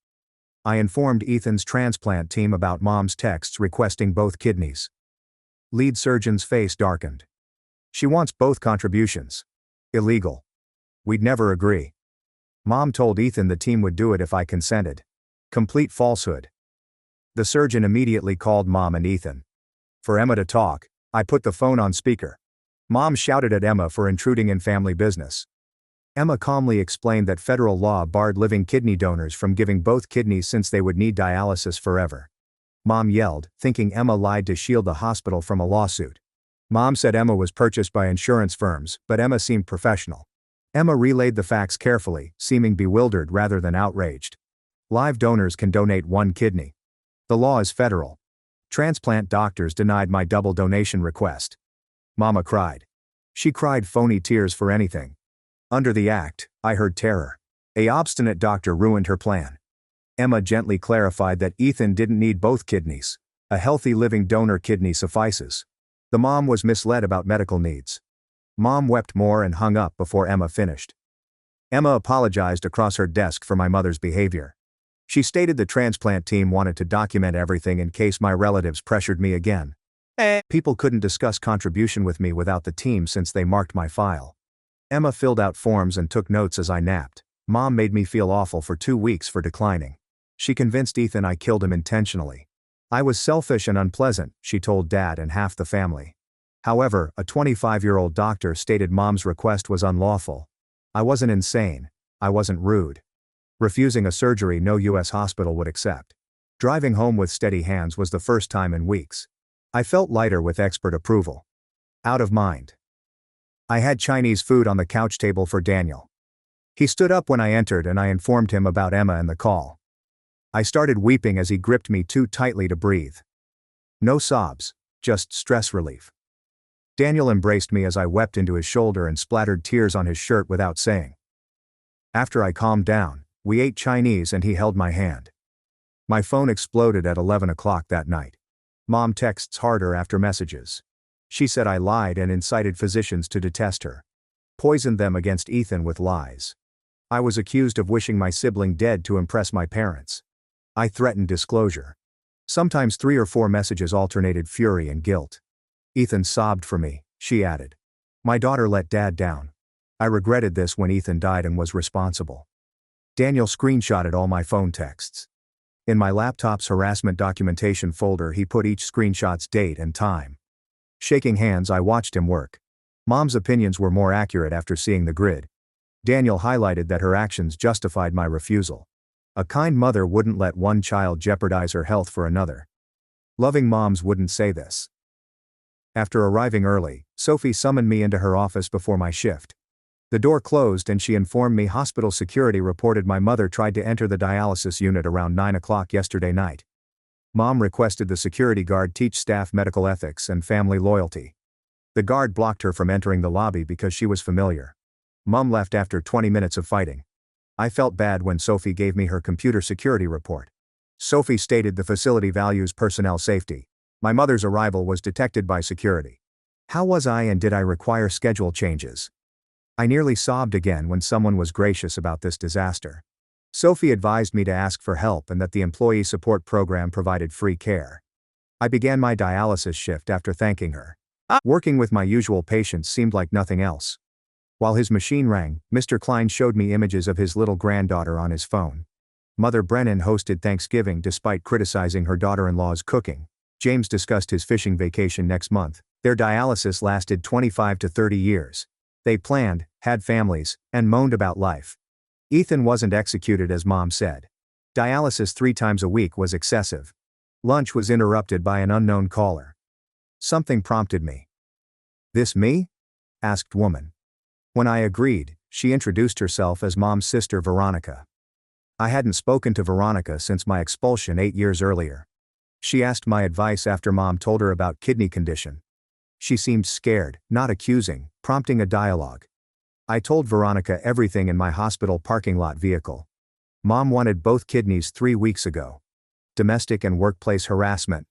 I informed Ethan's transplant team about Mom's texts requesting both kidneys. Lead surgeon's face darkened. She wants both contributions. Illegal. We'd never agree. Mom told Ethan the team would do it if I consented. Complete falsehood. The surgeon immediately called Mom and Ethan. For Emma to talk, I put the phone on speaker. Mom shouted at Emma for intruding in family business. Emma calmly explained that federal law barred living kidney donors from giving both kidneys since they would need dialysis forever. Mom yelled, thinking Emma lied to shield the hospital from a lawsuit. Mom said Emma was purchased by insurance firms, but Emma seemed professional. Emma relayed the facts carefully, seeming bewildered rather than outraged. Live donors can donate 1 kidney. The law is federal. Transplant doctors denied my double donation request. Mama cried. She cried phony tears for anything. Under the act, I heard terror. A obstinate doctor ruined her plan. Emma gently clarified that Ethan didn't need both kidneys. A healthy living donor kidney suffices. The mom was misled about medical needs. Mom wept more and hung up before Emma finished. Emma apologized across her desk for my mother's behavior. She stated the transplant team wanted to document everything in case my relatives pressured me again. People couldn't discuss contribution with me without the team since they marked my file. Emma filled out forms and took notes as I napped. Mom made me feel awful for 2 weeks for declining. She convinced Ethan I killed him intentionally. I was selfish and unpleasant, she told Dad and half the family. However, a 25-year-old doctor stated Mom's request was unlawful. I wasn't insane. I wasn't rude. Refusing a surgery no U.S. hospital would accept. Driving home with steady hands was the first time in weeks. I felt lighter with expert approval. Out of mind. I had Chinese food on the couch table for Daniel. He stood up when I entered and I informed him about Emma and the call. I started weeping as he gripped me too tightly to breathe. No sobs, just stress relief. Daniel embraced me as I wept into his shoulder and splattered tears on his shirt without saying. After I calmed down, we ate Chinese and he held my hand. My phone exploded at 11 o'clock that night. Mom texts harder after messages. She said I lied and incited physicians to detest her. Poisoned them against Ethan with lies. I was accused of wishing my sibling dead to impress my parents. I threatened disclosure. Sometimes 3 or 4 messages alternated fury and guilt. Ethan sobbed for me, she added. My daughter let Dad down. I regretted this when Ethan died and was responsible. Daniel screenshotted all my phone texts. In my laptop's harassment documentation folder he put each screenshot's date and time. Shaking hands I watched him work. Mom's opinions were more accurate after seeing the grid. Daniel highlighted that her actions justified my refusal. A kind mother wouldn't let one child jeopardize her health for another. Loving moms wouldn't say this. After arriving early, Sophie summoned me into her office before my shift. The door closed and she informed me hospital security reported my mother tried to enter the dialysis unit around 9 o'clock yesterday night. Mom requested the security guard teach staff medical ethics and family loyalty. The guard blocked her from entering the lobby because she was familiar. Mom left after 20 minutes of fighting. I felt bad when Sophie gave me her computer security report. Sophie stated the facility values personnel safety. My mother's arrival was detected by security. How was I and did I require schedule changes? I nearly sobbed again when someone was gracious about this disaster. Sophie advised me to ask for help and that the employee support program provided free care. I began my dialysis shift after thanking her. Working with my usual patients seemed like nothing else. While his machine rang, Mr. Klein showed me images of his little granddaughter on his phone. Mother Brennan hosted Thanksgiving despite criticizing her daughter-in-law's cooking. James discussed his fishing vacation next month. Their dialysis lasted 25 to 30 years. They planned, had families, and moaned about life. Ethan wasn't executed as Mom said. Dialysis 3 times a week was excessive. Lunch was interrupted by an unknown caller. Something prompted me. "This me?" asked woman. When I agreed, she introduced herself as Mom's sister Veronica. I hadn't spoken to Veronica since my expulsion 8 years earlier. She asked my advice after Mom told her about kidney condition. She seemed scared, not accusing, prompting a dialogue. I told Veronica everything in my hospital parking lot vehicle. Mom wanted both kidneys 3 weeks ago. Domestic and workplace harassment.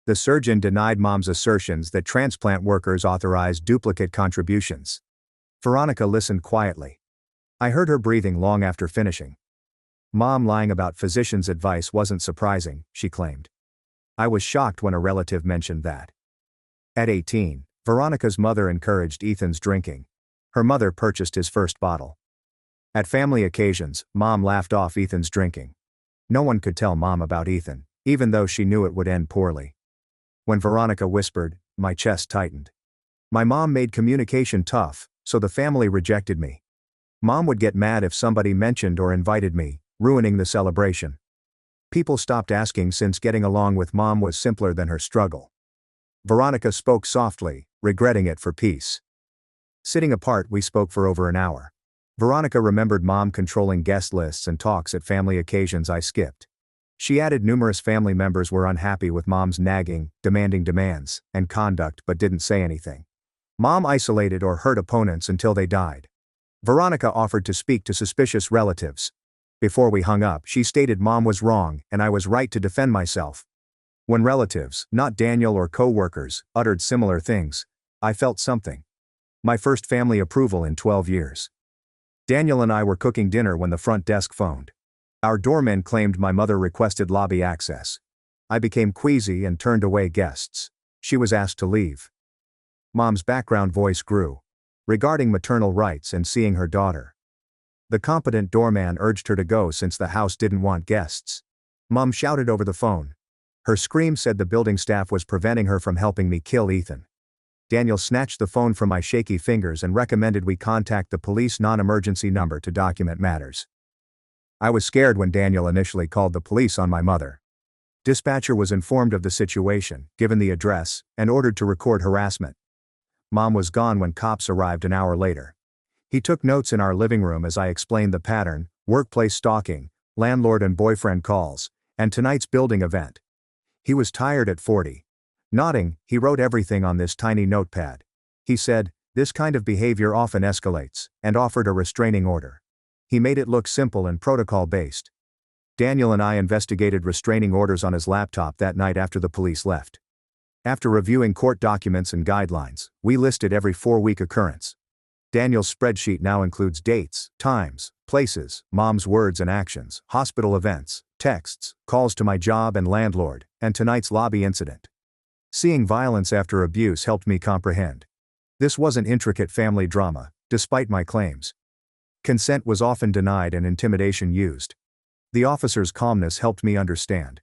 The surgeon denied Mom's assertions that transplant workers authorized duplicate contributions. Veronica listened quietly. I heard her breathing long after finishing. Mom lying about physicians' advice wasn't surprising, she claimed. I was shocked when a relative mentioned that. At 18, Veronica's mother encouraged Ethan's drinking. Her mother purchased his first bottle. At family occasions, Mom laughed off Ethan's drinking. No one could tell Mom about Ethan, even though she knew it would end poorly. When Veronica whispered, my chest tightened. My mom made communication tough, so the family rejected me. Mom would get mad if somebody mentioned or invited me, ruining the celebration. People stopped asking since getting along with Mom was simpler than her struggle. Veronica spoke softly, regretting it for peace. Sitting apart, we spoke for over an hour. Veronica remembered Mom controlling guest lists and talks at family occasions I skipped. She added numerous family members were unhappy with Mom's nagging, demanding demands, and conduct but didn't say anything. Mom isolated or hurt opponents until they died. Veronica offered to speak to suspicious relatives. Before we hung up, she stated Mom was wrong and I was right to defend myself. When relatives, not Daniel or co-workers, uttered similar things, I felt something. My first family approval in 12 years. Daniel and I were cooking dinner when the front desk phoned. Our doorman claimed my mother requested lobby access. I became queasy and turned away guests. She was asked to leave. Mom's background voice grew. Regarding maternal rights and seeing her daughter. The competent doorman urged her to go since the house didn't want guests. Mom shouted over the phone. Her scream said the building staff was preventing her from helping me kill Ethan. Daniel snatched the phone from my shaky fingers and recommended we contact the police non-emergency number to document matters. I was scared when Daniel initially called the police on my mother. Dispatcher was informed of the situation, given the address, and ordered to record harassment. Mom was gone when cops arrived an hour later. He took notes in our living room as I explained the pattern, workplace stalking, landlord and boyfriend calls, and tonight's building event. He was tired at 40. Nodding, he wrote everything on this tiny notepad. He said, "This kind of behavior often escalates," and offered a restraining order. He made it look simple and protocol-based. Daniel and I investigated restraining orders on his laptop that night after the police left. After reviewing court documents and guidelines, we listed every 4-week occurrence. Daniel's spreadsheet now includes dates, times, places, Mom's words and actions, hospital events, texts, calls to my job and landlord, and tonight's lobby incident. Seeing violence after abuse helped me comprehend. This wasn't intricate family drama, despite my claims. Consent was often denied and intimidation used. The officer's calmness helped me understand.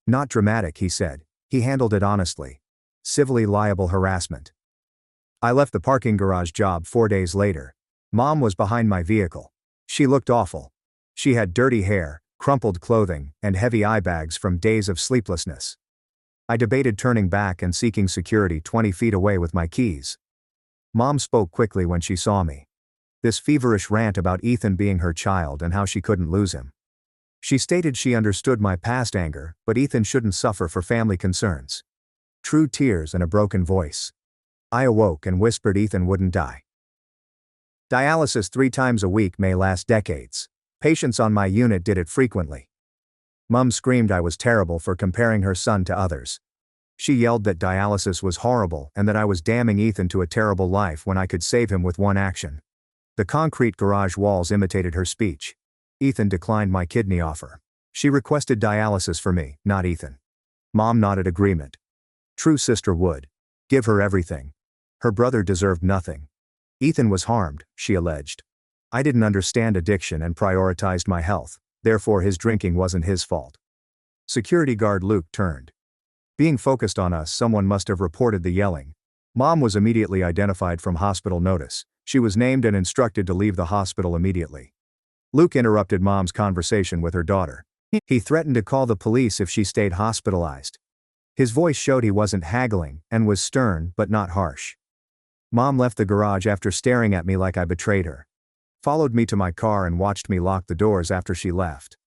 Not dramatic, he said. He handled it honestly. Civilly liable harassment. I left the parking garage job 4 days later. Mom was behind my vehicle. She looked awful. She had dirty hair, crumpled clothing, and heavy eye bags from days of sleeplessness. I debated turning back and seeking security 20 feet away with my keys. Mom spoke quickly when she saw me. This feverish rant about Ethan being her child and how she couldn't lose him. She stated she understood my past anger, but Ethan shouldn't suffer for family concerns. True tears and a broken voice. I awoke and whispered Ethan wouldn't die. Dialysis 3 times a week may last decades. Patients on my unit did it frequently. Mum screamed I was terrible for comparing her son to others. She yelled that dialysis was horrible and that I was damning Ethan to a terrible life when I could save him with one action. The concrete garage walls imitated her speech. Ethan declined my kidney offer. She requested dialysis for me, not Ethan. Mom nodded agreement. True sister would. Give her everything. Her brother deserved nothing. Ethan was harmed, she alleged. I didn't understand addiction and prioritized my health, therefore his drinking wasn't his fault. Security guard Luke turned. Being focused on us, someone must have reported the yelling. Mom was immediately identified from hospital notice. She was named and instructed to leave the hospital immediately. Luke interrupted Mom's conversation with her daughter. He threatened to call the police if she stayed hospitalized. His voice showed he wasn't haggling and was stern but not harsh. Mom left the garage after staring at me like I betrayed her. Followed me to my car and watched me lock the doors after she left.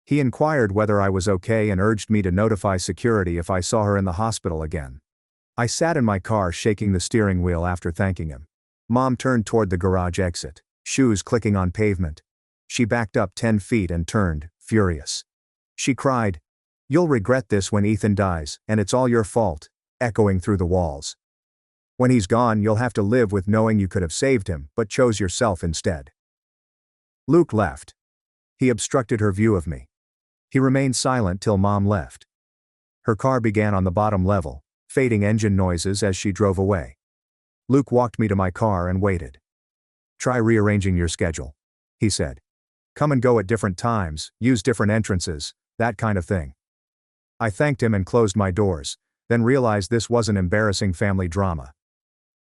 He inquired whether I was okay and urged me to notify security if I saw her in the hospital again. I sat in my car shaking the steering wheel after thanking him. Mom turned toward the garage exit, shoes clicking on pavement. She backed up 10 feet and turned, furious. She cried, "You'll regret this when Ethan dies, and it's all your fault," echoing through the walls. "When he's gone, you'll have to live with knowing you could have saved him, but chose yourself instead." Luke left. He obstructed her view of me. He remained silent till Mom left. Her car began on the bottom level, fading engine noises as she drove away. Luke walked me to my car and waited. "Try rearranging your schedule," he said. "Come and go at different times, use different entrances, that kind of thing." I thanked him and closed my doors, then realized this wasn't embarrassing family drama.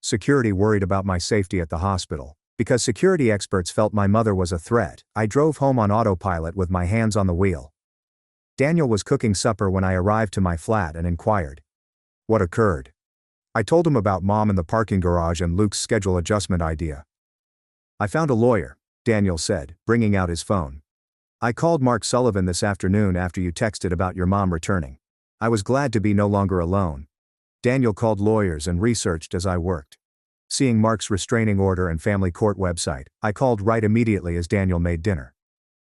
Security worried about my safety at the hospital. Because security experts felt my mother was a threat, I drove home on autopilot with my hands on the wheel. Daniel was cooking supper when I arrived to my flat and inquired what occurred. I told him about Mom in the parking garage and Luke's schedule adjustment idea. "I found a lawyer," Daniel said, bringing out his phone. "I called Mark Sullivan this afternoon after you texted about your mom returning. I was glad to be no longer alone." Daniel called lawyers and researched as I worked. Seeing Mark's restraining order and family court website, I called right immediately as Daniel made dinner.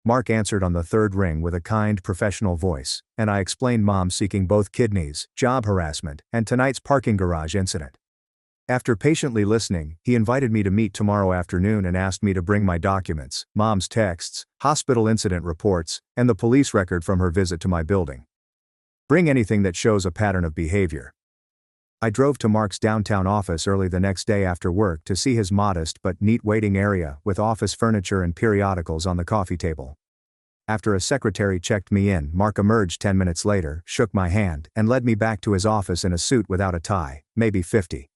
Mark answered on the third ring with a kind, professional voice, and I explained Mom seeking both kidneys, job harassment, and tonight's parking garage incident. After patiently listening, he invited me to meet tomorrow afternoon and asked me to bring my documents, Mom's texts, hospital incident reports, and the police record from her visit to my building. Bring anything that shows a pattern of behavior. I drove to Mark's downtown office early the next day after work to see his modest but neat waiting area with office furniture and periodicals on the coffee table. After a secretary checked me in, Mark emerged 10 minutes later, shook my hand, and led me back to his office in a suit without a tie, maybe 50.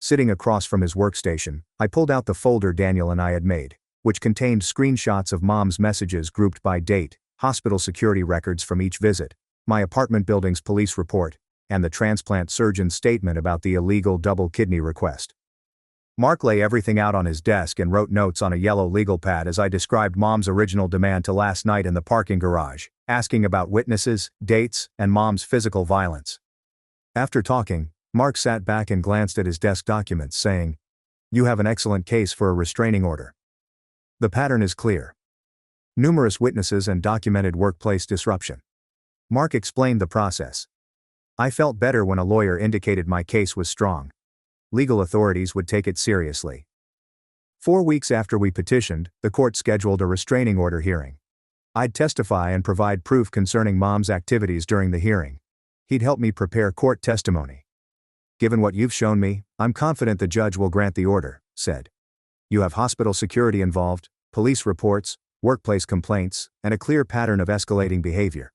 Sitting across from his workstation, I pulled out the folder Daniel and I had made, which contained screenshots of Mom's messages grouped by date, hospital security records from each visit, my apartment building's police report, and the transplant surgeon's statement about the illegal double kidney request. Mark lay everything out on his desk and wrote notes on a yellow legal pad as I described Mom's original demand to last night in the parking garage, asking about witnesses, dates, and Mom's physical violence. After talking, Mark sat back and glanced at his desk documents, saying, "You have an excellent case for a restraining order. The pattern is clear. Numerous witnesses and documented workplace disruption." Mark explained the process. I felt better when a lawyer indicated my case was strong. Legal authorities would take it seriously. 4 weeks after we petitioned, the court scheduled a restraining order hearing. I'd testify and provide proof concerning Mom's activities during the hearing. He'd help me prepare court testimony. "Given what you've shown me, I'm confident the judge will grant the order," said. "You have hospital security involved, police reports, workplace complaints, and a clear pattern of escalating behavior."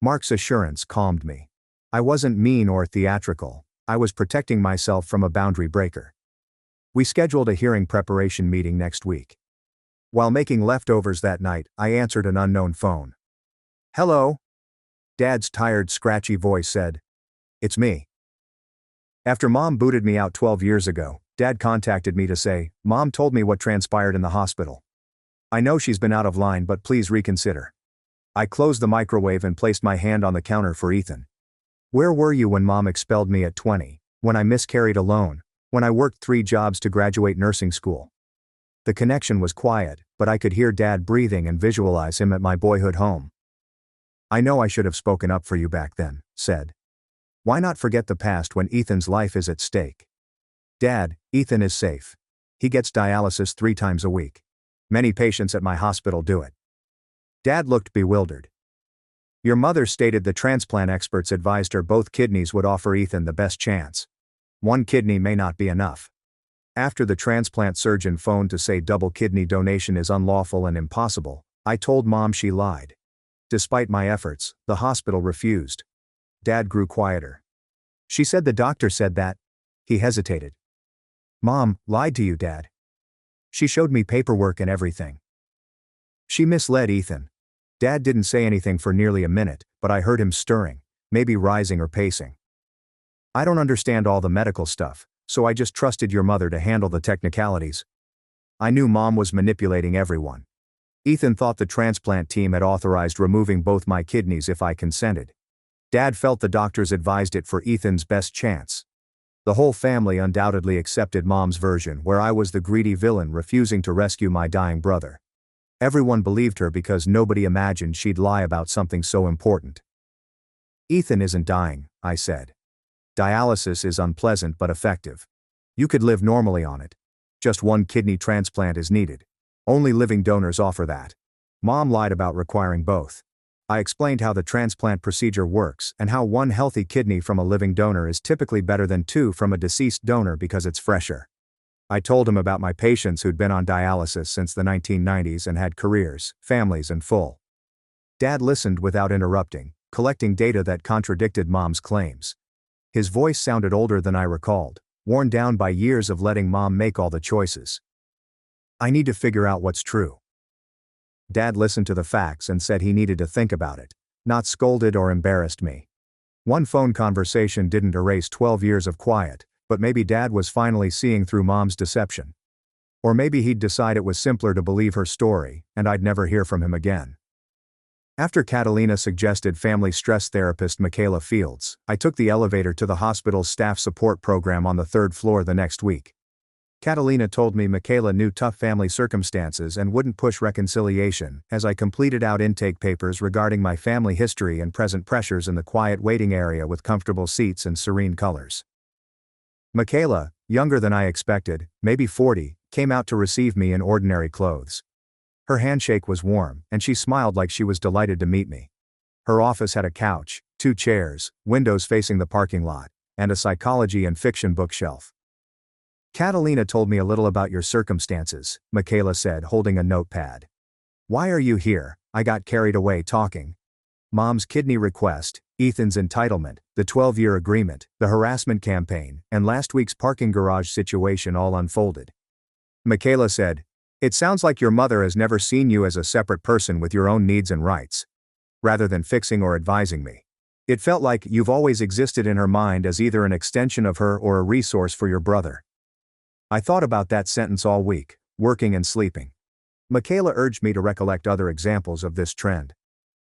Mark's assurance calmed me. I wasn't mean or theatrical, I was protecting myself from a boundary breaker. We scheduled a hearing preparation meeting next week. While making leftovers that night, I answered an unknown phone. "Hello?" Dad's tired, scratchy voice said. "It's me." After Mom booted me out 12 years ago, Dad contacted me to say, "Mom told me what transpired in the hospital. I know she's been out of line, but please reconsider." I closed the microwave and placed my hand on the counter for Ethan. "Where were you when Mom expelled me at 20, when I miscarried alone, when I worked 3 jobs to graduate nursing school?" The connection was quiet, but I could hear Dad breathing and visualize him at my boyhood home. "I know I should have spoken up for you back then," said. "Why not forget the past when Ethan's life is at stake?" "Dad, Ethan is safe. He gets dialysis 3 times a week. Many patients at my hospital do it." Dad looked bewildered. "Your mother stated the transplant experts advised her both kidneys would offer Ethan the best chance. 1 kidney may not be enough." After the transplant surgeon phoned to say double kidney donation is unlawful and impossible, I told Mom she lied. Despite my efforts, the hospital refused. Dad grew quieter. "She said the doctor said that." He hesitated. "Mom lied to you, Dad. She showed me paperwork and everything. She misled Ethan." Dad didn't say anything for nearly a minute, but I heard him stirring, maybe rising or pacing. "I don't understand all the medical stuff, so I just trusted your mother to handle the technicalities. I knew Mom was manipulating everyone. Ethan thought the transplant team had authorized removing both my kidneys if I consented. Dad felt the doctors advised it for Ethan's best chance. The whole family undoubtedly accepted Mom's version, where I was the greedy villain refusing to rescue my dying brother. Everyone believed her because nobody imagined she'd lie about something so important. "Ethan isn't dying," I said. "Dialysis is unpleasant but effective. You could live normally on it. Just 1 kidney transplant is needed. Only living donors offer that." Mom lied about requiring both. I explained how the transplant procedure works and how 1 healthy kidney from a living donor is typically better than 2 from a deceased donor because it's fresher. I told him about my patients who'd been on dialysis since the 1990s and had careers, families and full. Dad listened without interrupting, collecting data that contradicted Mom's claims. His voice sounded older than I recalled, worn down by years of letting Mom make all the choices. "I need to figure out what's true." Dad listened to the facts and said he needed to think about it, not scolded or embarrassed me. 1 phone conversation didn't erase 12 years of quiet, but maybe Dad was finally seeing through Mom's deception. Or maybe he'd decide it was simpler to believe her story, and I'd never hear from him again. After Catalina suggested family stress therapist Michaela Fields, I took the elevator to the hospital's staff support program on the 3rd floor the next week. Catalina told me Michaela knew tough family circumstances and wouldn't push reconciliation, as I completed out intake papers regarding my family history and present pressures in the quiet waiting area with comfortable seats and serene colors. Michaela, younger than I expected, maybe 40, came out to receive me in ordinary clothes. Her handshake was warm, and she smiled like she was delighted to meet me. Her office had a couch, 2 chairs, windows facing the parking lot, and a psychology and fiction bookshelf. "Catalina told me a little about your circumstances," Michaela said, holding a notepad. "Why are you here?" I got carried away talking. Mom's kidney request, Ethan's entitlement, the 12-year agreement, the harassment campaign, and last week's parking garage situation all unfolded. Michaela said, "It sounds like your mother has never seen you as a separate person with your own needs and rights. Rather than fixing or advising me, it felt like you've always existed in her mind as either an extension of her or a resource for your brother." I thought about that sentence all week, working and sleeping. Michaela urged me to recollect other examples of this trend.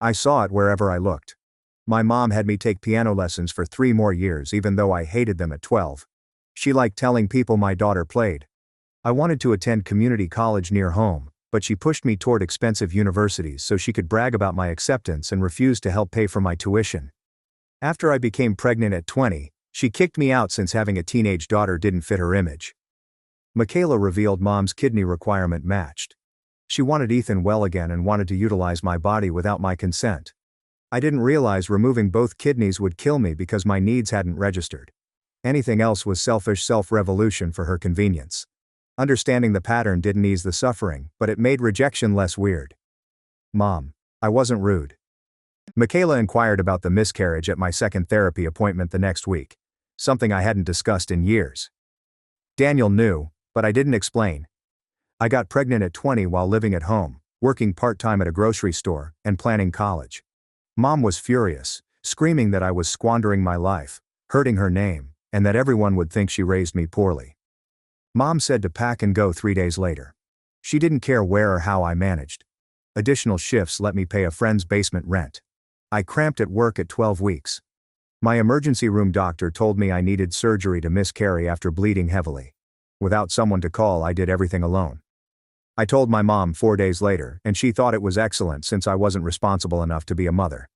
I saw it wherever I looked. My mom had me take piano lessons for 3 more years even though I hated them at 12. She liked telling people my daughter played. I wanted to attend community college near home, but she pushed me toward expensive universities so she could brag about my acceptance and refused to help pay for my tuition. After I became pregnant at 20, she kicked me out since having a teenage daughter didn't fit her image. Michaela revealed Mom's kidney requirement matched. She wanted Ethan well again and wanted to utilize my body without my consent. I didn't realize removing both kidneys would kill me because my needs hadn't registered. Anything else was selfish self-revolution for her convenience. Understanding the pattern didn't ease the suffering, but it made rejection less weird. "Mom, I wasn't rude." Michaela inquired about the miscarriage at my second therapy appointment the next week, something I hadn't discussed in years. Daniel knew, but I didn't explain. I got pregnant at 20 while living at home, working part-time at a grocery store, and planning college. Mom was furious, screaming that I was squandering my life, hurting her name, and that everyone would think she raised me poorly. Mom said to pack and go 3 days later. She didn't care where or how I managed. Additional shifts let me pay a friend's basement rent. I cramped at work at 12 weeks. My emergency room doctor told me I needed surgery to miscarry after bleeding heavily. Without someone to call, I did everything alone. I told my mom 4 days later, and she thought it was excellent since I wasn't responsible enough to be a mother.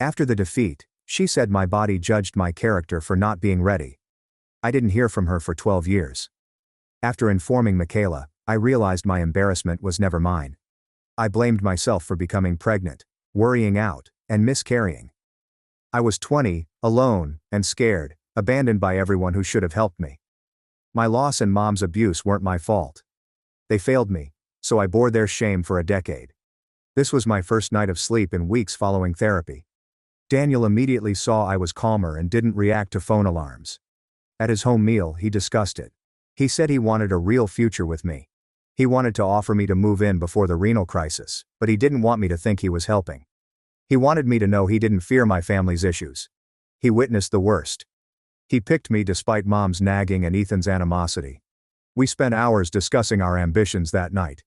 After the defeat, she said my body judged my character for not being ready. I didn't hear from her for 12 years. After informing Michaela, I realized my embarrassment was never mine. I blamed myself for becoming pregnant, worrying out, and miscarrying. I was 20, alone, and scared, abandoned by everyone who should have helped me. My loss and mom's abuse weren't my fault. They failed me, so I bore their shame for a decade. This was my first night of sleep in weeks following therapy. Daniel immediately saw I was calmer and didn't react to phone alarms. At his home meal, he discussed it. He said he wanted a real future with me. He wanted to offer me to move in before the renal crisis, but he didn't want me to think he was helping. He wanted me to know he didn't fear my family's issues. He witnessed the worst. He picked me despite mom's nagging and Ethan's animosity. We spent hours discussing our ambitions that night.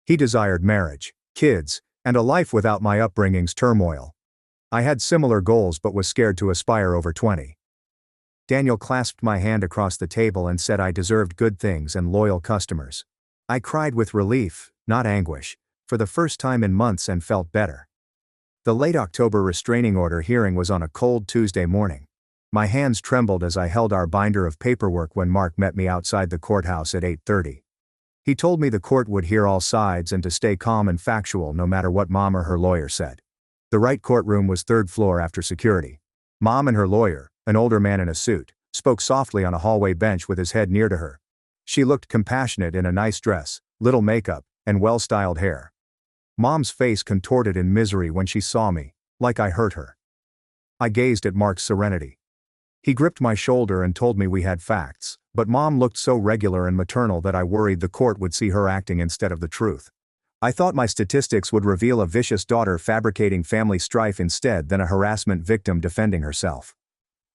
He desired marriage, kids, and a life without my upbringing's turmoil. I had similar goals but was scared to aspire over 20. Daniel clasped my hand across the table and said I deserved good things and loyal customers. I cried with relief, not anguish, for the first time in months and felt better. The late October restraining order hearing was on a cold Tuesday morning. My hands trembled as I held our binder of paperwork when Mark met me outside the courthouse at 8:30. He told me the court would hear all sides and to stay calm and factual no matter what Mom or her lawyer said. The right courtroom was third floor after security. Mom and her lawyer, an older man in a suit, spoke softly on a hallway bench with his head near to her. She looked compassionate in a nice dress, little makeup, and well-styled hair. Mom's face contorted in misery when she saw me, like I hurt her. I gazed at Mark's serenity. He gripped my shoulder and told me we had facts, but Mom looked so regular and maternal that I worried the court would see her acting instead of the truth. I thought my statistics would reveal a vicious daughter fabricating family strife instead than a harassment victim defending herself.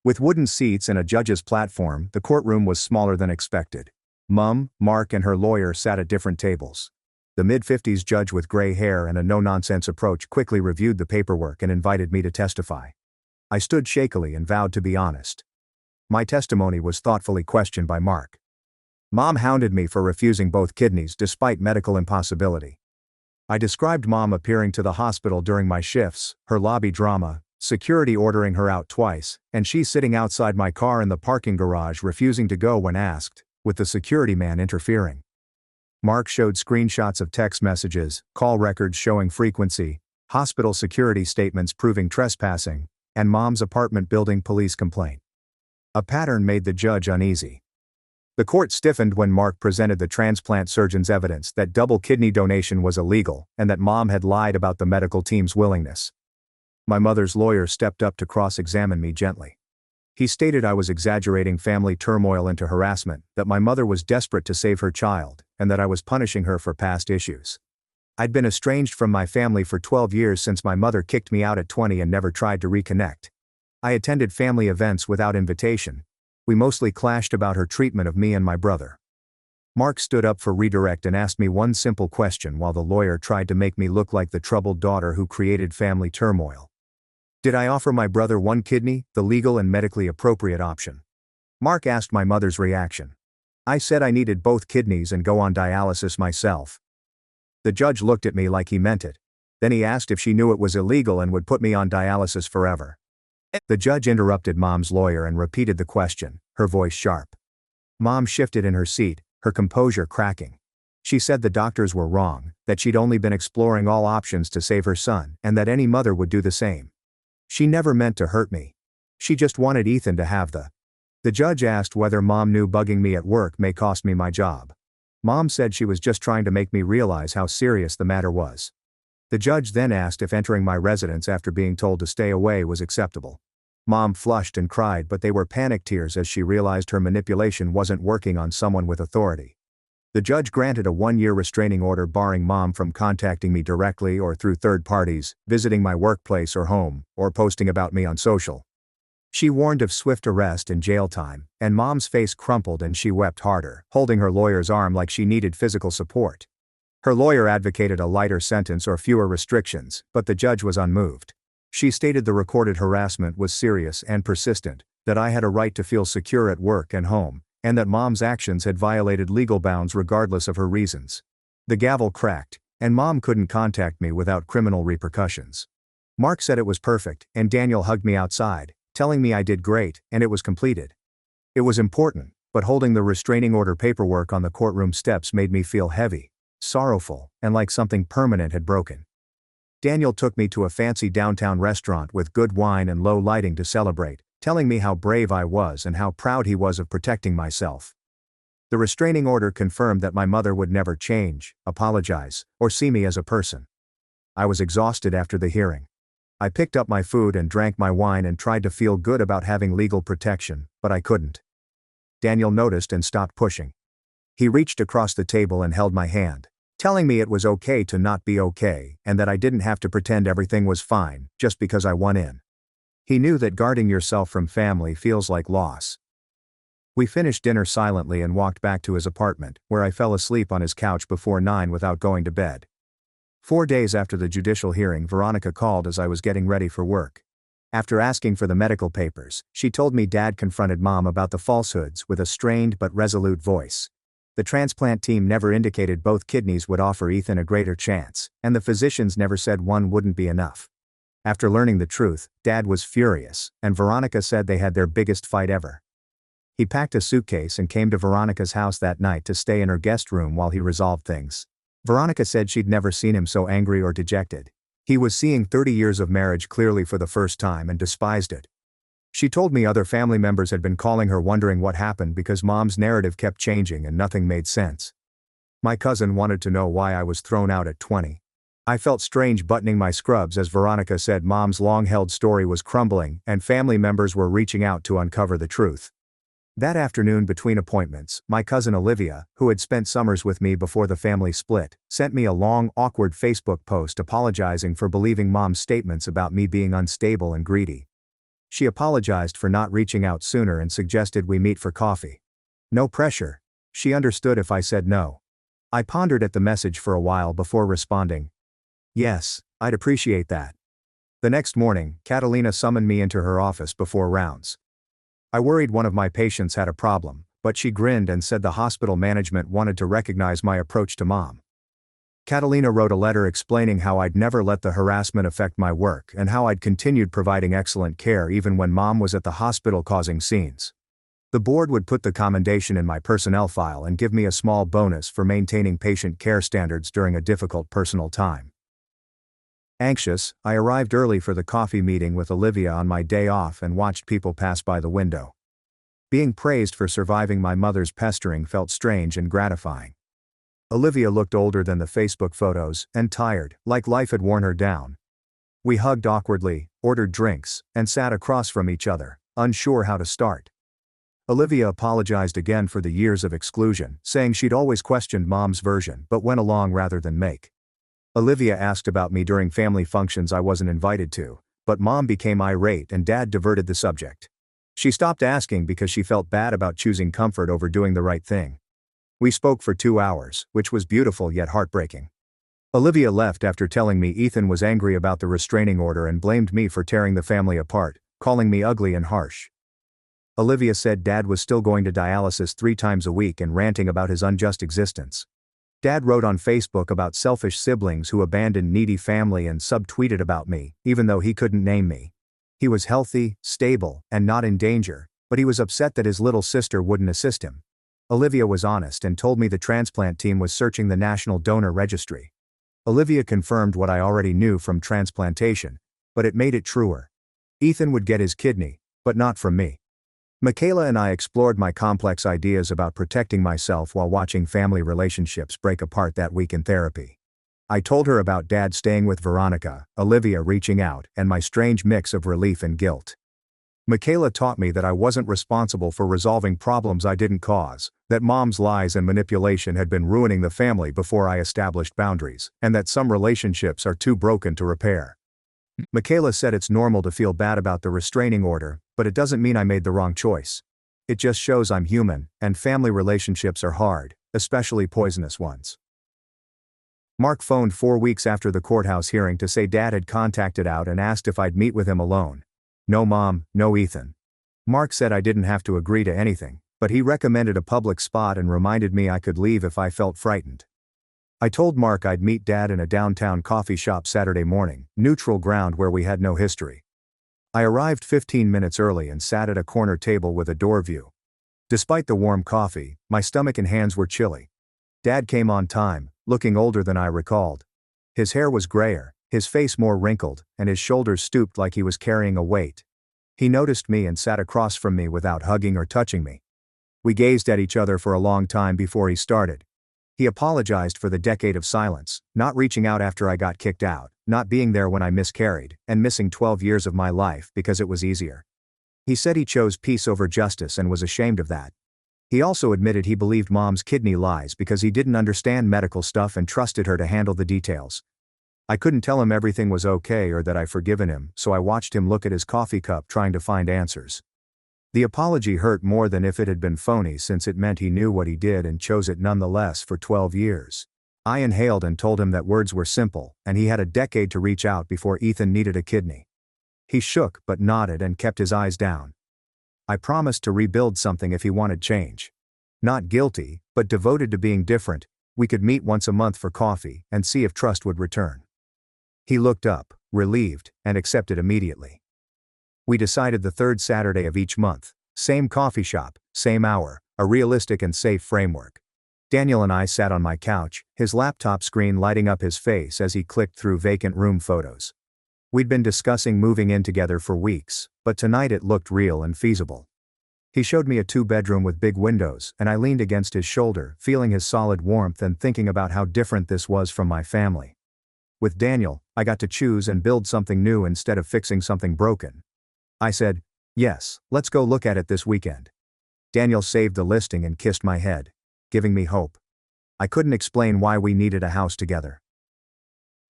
With wooden seats and a judge's platform, the courtroom was smaller than expected. Mom, Mark, and her lawyer sat at different tables. The mid-50s judge with gray hair and a no-nonsense approach quickly reviewed the paperwork and invited me to testify. I stood shakily and vowed to be honest. My testimony was thoughtfully questioned by Mark. Mom hounded me for refusing both kidneys despite medical impossibility. I described Mom appearing to the hospital during my shifts, her lobby drama, security ordering her out twice, and she sitting outside my car in the parking garage refusing to go when asked, with the security man interfering. Mark showed screenshots of text messages, call records showing frequency, hospital security statements proving trespassing, and Mom's apartment building police complaint. A pattern made the judge uneasy. The court stiffened when Mark presented the transplant surgeon's evidence that double kidney donation was illegal and that Mom had lied about the medical team's willingness. My mother's lawyer stepped up to cross-examine me gently. He stated I was exaggerating family turmoil into harassment, that my mother was desperate to save her child, and that I was punishing her for past issues. I'd been estranged from my family for 12 years since my mother kicked me out at 20 and never tried to reconnect. I attended family events without invitation. We mostly clashed about her treatment of me and my brother. Mark stood up for redirect and asked me one simple question while the lawyer tried to make me look like the troubled daughter who created family turmoil. Did I offer my brother one kidney, the legal and medically appropriate option? Mark asked my mother's reaction. I said I needed both kidneys and go on dialysis myself. The judge looked at me like he meant it. Then he asked if she knew it was illegal and would put me on dialysis forever. The judge interrupted Mom's lawyer and repeated the question, her voice sharp. Mom shifted in her seat, her composure cracking. She said the doctors were wrong, that she'd only been exploring all options to save her son, and that any mother would do the same. She never meant to hurt me. She just wanted Ethan to have the. The judge asked whether Mom knew bugging me at work may cost me my job. Mom said she was just trying to make me realize how serious the matter was. The judge then asked if entering my residence after being told to stay away was acceptable. Mom flushed and cried, but they were panic tears as she realized her manipulation wasn't working on someone with authority. The judge granted a 1-year restraining order barring Mom from contacting me directly or through third parties, visiting my workplace or home, or posting about me on social. She warned of swift arrest and jail time, and Mom's face crumpled and she wept harder, holding her lawyer's arm like she needed physical support. Her lawyer advocated a lighter sentence or fewer restrictions, but the judge was unmoved. She stated the recorded harassment was serious and persistent, that I had a right to feel secure at work and home, and that Mom's actions had violated legal bounds regardless of her reasons. The gavel cracked, and Mom couldn't contact me without criminal repercussions. Mark said it was perfect, and Daniel hugged me outside, telling me I did great, and it was completed. It was important, but holding the restraining order paperwork on the courtroom steps made me feel heavy, sorrowful, and like something permanent had broken. Daniel took me to a fancy downtown restaurant with good wine and low lighting to celebrate, telling me how brave I was and how proud he was of protecting myself. The restraining order confirmed that my mother would never change, apologize, or see me as a person. I was exhausted after the hearing. I picked up my food and drank my wine and tried to feel good about having legal protection, but I couldn't. Daniel noticed and stopped pushing. He reached across the table and held my hand, telling me it was okay to not be okay and that I didn't have to pretend everything was fine just because I won in. He knew that guarding yourself from family feels like loss. We finished dinner silently and walked back to his apartment, where I fell asleep on his couch before 9 without going to bed. 4 days after the judicial hearing, Veronica called as I was getting ready for work. After asking for the medical papers, she told me Dad confronted Mom about the falsehoods with a strained but resolute voice. The transplant team never indicated both kidneys would offer Ethan a greater chance, and the physicians never said one wouldn't be enough. After learning the truth, Dad was furious, and Veronica said they had their biggest fight ever. He packed a suitcase and came to Veronica's house that night to stay in her guest room while he resolved things. Veronica said she'd never seen him so angry or dejected. He was seeing 30 years of marriage clearly for the first time and despised it. She told me other family members had been calling her wondering what happened because Mom's narrative kept changing and nothing made sense. My cousin wanted to know why I was thrown out at 20. I felt strange buttoning my scrubs as Veronica said Mom's long-held story was crumbling and family members were reaching out to uncover the truth. That afternoon between appointments, my cousin Olivia, who had spent summers with me before the family split, sent me a long, awkward Facebook post apologizing for believing Mom's statements about me being unstable and greedy. She apologized for not reaching out sooner and suggested we meet for coffee. No pressure. She understood if I said no. I pondered at the message for a while before responding. Yes, I'd appreciate that. The next morning, Catalina summoned me into her office before rounds. I worried one of my patients had a problem, but she grinned and said the hospital management wanted to recognize my approach to Mom. Catalina wrote a letter explaining how I'd never let the harassment affect my work and how I'd continued providing excellent care even when Mom was at the hospital causing scenes. The board would put the commendation in my personnel file and give me a small bonus for maintaining patient care standards during a difficult personal time. Anxious, I arrived early for the coffee meeting with Olivia on my day off and watched people pass by the window. Being praised for surviving my mother's pestering felt strange and gratifying. Olivia looked older than the Facebook photos, and tired, like life had worn her down. We hugged awkwardly, ordered drinks, and sat across from each other, unsure how to start. Olivia apologized again for the years of exclusion, saying she'd always questioned Mom's version but went along rather than make. Olivia asked about me during family functions I wasn't invited to, but Mom became irate and Dad diverted the subject. She stopped asking because she felt bad about choosing comfort over doing the right thing. We spoke for 2 hours, which was beautiful yet heartbreaking. Olivia left after telling me Ethan was angry about the restraining order and blamed me for tearing the family apart, calling me ugly and harsh. Olivia said Dad was still going to dialysis 3 times a week and ranting about his unjust existence. Dad wrote on Facebook about selfish siblings who abandoned needy family and subtweeted about me, even though he couldn't name me. He was healthy, stable, and not in danger, but he was upset that his little sister wouldn't assist him. Olivia was honest and told me the transplant team was searching the National Donor Registry. Olivia confirmed what I already knew from transplantation, but it made it truer. Ethan would get his kidney, but not from me. Michaela and I explored my complex ideas about protecting myself while watching family relationships break apart that week in therapy. I told her about Dad staying with Veronica, Olivia reaching out, and my strange mix of relief and guilt. Michaela taught me that I wasn't responsible for resolving problems I didn't cause, that Mom's lies and manipulation had been ruining the family before I established boundaries, and that some relationships are too broken to repair. Michaela said it's normal to feel bad about the restraining order, but it doesn't mean I made the wrong choice. It just shows I'm human, and family relationships are hard, especially poisonous ones. Mark phoned 4 weeks after the courthouse hearing to say Dad had contacted out and asked if I'd meet with him alone. No Mom, no Ethan. Mark said I didn't have to agree to anything, but he recommended a public spot and reminded me I could leave if I felt frightened. I told Mark I'd meet Dad in a downtown coffee shop Saturday morning, neutral ground where we had no history. I arrived 15 minutes early and sat at a corner table with a door view. Despite the warm coffee, my stomach and hands were chilly. Dad came on time, looking older than I recalled. His hair was grayer, his face more wrinkled, and his shoulders stooped like he was carrying a weight. He noticed me and sat across from me without hugging or touching me. We gazed at each other for a long time before he started. He apologized for the decade of silence, not reaching out after I got kicked out, not being there when I miscarried, and missing 12 years of my life because it was easier. He said he chose peace over justice and was ashamed of that. He also admitted he believed Mom's kidney lies because he didn't understand medical stuff and trusted her to handle the details. I couldn't tell him everything was okay or that I'd forgiven him, so I watched him look at his coffee cup trying to find answers. The apology hurt more than if it had been phony since it meant he knew what he did and chose it nonetheless for 12 years. I inhaled and told him that words were simple, and he had a decade to reach out before Ethan needed a kidney. He shook but nodded and kept his eyes down. I promised to rebuild something if he wanted change. Not guilty, but devoted to being different, we could meet once a month for coffee and see if trust would return. He looked up, relieved, and accepted immediately. We decided the third Saturday of each month, same coffee shop, same hour, a realistic and safe framework. Daniel and I sat on my couch, his laptop screen lighting up his face as he clicked through vacant room photos. We'd been discussing moving in together for weeks, but tonight it looked real and feasible. He showed me a 2-bedroom with big windows, and I leaned against his shoulder, feeling his solid warmth and thinking about how different this was from my family. With Daniel, I got to choose and build something new instead of fixing something broken. I said, "Yes, let's go look at it this weekend." Daniel saved the listing and kissed my head, giving me hope. I couldn't explain why we needed a house together.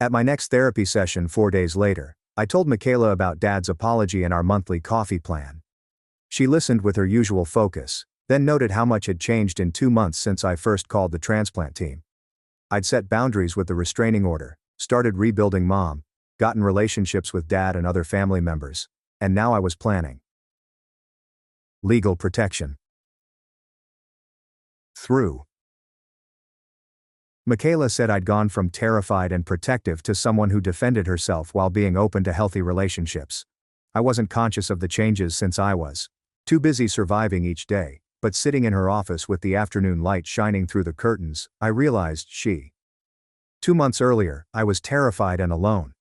At my next therapy session 4 days later, I told Michaela about Dad's apology and our monthly coffee plan. She listened with her usual focus, then noted how much had changed in 2 months since I first called the transplant team. I'd set boundaries with the restraining order, started rebuilding Mom, gotten relationships with Dad and other family members, and now I was planning legal protection. Through. Michaela said I'd gone from terrified and protective to someone who defended herself while being open to healthy relationships. I wasn't conscious of the changes since I was too busy surviving each day, but sitting in her office with the afternoon light shining through the curtains, I realized 2 months earlier, I was terrified and alone.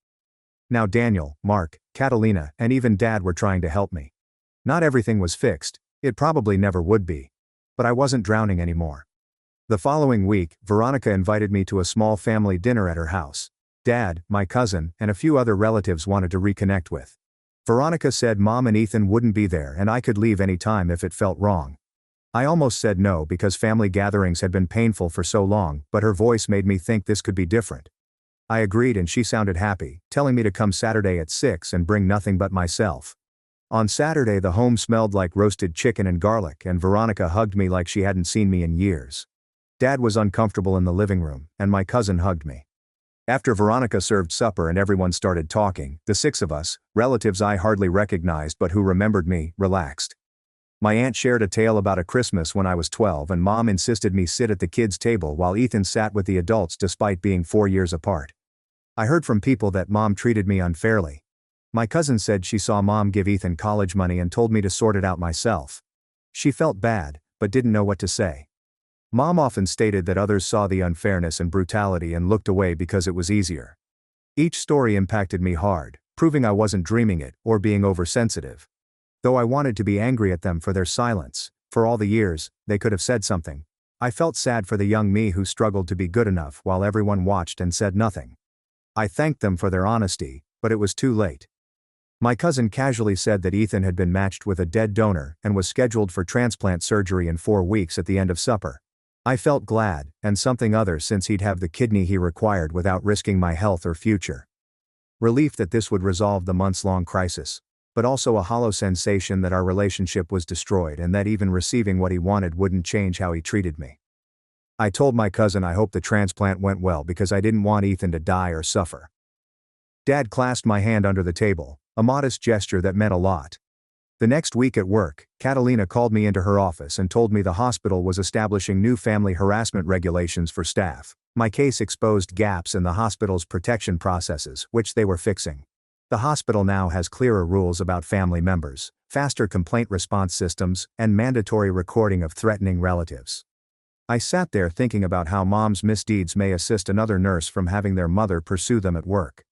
Now Daniel, Mark, Catalina, and even Dad were trying to help me. Not everything was fixed, it probably never would be. But I wasn't drowning anymore. The following week, Veronica invited me to a small family dinner at her house. Dad, my cousin, and a few other relatives wanted to reconnect with. Veronica said Mom and Ethan wouldn't be there and I could leave any time if it felt wrong. I almost said no because family gatherings had been painful for so long, but her voice made me think this could be different. I agreed and she sounded happy, telling me to come Saturday at 6 and bring nothing but myself. On Saturday the home smelled like roasted chicken and garlic and Veronica hugged me like she hadn't seen me in years. Dad was uncomfortable in the living room, and my cousin hugged me. After Veronica served supper and everyone started talking, the 6 of us, relatives I hardly recognized but who remembered me, relaxed. My aunt shared a tale about a Christmas when I was 12 and Mom insisted me sit at the kids' table while Ethan sat with the adults despite being 4 years apart. I heard from people that Mom treated me unfairly. My cousin said she saw Mom give Ethan college money and told me to sort it out myself. She felt bad, but didn't know what to say. Mom often stated that others saw the unfairness and brutality and looked away because it was easier. Each story impacted me hard, proving I wasn't dreaming it or being oversensitive. Though I wanted to be angry at them for their silence, for all the years they could have said something, I felt sad for the young me who struggled to be good enough while everyone watched and said nothing. I thanked them for their honesty, but it was too late. My cousin casually said that Ethan had been matched with a dead donor and was scheduled for transplant surgery in 4 weeks at the end of supper. I felt glad, and something other since he'd have the kidney he required without risking my health or future. Relief that this would resolve the months-long crisis. but also a hollow sensation that our relationship was destroyed and that even receiving what he wanted wouldn't change how he treated me. I told my cousin I hoped the transplant went well because I didn't want Ethan to die or suffer. Dad clasped my hand under the table, a modest gesture that meant a lot. The next week at work, Catalina called me into her office and told me the hospital was establishing new family harassment regulations for staff. My case exposed gaps in the hospital's protection processes, which they were fixing. The hospital now has clearer rules about family members, faster complaint response systems, and mandatory recording of threatening relatives. I sat there thinking about how mom's misdeeds may assist another nurse from having their mother pursue them at work.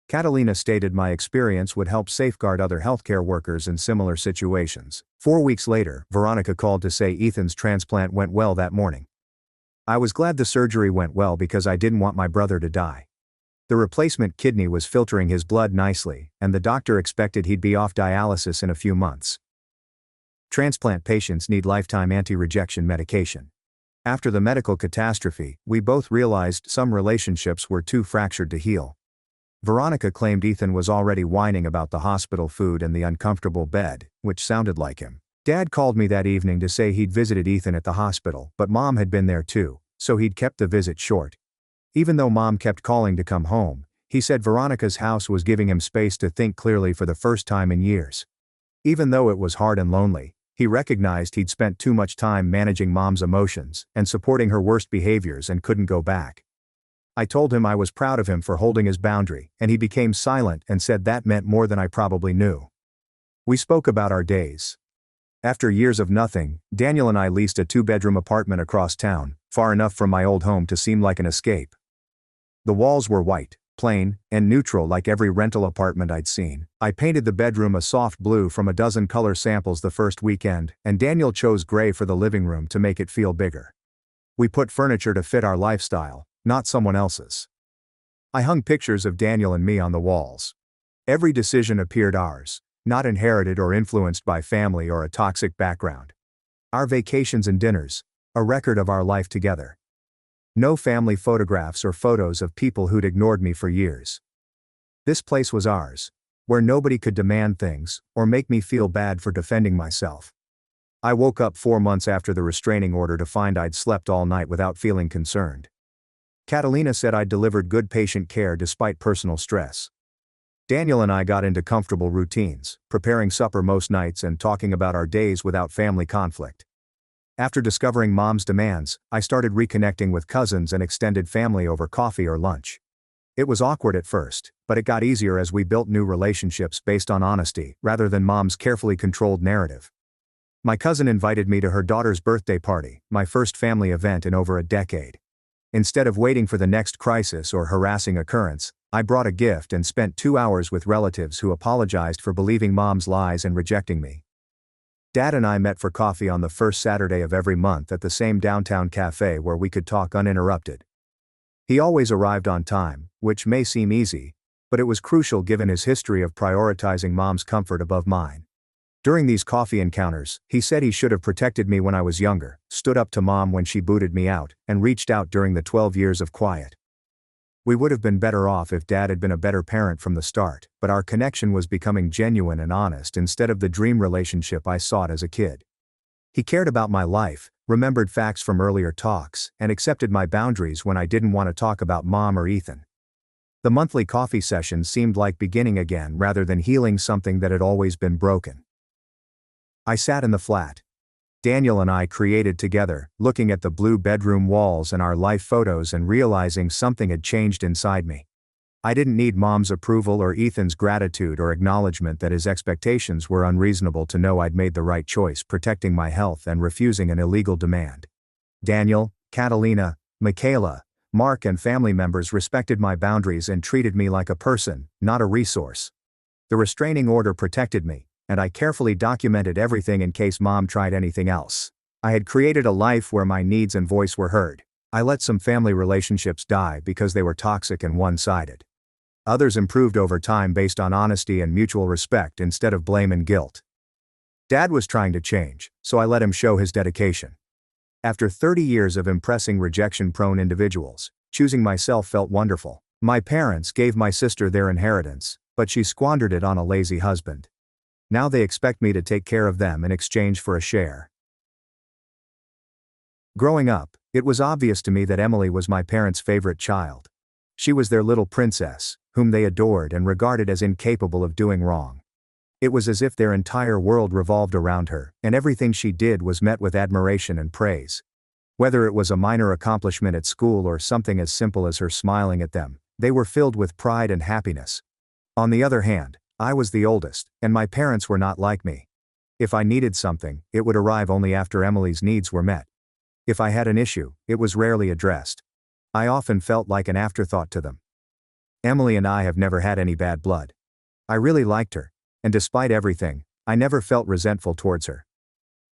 Catalina stated my experience would help safeguard other healthcare workers in similar situations. 4 weeks later, Veronica called to say Ethan's transplant went well that morning. I was glad the surgery went well because I didn't want my brother to die. The replacement kidney was filtering his blood nicely, and the doctor expected he'd be off dialysis in a few months. Transplant patients need lifetime anti-rejection medication. After the medical catastrophe, we both realized some relationships were too fractured to heal. Veronica claimed Ethan was already whining about the hospital food and the uncomfortable bed, which sounded like him. Dad called me that evening to say he'd visited Ethan at the hospital, but Mom had been there too, so he'd kept the visit short. Even though Mom kept calling to come home, he said Veronica's house was giving him space to think clearly for the first time in years. Even though it was hard and lonely, he recognized he'd spent too much time managing Mom's emotions and supporting her worst behaviors and couldn't go back. I told him I was proud of him for holding his boundary, and he became silent and said that meant more than I probably knew. We spoke about our days. After years of nothing, Daniel and I leased a 2-bedroom apartment across town, far enough from my old home to seem like an escape. The walls were white, plain, and neutral like every rental apartment I'd seen. I painted the bedroom a soft blue from a dozen color samples the first weekend, and Daniel chose gray for the living room to make it feel bigger. We put furniture to fit our lifestyle, not someone else's. I hung pictures of Daniel and me on the walls. Every decision appeared ours, not inherited or influenced by family or a toxic background. Our vacations and dinners, a record of our life together. No family photographs or photos of people who'd ignored me for years. This place was ours, where nobody could demand things or make me feel bad for defending myself. I woke up 4 months after the restraining order to find I'd slept all night without feeling concerned. Catalina said I'd delivered good patient care despite personal stress. Daniel and I got into comfortable routines, preparing supper most nights and talking about our days without family conflict. After discovering Mom's demands, I started reconnecting with cousins and extended family over coffee or lunch. It was awkward at first, but it got easier as we built new relationships based on honesty rather than Mom's carefully controlled narrative. My cousin invited me to her daughter's birthday party, my first family event in over a decade. Instead of waiting for the next crisis or harassing occurrence, I brought a gift and spent 2 hours with relatives who apologized for believing Mom's lies and rejecting me. Dad and I met for coffee on the first Saturday of every month at the same downtown cafe where we could talk uninterrupted. He always arrived on time, which may seem easy, but it was crucial given his history of prioritizing Mom's comfort above mine. During these coffee encounters, he said he should have protected me when I was younger, stood up to Mom when she booted me out, and reached out during the 12 years of quiet. We would have been better off if Dad had been a better parent from the start, but our connection was becoming genuine and honest instead of the dream relationship I sought as a kid. He cared about my life, remembered facts from earlier talks, and accepted my boundaries when I didn't want to talk about Mom or Ethan. The monthly coffee sessions seemed like beginning again rather than healing something that had always been broken. I sat in the flat. Daniel and I created together, looking at the blue bedroom walls and our life photos and realizing something had changed inside me. I didn't need Mom's approval or Ethan's gratitude or acknowledgement that his expectations were unreasonable to know I'd made the right choice, protecting my health and refusing an illegal demand. Daniel, Catalina, Michaela, Mark and family members respected my boundaries and treated me like a person, not a resource. The restraining order protected me, and I carefully documented everything in case Mom tried anything else. I had created a life where my needs and voice were heard. I let some family relationships die because they were toxic and one-sided. Others improved over time based on honesty and mutual respect instead of blame and guilt. Dad was trying to change, so I let him show his dedication. After 30 years of impressing rejection-prone individuals, choosing myself felt wonderful. My parents gave my sister their inheritance, but she squandered it on a lazy husband. Now they expect me to take care of them in exchange for a share. Growing up, it was obvious to me that Emily was my parents' favorite child. She was their little princess, whom they adored and regarded as incapable of doing wrong. It was as if their entire world revolved around her, and everything she did was met with admiration and praise. Whether it was a minor accomplishment at school or something as simple as her smiling at them, they were filled with pride and happiness. On the other hand, I was the oldest, and my parents were not like me. If I needed something, it would arrive only after Emily's needs were met. If I had an issue, it was rarely addressed. I often felt like an afterthought to them. Emily and I have never had any bad blood. I really liked her, and despite everything, I never felt resentful towards her.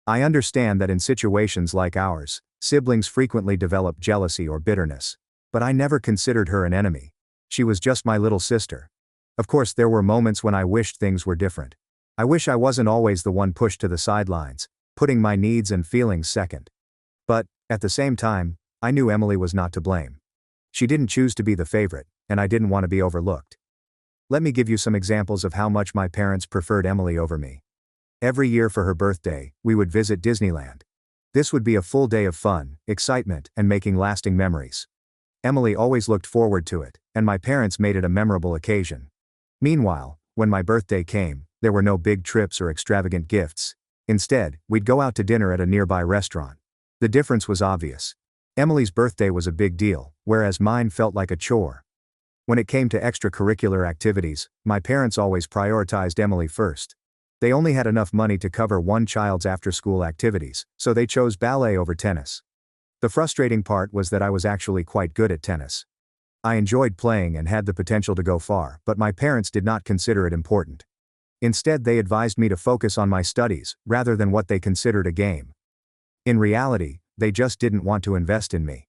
I understand that in situations like ours, siblings frequently develop jealousy or bitterness, but I never considered her an enemy. She was just my little sister. Of course, there were moments when I wished things were different. I wish I wasn't always the one pushed to the sidelines, putting my needs and feelings second. But, at the same time, I knew Emily was not to blame. She didn't choose to be the favorite, and I didn't want to be overlooked. Let me give you some examples of how much my parents preferred Emily over me. Every year for her birthday, we would visit Disneyland. This would be a full day of fun, excitement, and making lasting memories. Emily always looked forward to it, and my parents made it a memorable occasion. Meanwhile, when my birthday came, there were no big trips or extravagant gifts. Instead, we'd go out to dinner at a nearby restaurant. The difference was obvious. Emily's birthday was a big deal, whereas mine felt like a chore. When it came to extracurricular activities, my parents always prioritized Emily first. They only had enough money to cover one child's after-school activities, so they chose ballet over tennis. The frustrating part was that I was actually quite good at tennis. I enjoyed playing and had the potential to go far, but my parents did not consider it important. Instead, they advised me to focus on my studies, rather than what they considered a game. In reality, they just didn't want to invest in me.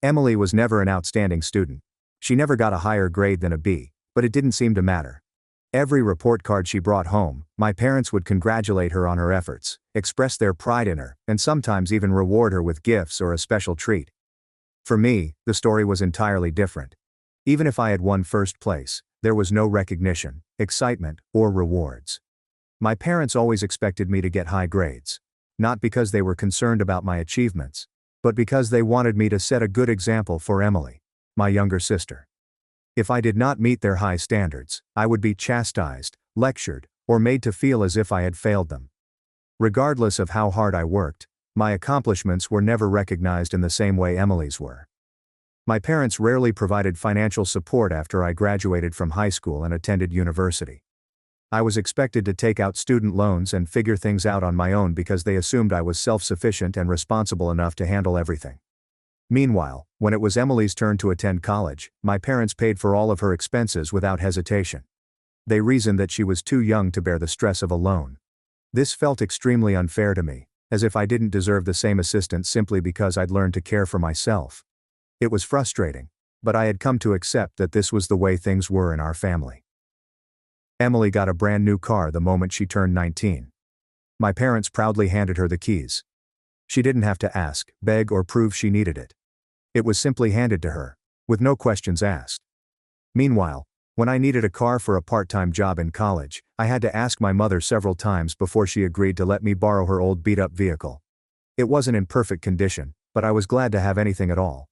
Emily was never an outstanding student. She never got a higher grade than a B, but it didn't seem to matter. Every report card she brought home, my parents would congratulate her on her efforts, express their pride in her, and sometimes even reward her with gifts or a special treat. For me, the story was entirely different. Even if I had won first place, there was no recognition, excitement, or rewards. My parents always expected me to get high grades. Not because they were concerned about my achievements, but because they wanted me to set a good example for Emily, my younger sister. If I did not meet their high standards, I would be chastised, lectured, or made to feel as if I had failed them. Regardless of how hard I worked, my accomplishments were never recognized in the same way Emily's were. My parents rarely provided financial support after I graduated from high school and attended university. I was expected to take out student loans and figure things out on my own because they assumed I was self-sufficient and responsible enough to handle everything. Meanwhile, when it was Emily's turn to attend college, my parents paid for all of her expenses without hesitation. They reasoned that she was too young to bear the stress of a loan. This felt extremely unfair to me, as if I didn't deserve the same assistance simply because I'd learned to care for myself. It was frustrating, but I had come to accept that this was the way things were in our family. Emily got a brand new car the moment she turned 19. My parents proudly handed her the keys. She didn't have to ask, beg, or prove she needed it. It was simply handed to her, with no questions asked. Meanwhile, when I needed a car for a part-time job in college, I had to ask my mother several times before she agreed to let me borrow her old beat-up vehicle. It wasn't in perfect condition, but I was glad to have anything at all.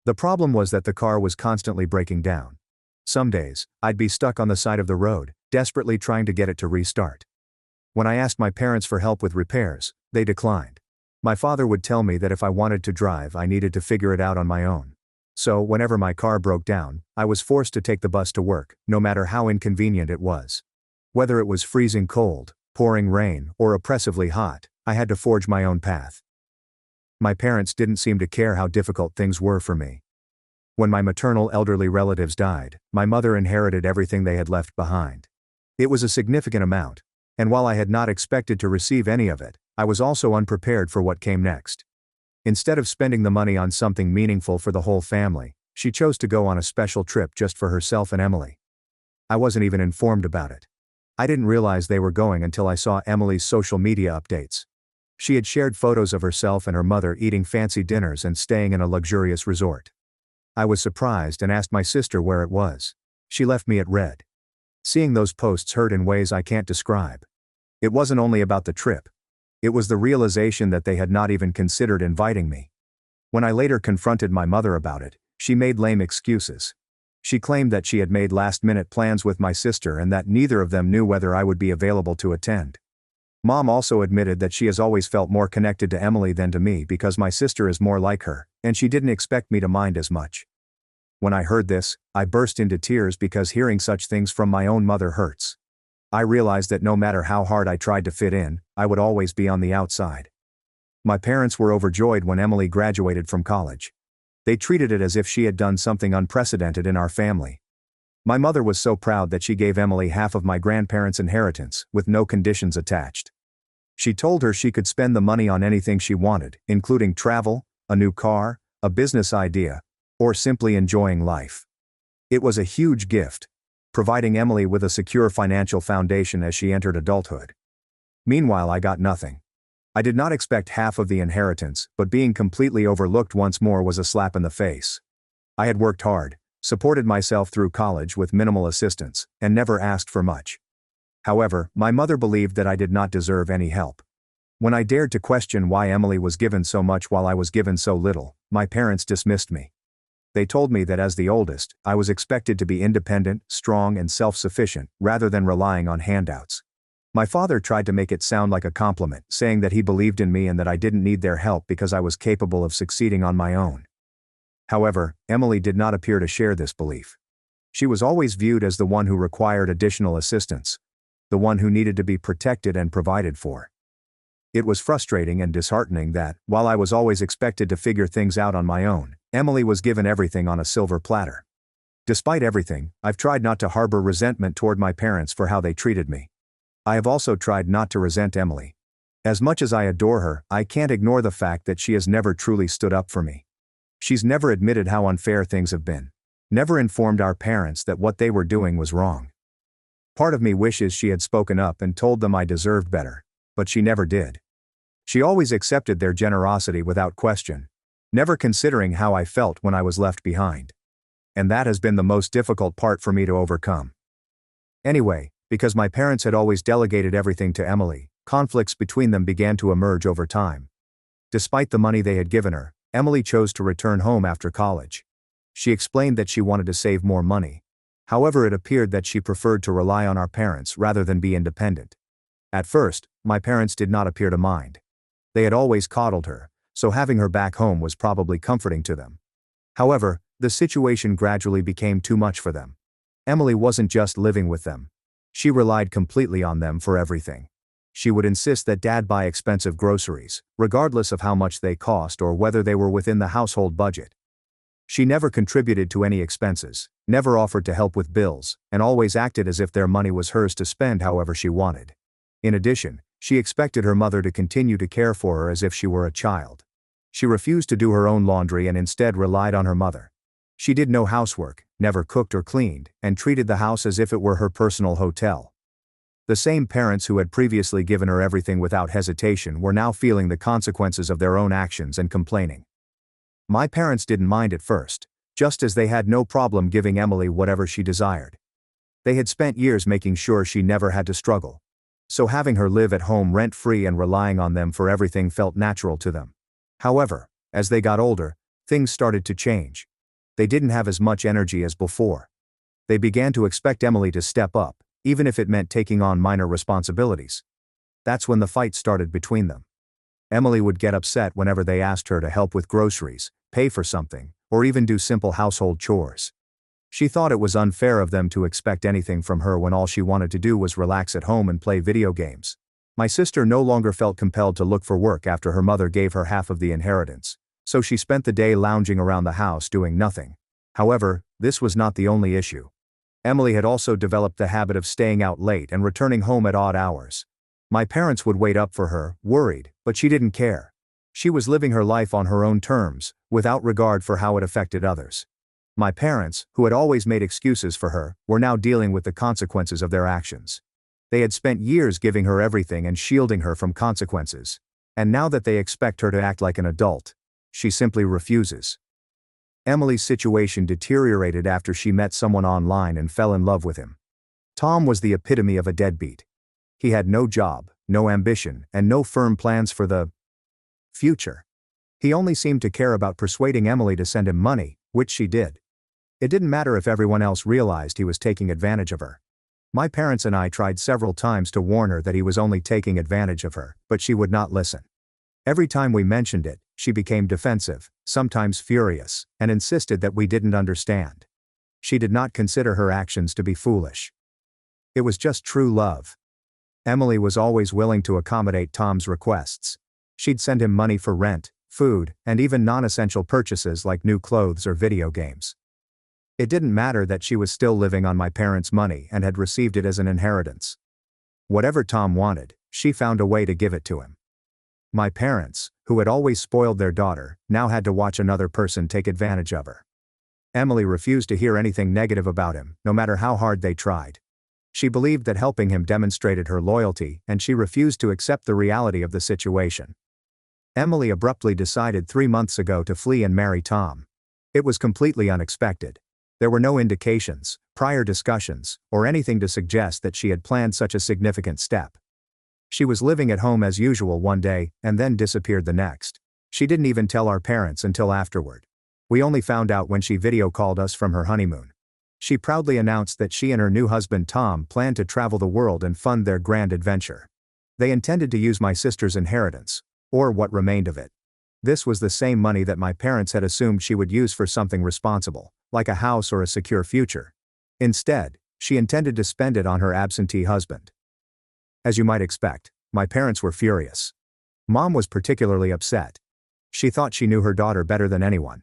The problem was that the car was constantly breaking down. Some days, I'd be stuck on the side of the road, desperately trying to get it to restart. When I asked my parents for help with repairs, they declined. My father would tell me that if I wanted to drive, I needed to figure it out on my own. So, whenever my car broke down, I was forced to take the bus to work, no matter how inconvenient it was. Whether it was freezing cold, pouring rain, or oppressively hot, I had to forge my own path. My parents didn't seem to care how difficult things were for me. When my maternal elderly relatives died, my mother inherited everything they had left behind. It was a significant amount, and while I had not expected to receive any of it, I was also unprepared for what came next. Instead of spending the money on something meaningful for the whole family, she chose to go on a special trip just for herself and Emily. I wasn't even informed about it. I didn't realize they were going until I saw Emily's social media updates. She had shared photos of herself and her mother eating fancy dinners and staying in a luxurious resort. I was surprised and asked my sister where it was. She left me at red. Seeing those posts hurt in ways I can't describe. It wasn't only about the trip. It was the realization that they had not even considered inviting me. When I later confronted my mother about it, she made lame excuses. She claimed that she had made last-minute plans with my sister and that neither of them knew whether I would be available to attend. Mom also admitted that she has always felt more connected to Emily than to me because my sister is more like her, and she didn't expect me to mind as much. When I heard this, I burst into tears because hearing such things from my own mother hurts. I realized that no matter how hard I tried to fit in, I would always be on the outside. My parents were overjoyed when Emily graduated from college. They treated it as if she had done something unprecedented in our family. My mother was so proud that she gave Emily half of my grandparents' inheritance, with no conditions attached. She told her she could spend the money on anything she wanted, including travel, a new car, a business idea, or simply enjoying life. It was a huge gift, providing Emily with a secure financial foundation as she entered adulthood. Meanwhile, I got nothing. I did not expect half of the inheritance, but being completely overlooked once more was a slap in the face. I had worked hard, supported myself through college with minimal assistance, and never asked for much. However, my mother believed that I did not deserve any help. When I dared to question why Emily was given so much while I was given so little, my parents dismissed me. They told me that as the oldest, I was expected to be independent, strong, and self-sufficient, rather than relying on handouts. My father tried to make it sound like a compliment, saying that he believed in me and that I didn't need their help because I was capable of succeeding on my own. However, Emily did not appear to share this belief. She was always viewed as the one who required additional assistance, the one who needed to be protected and provided for. It was frustrating and disheartening that, while I was always expected to figure things out on my own, Emily was given everything on a silver platter. Despite everything, I've tried not to harbor resentment toward my parents for how they treated me. I have also tried not to resent Emily. As much as I adore her, I can't ignore the fact that she has never truly stood up for me. She's never admitted how unfair things have been. Never informed our parents that what they were doing was wrong. Part of me wishes she had spoken up and told them I deserved better, but she never did. She always accepted their generosity without question, never considering how I felt when I was left behind. And that has been the most difficult part for me to overcome. Anyway, because my parents had always delegated everything to Emily, conflicts between them began to emerge over time. Despite the money they had given her, Emily chose to return home after college. She explained that she wanted to save more money. However, it appeared that she preferred to rely on our parents rather than be independent. At first, my parents did not appear to mind. They had always coddled her, so having her back home was probably comforting to them. However, the situation gradually became too much for them. Emily wasn't just living with them. She relied completely on them for everything. She would insist that Dad buy expensive groceries, regardless of how much they cost or whether they were within the household budget. She never contributed to any expenses, never offered to help with bills, and always acted as if their money was hers to spend however she wanted. In addition, she expected her mother to continue to care for her as if she were a child. She refused to do her own laundry and instead relied on her mother. She did no housework, never cooked or cleaned, and treated the house as if it were her personal hotel. The same parents who had previously given her everything without hesitation were now feeling the consequences of their own actions and complaining. My parents didn't mind at first, just as they had no problem giving Emily whatever she desired. They had spent years making sure she never had to struggle. So having her live at home rent-free and relying on them for everything felt natural to them. However, as they got older, things started to change. They didn't have as much energy as before. They began to expect Emily to step up, even if it meant taking on minor responsibilities. That's when the fight started between them. Emily would get upset whenever they asked her to help with groceries, pay for something, or even do simple household chores. She thought it was unfair of them to expect anything from her when all she wanted to do was relax at home and play video games. My sister no longer felt compelled to look for work after her mother gave her half of the inheritance, so she spent the day lounging around the house doing nothing. However, this was not the only issue. Emily had also developed the habit of staying out late and returning home at odd hours. My parents would wait up for her, worried, but she didn't care. She was living her life on her own terms, without regard for how it affected others. My parents, who had always made excuses for her, were now dealing with the consequences of their actions. They had spent years giving her everything and shielding her from consequences. And now that they expect her to act like an adult, she simply refuses. Emily's situation deteriorated after she met someone online and fell in love with him. Tom was the epitome of a deadbeat. He had no job, no ambition, and no firm plans for the future. He only seemed to care about persuading Emily to send him money, which she did. It didn't matter if everyone else realized he was taking advantage of her. My parents and I tried several times to warn her that he was only taking advantage of her, but she would not listen. Every time we mentioned it, she became defensive, sometimes furious, and insisted that we didn't understand. She did not consider her actions to be foolish. It was just true love. Emily was always willing to accommodate Tom's requests. She'd send him money for rent, food, and even non-essential purchases like new clothes or video games. It didn't matter that she was still living on my parents' money and had received it as an inheritance. Whatever Tom wanted, she found a way to give it to him. My parents, who had always spoiled their daughter, now had to watch another person take advantage of her. Emily refused to hear anything negative about him, no matter how hard they tried. She believed that helping him demonstrated her loyalty, and she refused to accept the reality of the situation. Emily abruptly decided 3 months ago to flee and marry Tom. It was completely unexpected. There were no indications, prior discussions, or anything to suggest that she had planned such a significant step. She was living at home as usual one day, and then disappeared the next. She didn't even tell our parents until afterward. We only found out when she video called us from her honeymoon. She proudly announced that she and her new husband Tom planned to travel the world and fund their grand adventure. They intended to use my sister's inheritance, or what remained of it. This was the same money that my parents had assumed she would use for something responsible, like a house or a secure future. Instead, she intended to spend it on her absentee husband. As you might expect, my parents were furious. Mom was particularly upset. She thought she knew her daughter better than anyone.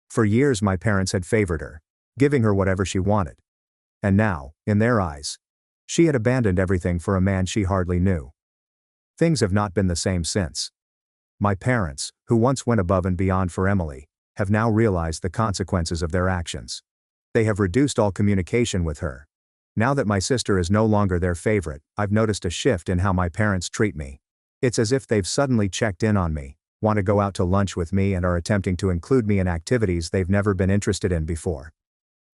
For years my parents had favored her, giving her whatever she wanted. And now, in their eyes, she had abandoned everything for a man she hardly knew. Things have not been the same since. My parents, who once went above and beyond for Emily, have now realized the consequences of their actions. They have reduced all communication with her. Now that my sister is no longer their favorite, I've noticed a shift in how my parents treat me. It's as if they've suddenly checked in on me, want to go out to lunch with me, and are attempting to include me in activities they've never been interested in before.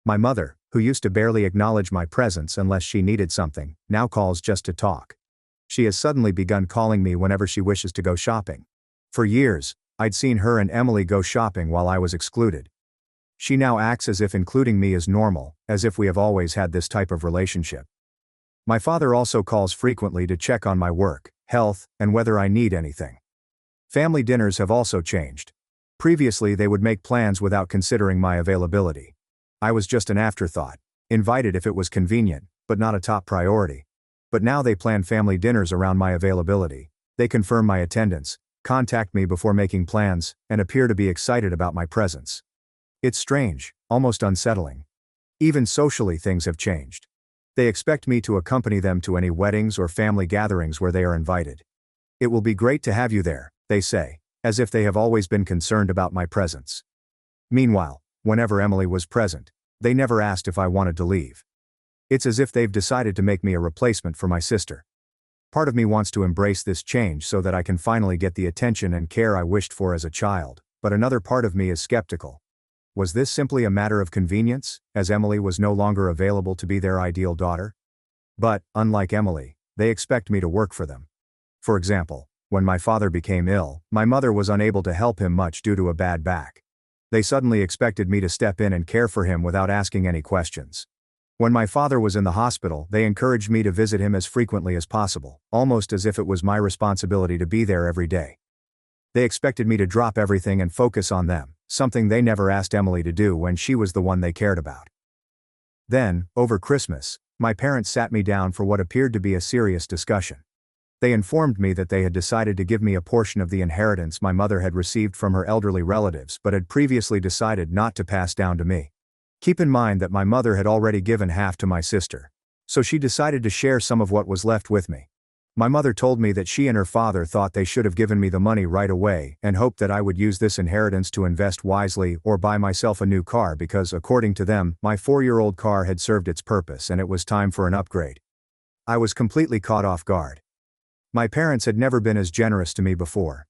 My mother, who used to barely acknowledge my presence unless she needed something, now calls just to talk. She has suddenly begun calling me whenever she wishes to go shopping. For years, I'd seen her and Emily go shopping while I was excluded. She now acts as if including me is normal, as if we have always had this type of relationship. My father also calls frequently to check on my work, health, and whether I need anything. Family dinners have also changed. Previously they would make plans without considering my availability. I was just an afterthought, invited if it was convenient, but not a top priority. But now they plan family dinners around my availability. They confirm my attendance, contact me before making plans, and appear to be excited about my presence. It's strange, almost unsettling. Even socially things have changed. They expect me to accompany them to any weddings or family gatherings where they are invited. It will be great to have you there, they say, as if they have always been concerned about my presence. Meanwhile, whenever Emily was present, they never asked if I wanted to leave. It's as if they've decided to make me a replacement for my sister. Part of me wants to embrace this change so that I can finally get the attention and care I wished for as a child, but another part of me is skeptical. Was this simply a matter of convenience, as Emily was no longer available to be their ideal daughter? But, unlike Emily, they expect me to work for them. For example, when my father became ill, my mother was unable to help him much due to a bad back. They suddenly expected me to step in and care for him without asking any questions. When my father was in the hospital, they encouraged me to visit him as frequently as possible, almost as if it was my responsibility to be there every day. They expected me to drop everything and focus on them, something they never asked Emily to do when she was the one they cared about. Then, over Christmas, my parents sat me down for what appeared to be a serious discussion. They informed me that they had decided to give me a portion of the inheritance my mother had received from her elderly relatives but had previously decided not to pass down to me. Keep in mind that my mother had already given half to my sister, so she decided to share some of what was left with me. My mother told me that she and her father thought they should have given me the money right away and hoped that I would use this inheritance to invest wisely or buy myself a new car because, according to them, my 4-year-old car had served its purpose and it was time for an upgrade. I was completely caught off guard. My parents had never been as generous to me before.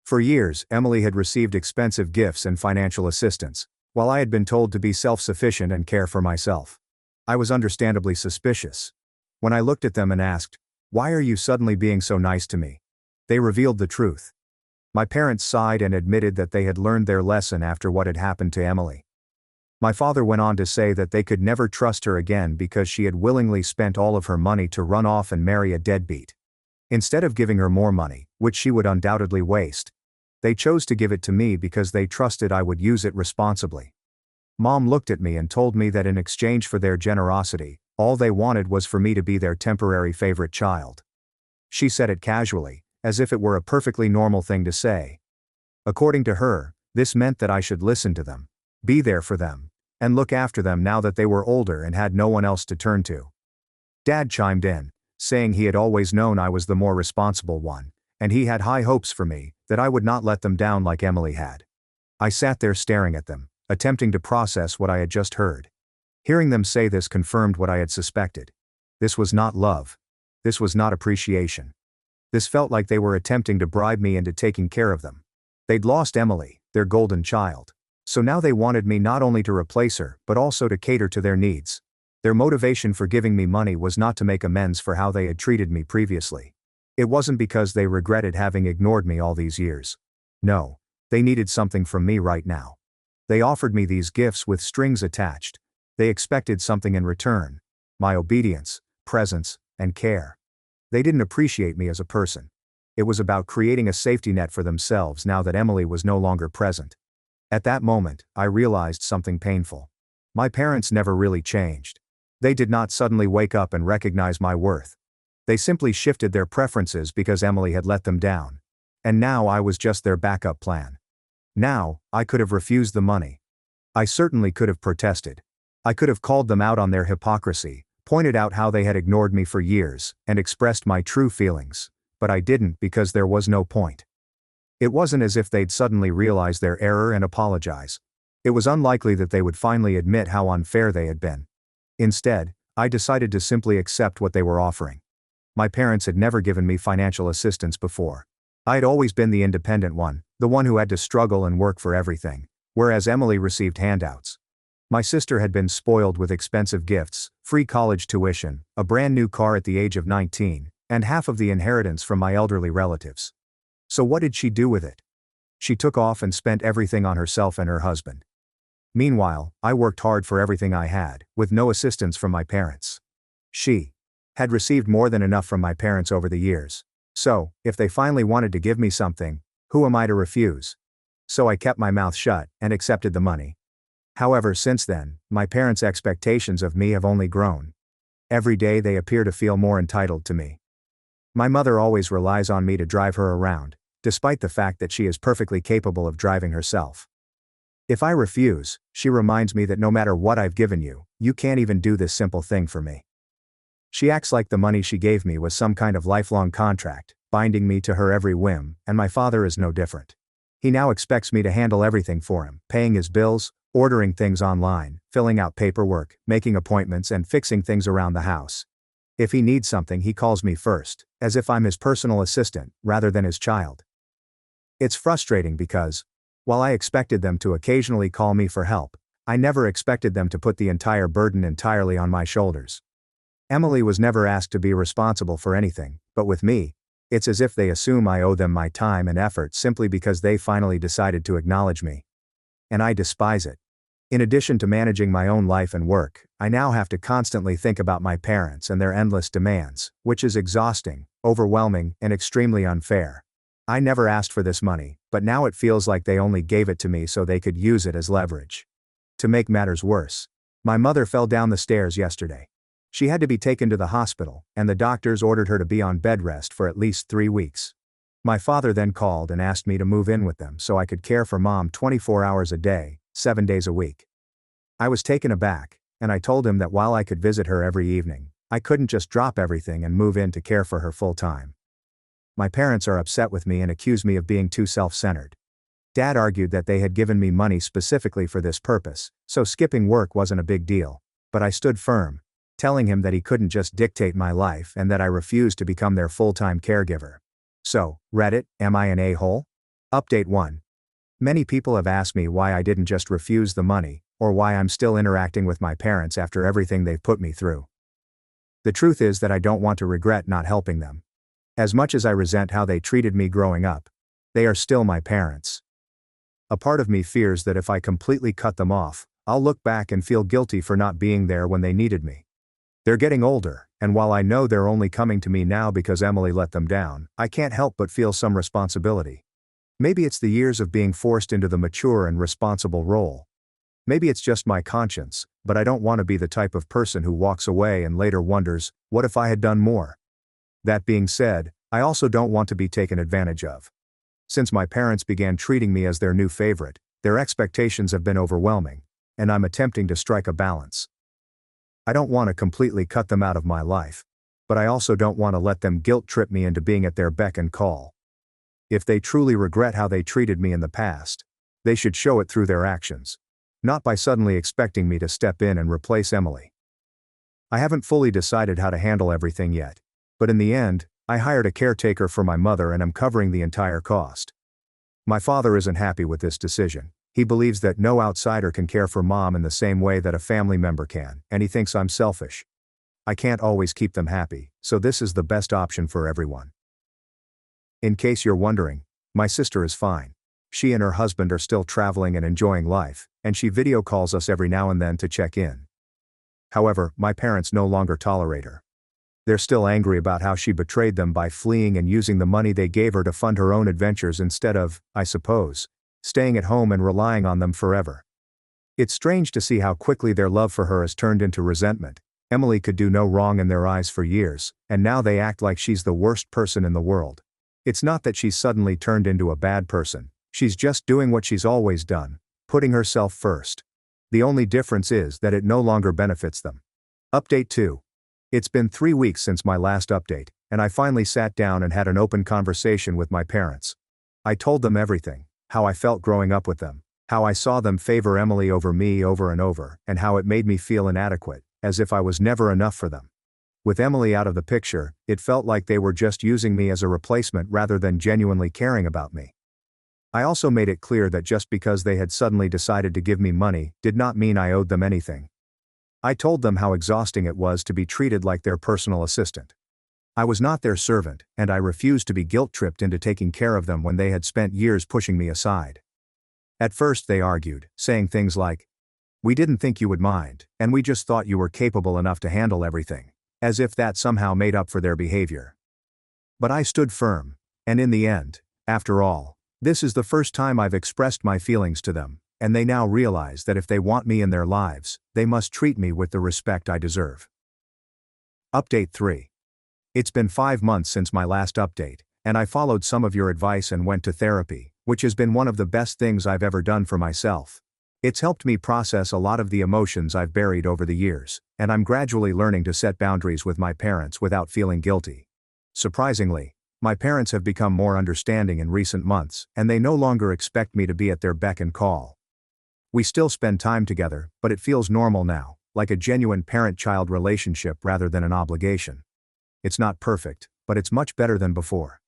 For years, Emily had received expensive gifts and financial assistance, while I had been told to be self-sufficient and care for myself. I was understandably suspicious. When I looked at them and asked, Why are you suddenly being so nice to me? They revealed the truth. My parents sighed and admitted that they had learned their lesson after what had happened to Emily. My father went on to say that they could never trust her again because she had willingly spent all of her money to run off and marry a deadbeat. Instead of giving her more money, which she would undoubtedly waste, they chose to give it to me because they trusted I would use it responsibly. Mom looked at me and told me that in exchange for their generosity, all they wanted was for me to be their temporary favorite child. She said it casually, as if it were a perfectly normal thing to say. According to her, this meant that I should listen to them, be there for them, and look after them now that they were older and had no one else to turn to. Dad chimed in, saying he had always known I was the more responsible one, and he had high hopes for me, that I would not let them down like Emily had. I sat there staring at them, attempting to process what I had just heard. Hearing them say this confirmed what I had suspected. This was not love. This was not appreciation. This felt like they were attempting to bribe me into taking care of them. They'd lost Emily, their golden child. So now they wanted me not only to replace her, but also to cater to their needs. Their motivation for giving me money was not to make amends for how they had treated me previously. It wasn't because they regretted having ignored me all these years. No, they needed something from me right now. They offered me these gifts with strings attached. They expected something in return. My obedience, presence, and care. They didn't appreciate me as a person. It was about creating a safety net for themselves now that Emily was no longer present. At that moment, I realized something painful. My parents never really changed. They did not suddenly wake up and recognize my worth. They simply shifted their preferences because Emily had let them down. And now I was just their backup plan. Now, I could have refused the money. I certainly could have protested. I could have called them out on their hypocrisy, pointed out how they had ignored me for years, and expressed my true feelings, but I didn't because there was no point. It wasn't as if they'd suddenly realize their error and apologize. It was unlikely that they would finally admit how unfair they had been. Instead, I decided to simply accept what they were offering. My parents had never given me financial assistance before. I had always been the independent one, the one who had to struggle and work for everything, whereas Emily received handouts. My sister had been spoiled with expensive gifts, free college tuition, a brand new car at the age of 19, and half of the inheritance from my elderly relatives. So what did she do with it? She took off and spent everything on herself and her husband. Meanwhile, I worked hard for everything I had, with no assistance from my parents. She had received more than enough from my parents over the years. So, if they finally wanted to give me something, who am I to refuse? So I kept my mouth shut and accepted the money. However, since then, my parents' expectations of me have only grown. Every day they appear to feel more entitled to me. My mother always relies on me to drive her around, despite the fact that she is perfectly capable of driving herself. If I refuse, she reminds me that no matter what I've given you, you can't even do this simple thing for me. She acts like the money she gave me was some kind of lifelong contract, binding me to her every whim, and my father is no different. He now expects me to handle everything for him, paying his bills, ordering things online, filling out paperwork, making appointments and fixing things around the house. If he needs something he calls me first, as if I'm his personal assistant, rather than his child. It's frustrating because, while I expected them to occasionally call me for help, I never expected them to put the entire burden entirely on my shoulders. Emily was never asked to be responsible for anything, but with me, it's as if they assume I owe them my time and effort simply because they finally decided to acknowledge me. And I despise it. In addition to managing my own life and work, I now have to constantly think about my parents and their endless demands, which is exhausting, overwhelming, and extremely unfair. I never asked for this money, but now it feels like they only gave it to me so they could use it as leverage. To make matters worse, my mother fell down the stairs yesterday. She had to be taken to the hospital, and the doctors ordered her to be on bed rest for at least 3 weeks. My father then called and asked me to move in with them so I could care for Mom 24 hours a day, 7 days a week. I was taken aback, and I told him that while I could visit her every evening, I couldn't just drop everything and move in to care for her full time. My parents are upset with me and accuse me of being too self-centered. Dad argued that they had given me money specifically for this purpose, so skipping work wasn't a big deal, but I stood firm, telling him that he couldn't just dictate my life and that I refused to become their full-time caregiver. So, Reddit, am I an a-hole? Update 1. Many people have asked me why I didn't just refuse the money, or why I'm still interacting with my parents after everything they've put me through. The truth is that I don't want to regret not helping them. As much as I resent how they treated me growing up, they are still my parents. A part of me fears that if I completely cut them off, I'll look back and feel guilty for not being there when they needed me. They're getting older, and while I know they're only coming to me now because Emily let them down, I can't help but feel some responsibility. Maybe it's the years of being forced into the mature and responsible role. Maybe it's just my conscience, but I don't want to be the type of person who walks away and later wonders, what if I had done more? That being said, I also don't want to be taken advantage of. Since my parents began treating me as their new favorite, their expectations have been overwhelming, and I'm attempting to strike a balance. I don't want to completely cut them out of my life, but I also don't want to let them guilt-trip me into being at their beck and call. If they truly regret how they treated me in the past, they should show it through their actions, not by suddenly expecting me to step in and replace Emily. I haven't fully decided how to handle everything yet, but in the end, I hired a caretaker for my mother and am covering the entire cost. My father isn't happy with this decision. He believes that no outsider can care for mom in the same way that a family member can, and he thinks I'm selfish. I can't always keep them happy, so this is the best option for everyone. In case you're wondering, my sister is fine. She and her husband are still traveling and enjoying life, and she video calls us every now and then to check in. However, my parents no longer tolerate her. They're still angry about how she betrayed them by fleeing and using the money they gave her to fund her own adventures instead of, I suppose, staying at home and relying on them forever. It's strange to see how quickly their love for her has turned into resentment. Emily could do no wrong in their eyes for years, and now they act like she's the worst person in the world. It's not that she's suddenly turned into a bad person, she's just doing what she's always done, putting herself first. The only difference is that it no longer benefits them. Update 2. It's been 3 weeks since my last update, and I finally sat down and had an open conversation with my parents. I told them everything, how I felt growing up with them, how I saw them favor Emily over me over and over, and how it made me feel inadequate, as if I was never enough for them. With Emily out of the picture, it felt like they were just using me as a replacement rather than genuinely caring about me. I also made it clear that just because they had suddenly decided to give me money did not mean I owed them anything. I told them how exhausting it was to be treated like their personal assistant. I was not their servant, and I refused to be guilt-tripped into taking care of them when they had spent years pushing me aside. At first they argued, saying things like, "We didn't think you would mind, and we just thought you were capable enough to handle everything," as if that somehow made up for their behavior. But I stood firm, and in the end, after all, this is the first time I've expressed my feelings to them, and they now realize that if they want me in their lives, they must treat me with the respect I deserve. Update 3. It's been 5 months since my last update, and I followed some of your advice and went to therapy, which has been one of the best things I've ever done for myself. It's helped me process a lot of the emotions I've buried over the years, and I'm gradually learning to set boundaries with my parents without feeling guilty. Surprisingly, my parents have become more understanding in recent months, and they no longer expect me to be at their beck and call. We still spend time together, but it feels normal now, like a genuine parent-child relationship rather than an obligation. It's not perfect, but it's much better than before.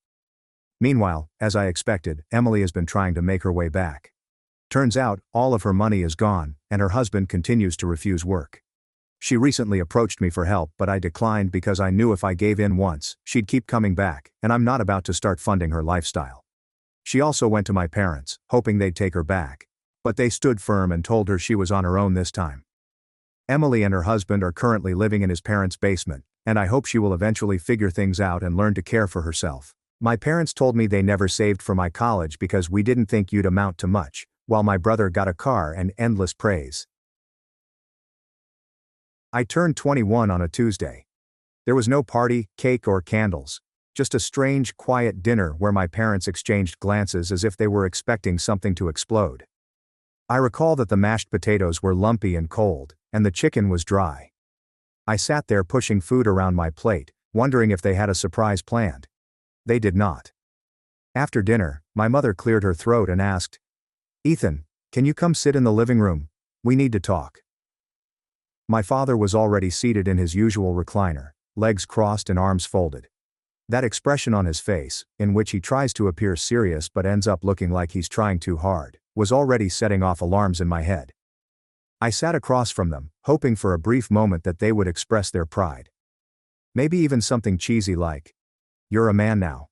Meanwhile, as I expected, Emily has been trying to make her way back. Turns out, all of her money is gone, and her husband continues to refuse work. She recently approached me for help, but I declined because I knew if I gave in once, she'd keep coming back, and I'm not about to start funding her lifestyle. She also went to my parents, hoping they'd take her back, but they stood firm and told her she was on her own this time. Emily and her husband are currently living in his parents' basement, and I hope she will eventually figure things out and learn to care for herself. My parents told me they never saved for my college because we didn't think you'd amount to much, while my brother got a car and endless praise. I turned 21 on a Tuesday. There was no party, cake or candles, just a strange, quiet dinner where my parents exchanged glances as if they were expecting something to explode. I recall that the mashed potatoes were lumpy and cold, and the chicken was dry. I sat there pushing food around my plate, wondering if they had a surprise planned. They did not. After dinner, my mother cleared her throat and asked, "Ethan, can you come sit in the living room? We need to talk." My father was already seated in his usual recliner, legs crossed and arms folded. That expression on his face, in which he tries to appear serious but ends up looking like he's trying too hard, was already setting off alarms in my head. I sat across from them, hoping for a brief moment that they would express their pride. Maybe even something cheesy like, "You're a man now."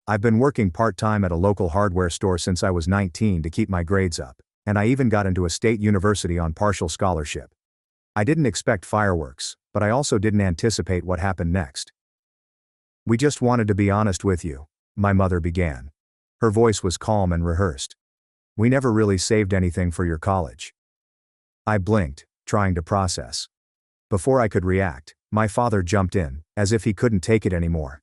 I've been working part-time at a local hardware store since I was 19 to keep my grades up, and I even got into a state university on partial scholarship. I didn't expect fireworks, but I also didn't anticipate what happened next. "We just wanted to be honest with you," my mother began. Her voice was calm and rehearsed. "We never really saved anything for your college." I blinked, trying to process. Before I could react, my father jumped in, as if he couldn't take it anymore.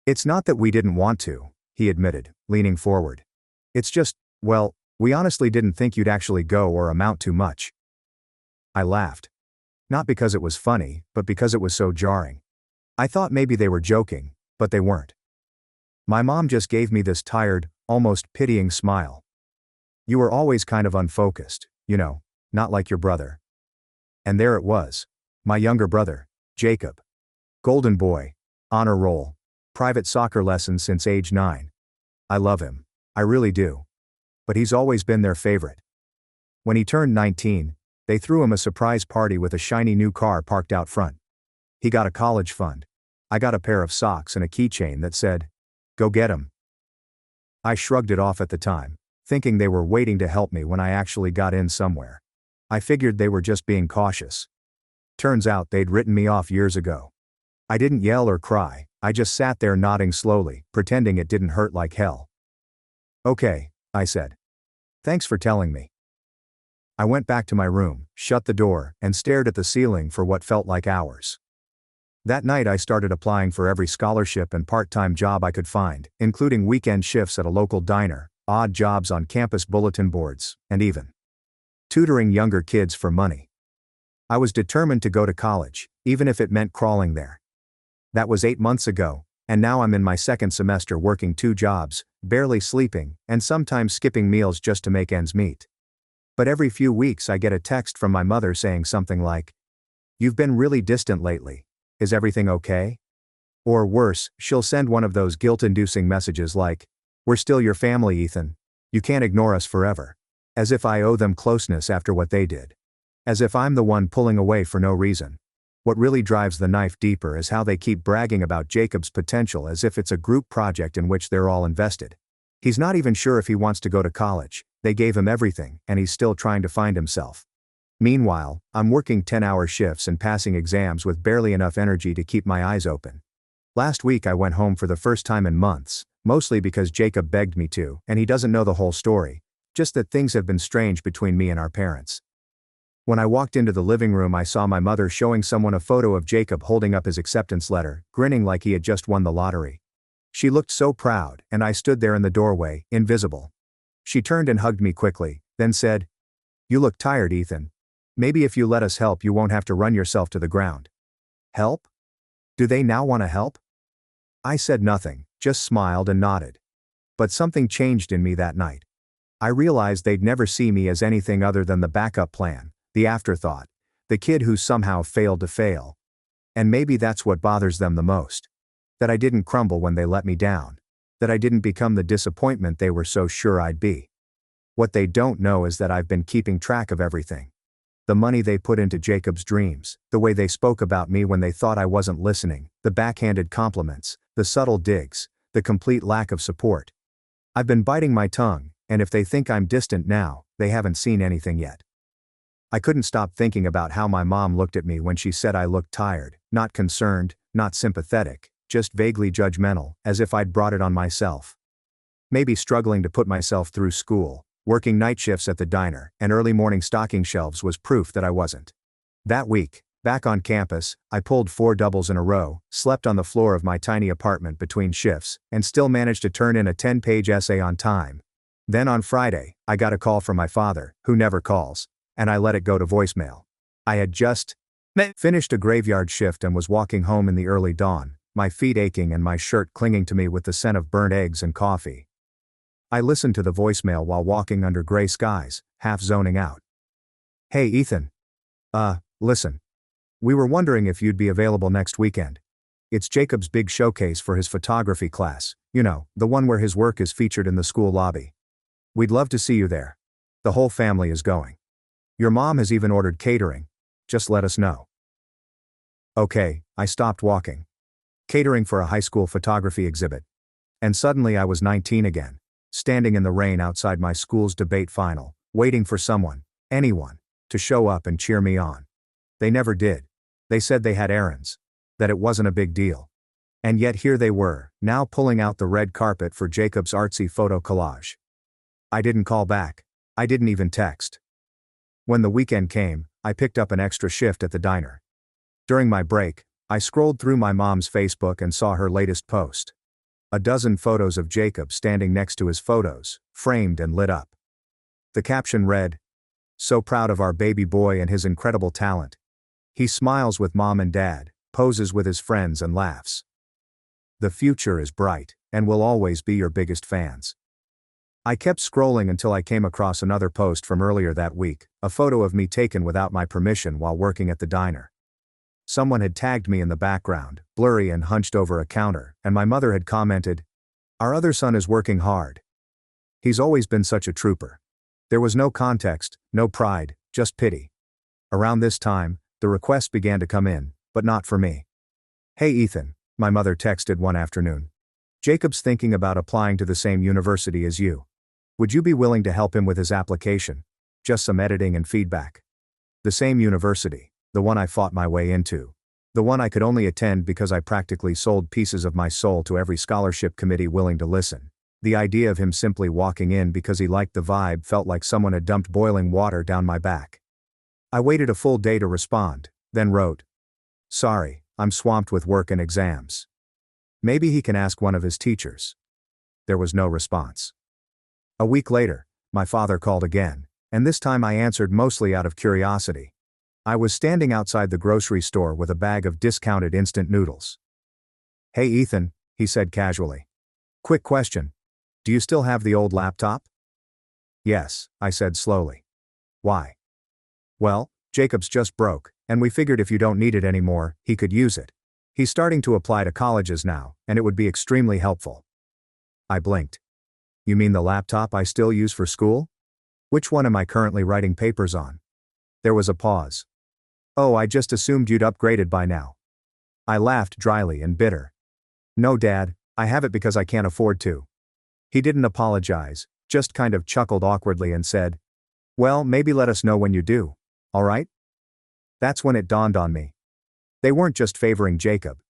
"It's not that we didn't want to," he admitted, leaning forward. "It's just, well, we honestly didn't think you'd actually go or amount to much." I laughed. Not because it was funny, but because it was so jarring. I thought maybe they were joking, but they weren't. My mom just gave me this tired, almost pitying smile. "You were always kind of unfocused, not like your brother." And there it was. My younger brother, Jacob. Golden boy, honor roll, private soccer lessons since age 9. I love him. I really do. But he's always been their favorite. When he turned 19, they threw him a surprise party with a shiny new car parked out front. He got a college fund. I got a pair of socks and a keychain that said, "Go get him." I shrugged it off at the time, thinking they were waiting to help me when I actually got in somewhere. I figured they were just being cautious. Turns out they'd written me off years ago. I didn't yell or cry, I just sat there nodding slowly, pretending it didn't hurt like hell. "Okay," I said. "Thanks for telling me." I went back to my room, shut the door, and stared at the ceiling for what felt like hours. That night I started applying for every scholarship and part-time job I could find, including weekend shifts at a local diner, odd jobs on campus bulletin boards, and even tutoring younger kids for money. I was determined to go to college, even if it meant crawling there. That was 8 months ago, and now I'm in my second semester working 2 jobs, barely sleeping, and sometimes skipping meals just to make ends meet. But every few weeks I get a text from my mother saying something like, "You've been really distant lately. Is everything okay?" Or worse, she'll send one of those guilt-inducing messages like, "We're still your family, Ethan. You can't ignore us forever." As if I owe them closeness after what they did. As if I'm the one pulling away for no reason. What really drives the knife deeper is how they keep bragging about Jacob's potential as if it's a group project in which they're all invested. He's not even sure if he wants to go to college, they gave him everything, and he's still trying to find himself. Meanwhile, I'm working 10-hour shifts and passing exams with barely enough energy to keep my eyes open. Last week I went home for the first time in months, mostly because Jacob begged me to, and he doesn't know the whole story, just that things have been strange between me and our parents. When I walked into the living room I saw my mother showing someone a photo of Jacob holding up his acceptance letter, grinning like he had just won the lottery. She looked so proud, and I stood there in the doorway, invisible. She turned and hugged me quickly, then said, "You look tired, Ethan. Maybe if you let us help you won't have to run yourself to the ground." Help? Do they now want to help? I said nothing, just smiled and nodded. But something changed in me that night. I realized they'd never see me as anything other than the backup plan, the afterthought, the kid who somehow failed to fail. And maybe that's what bothers them the most. That I didn't crumble when they let me down. That I didn't become the disappointment they were so sure I'd be. What they don't know is that I've been keeping track of everything. The money they put into Jacob's dreams, the way they spoke about me when they thought I wasn't listening, the backhanded compliments, the subtle digs, the complete lack of support. I've been biting my tongue, and if they think I'm distant now, they haven't seen anything yet. I couldn't stop thinking about how my mom looked at me when she said I looked tired, not concerned, not sympathetic, just vaguely judgmental, as if I'd brought it on myself. Maybe struggling to put myself through school, working night shifts at the diner, and early morning stocking shelves was proof that I wasn't. That week, back on campus, I pulled 4 doubles in a row, slept on the floor of my tiny apartment between shifts, and still managed to turn in a 10-page essay on time. Then on Friday, I got a call from my father, who never calls, and I let it go to voicemail. I had just finished a graveyard shift and was walking home in the early dawn, my feet aching and my shirt clinging to me with the scent of burnt eggs and coffee. I listened to the voicemail while walking under gray skies, half zoning out. "Hey Ethan. Listen. We were wondering if you'd be available next weekend. It's Jacob's big showcase for his photography class, the one where his work is featured in the school lobby. We'd love to see you there. The whole family is going. Your mom has even ordered catering. Just let us know." Okay, I stopped walking. Catering for a high school photography exhibit. And suddenly I was 19 again, standing in the rain outside my school's debate final, waiting for someone, anyone, to show up and cheer me on. They never did. They said they had errands. That it wasn't a big deal. And yet here they were, now pulling out the red carpet for Jacob's artsy photo collage. I didn't call back. I didn't even text. When the weekend came, I picked up an extra shift at the diner. During my break, I scrolled through my mom's Facebook and saw her latest post. A dozen photos of Jacob standing next to his photos, framed and lit up. The caption read, "So proud of our baby boy and his incredible talent. He smiles with mom and dad, poses with his friends and laughs. The future is bright, and we'll always be your biggest fans." I kept scrolling until I came across another post from earlier that week, a photo of me taken without my permission while working at the diner. Someone had tagged me in the background, blurry and hunched over a counter, and my mother had commented, "Our other son is working hard. He's always been such a trooper." There was no context, no pride, just pity. Around this time, the requests began to come in, but not for me. "Hey Ethan," my mother texted one afternoon. "Jacob's thinking about applying to the same university as you. Would you be willing to help him with his application? Just some editing and feedback." The same university, the one I fought my way into. The one I could only attend because I practically sold pieces of my soul to every scholarship committee willing to listen. The idea of him simply walking in because he liked the vibe felt like someone had dumped boiling water down my back. I waited a full day to respond, then wrote, "Sorry, I'm swamped with work and exams. Maybe he can ask one of his teachers." There was no response. A week later, my father called again, and this time I answered mostly out of curiosity. I was standing outside the grocery store with a bag of discounted instant noodles. "Hey Ethan," he said casually. "Quick question. Do you still have the old laptop?" "Yes," I said slowly. "Why?" "Well, Jacob's just broke, and we figured if you don't need it anymore, he could use it. He's starting to apply to colleges now, and it would be extremely helpful." I blinked. "You mean the laptop I still use for school? Which one am I currently writing papers on?" There was a pause. "Oh, I just assumed you'd upgraded by now." I laughed dryly and bitter. "No Dad, I have it because I can't afford to." He didn't apologize, just kind of chuckled awkwardly and said, "Well, maybe let us know when you do, all right?" That's when it dawned on me. They weren't just favoring Jacob.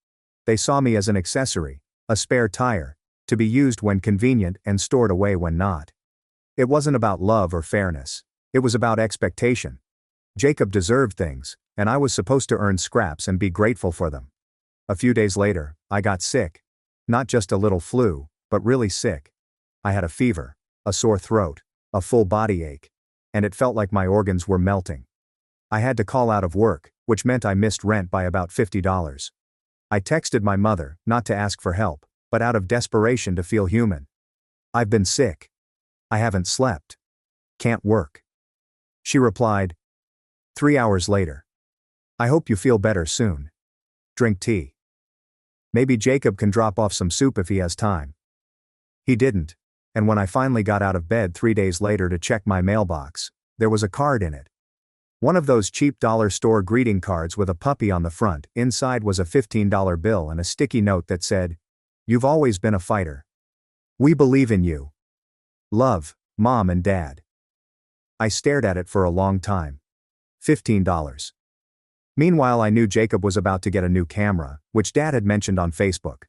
They saw me as an accessory, a spare tire, to be used when convenient and stored away when not. It wasn't about love or fairness. It was about expectation. Jacob deserved things, and I was supposed to earn scraps and be grateful for them. A few days later, I got sick. Not just a little flu, but really sick. I had a fever, a sore throat, a full body ache, and it felt like my organs were melting. I had to call out of work, which meant I missed rent by about $50. I texted my mother, not to ask for help, but out of desperation to feel human. "I've been sick. I haven't slept. Can't work." She replied, 3 hours later, "I hope you feel better soon. Drink tea. Maybe Jacob can drop off some soup if he has time." He didn't, and when I finally got out of bed 3 days later to check my mailbox, there was a card in it. One of those cheap dollar store greeting cards with a puppy on the front. Inside was a $15 bill and a sticky note that said, "You've always been a fighter. We believe in you. Love, Mom and Dad." I stared at it for a long time. $15. Meanwhile, I knew Jacob was about to get a new camera, which Dad had mentioned on Facebook.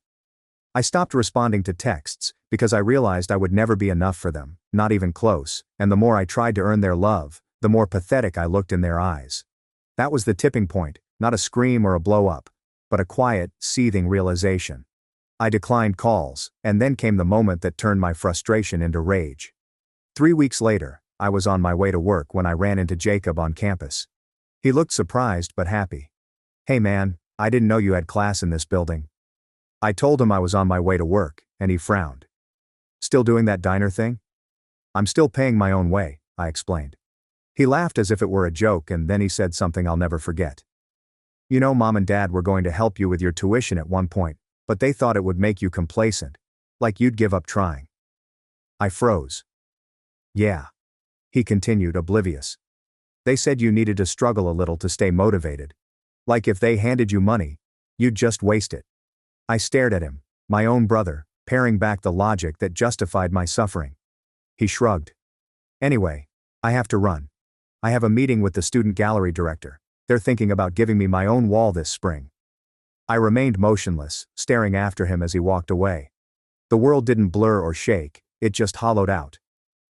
I stopped responding to texts, because I realized I would never be enough for them, not even close, and the more I tried to earn their love, the more pathetic I looked in their eyes. That was the tipping point, not a scream or a blow-up, but a quiet, seething realization. I declined calls, and then came the moment that turned my frustration into rage. 3 weeks later, I was on my way to work when I ran into Jacob on campus. He looked surprised but happy. "Hey man, I didn't know you had class in this building." I told him I was on my way to work, and he frowned. "Still doing that diner thing?" "I'm still paying my own way," I explained. He laughed as if it were a joke, and then he said something I'll never forget. "You know, Mom and Dad were going to help you with your tuition at one point, but they thought it would make you complacent. Like you'd give up trying." I froze. "Yeah." He continued, oblivious. "They said you needed to struggle a little to stay motivated. Like if they handed you money, you'd just waste it. I stared at him, my own brother, paring back the logic that justified my suffering. He shrugged. Anyway, I have to run. I have a meeting with the student gallery director. They're thinking about giving me my own wall this spring. I remained motionless, staring after him as he walked away. The world didn't blur or shake, it just hollowed out.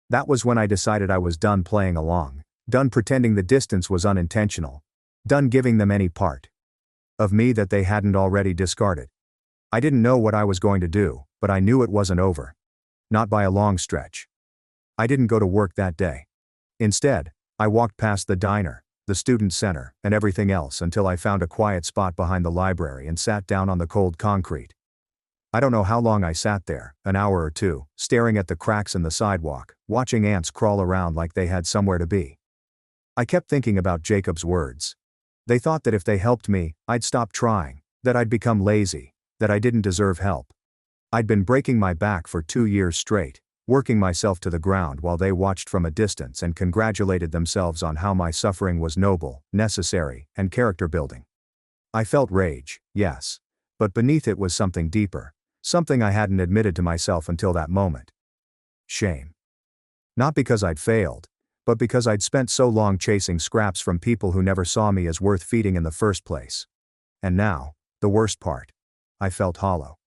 That was when I decided I was done playing along, done pretending the distance was unintentional, done giving them any part of me that they hadn't already discarded. I didn't know what I was going to do, but I knew it wasn't over. Not by a long stretch. I didn't go to work that day. Instead, I walked past the diner, the student center, and everything else until I found a quiet spot behind the library and sat down on the cold concrete. I don't know how long I sat there, an hour or two, staring at the cracks in the sidewalk, watching ants crawl around like they had somewhere to be. I kept thinking about Jacob's words. They thought that if they helped me, I'd stop trying, that I'd become lazy, that I didn't deserve help. I'd been breaking my back for 2 years straight, working myself to the ground while they watched from a distance and congratulated themselves on how my suffering was noble, necessary, and character-building. I felt rage, yes. But beneath it was something deeper, something I hadn't admitted to myself until that moment. Shame. Not because I'd failed, but because I'd spent so long chasing scraps from people who never saw me as worth feeding in the first place. And now, the worst part. I felt hollow.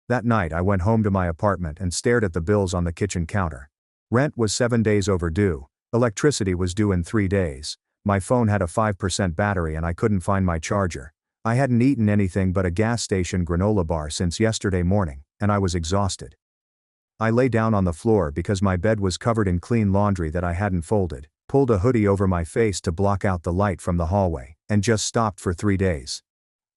That night I went home to my apartment and stared at the bills on the kitchen counter. Rent was 7 days overdue, electricity was due in 3 days, my phone had a 5% battery and I couldn't find my charger. I hadn't eaten anything but a gas station granola bar since yesterday morning, and I was exhausted. I lay down on the floor because my bed was covered in clean laundry that I hadn't folded, pulled a hoodie over my face to block out the light from the hallway, and just stopped for 3 days.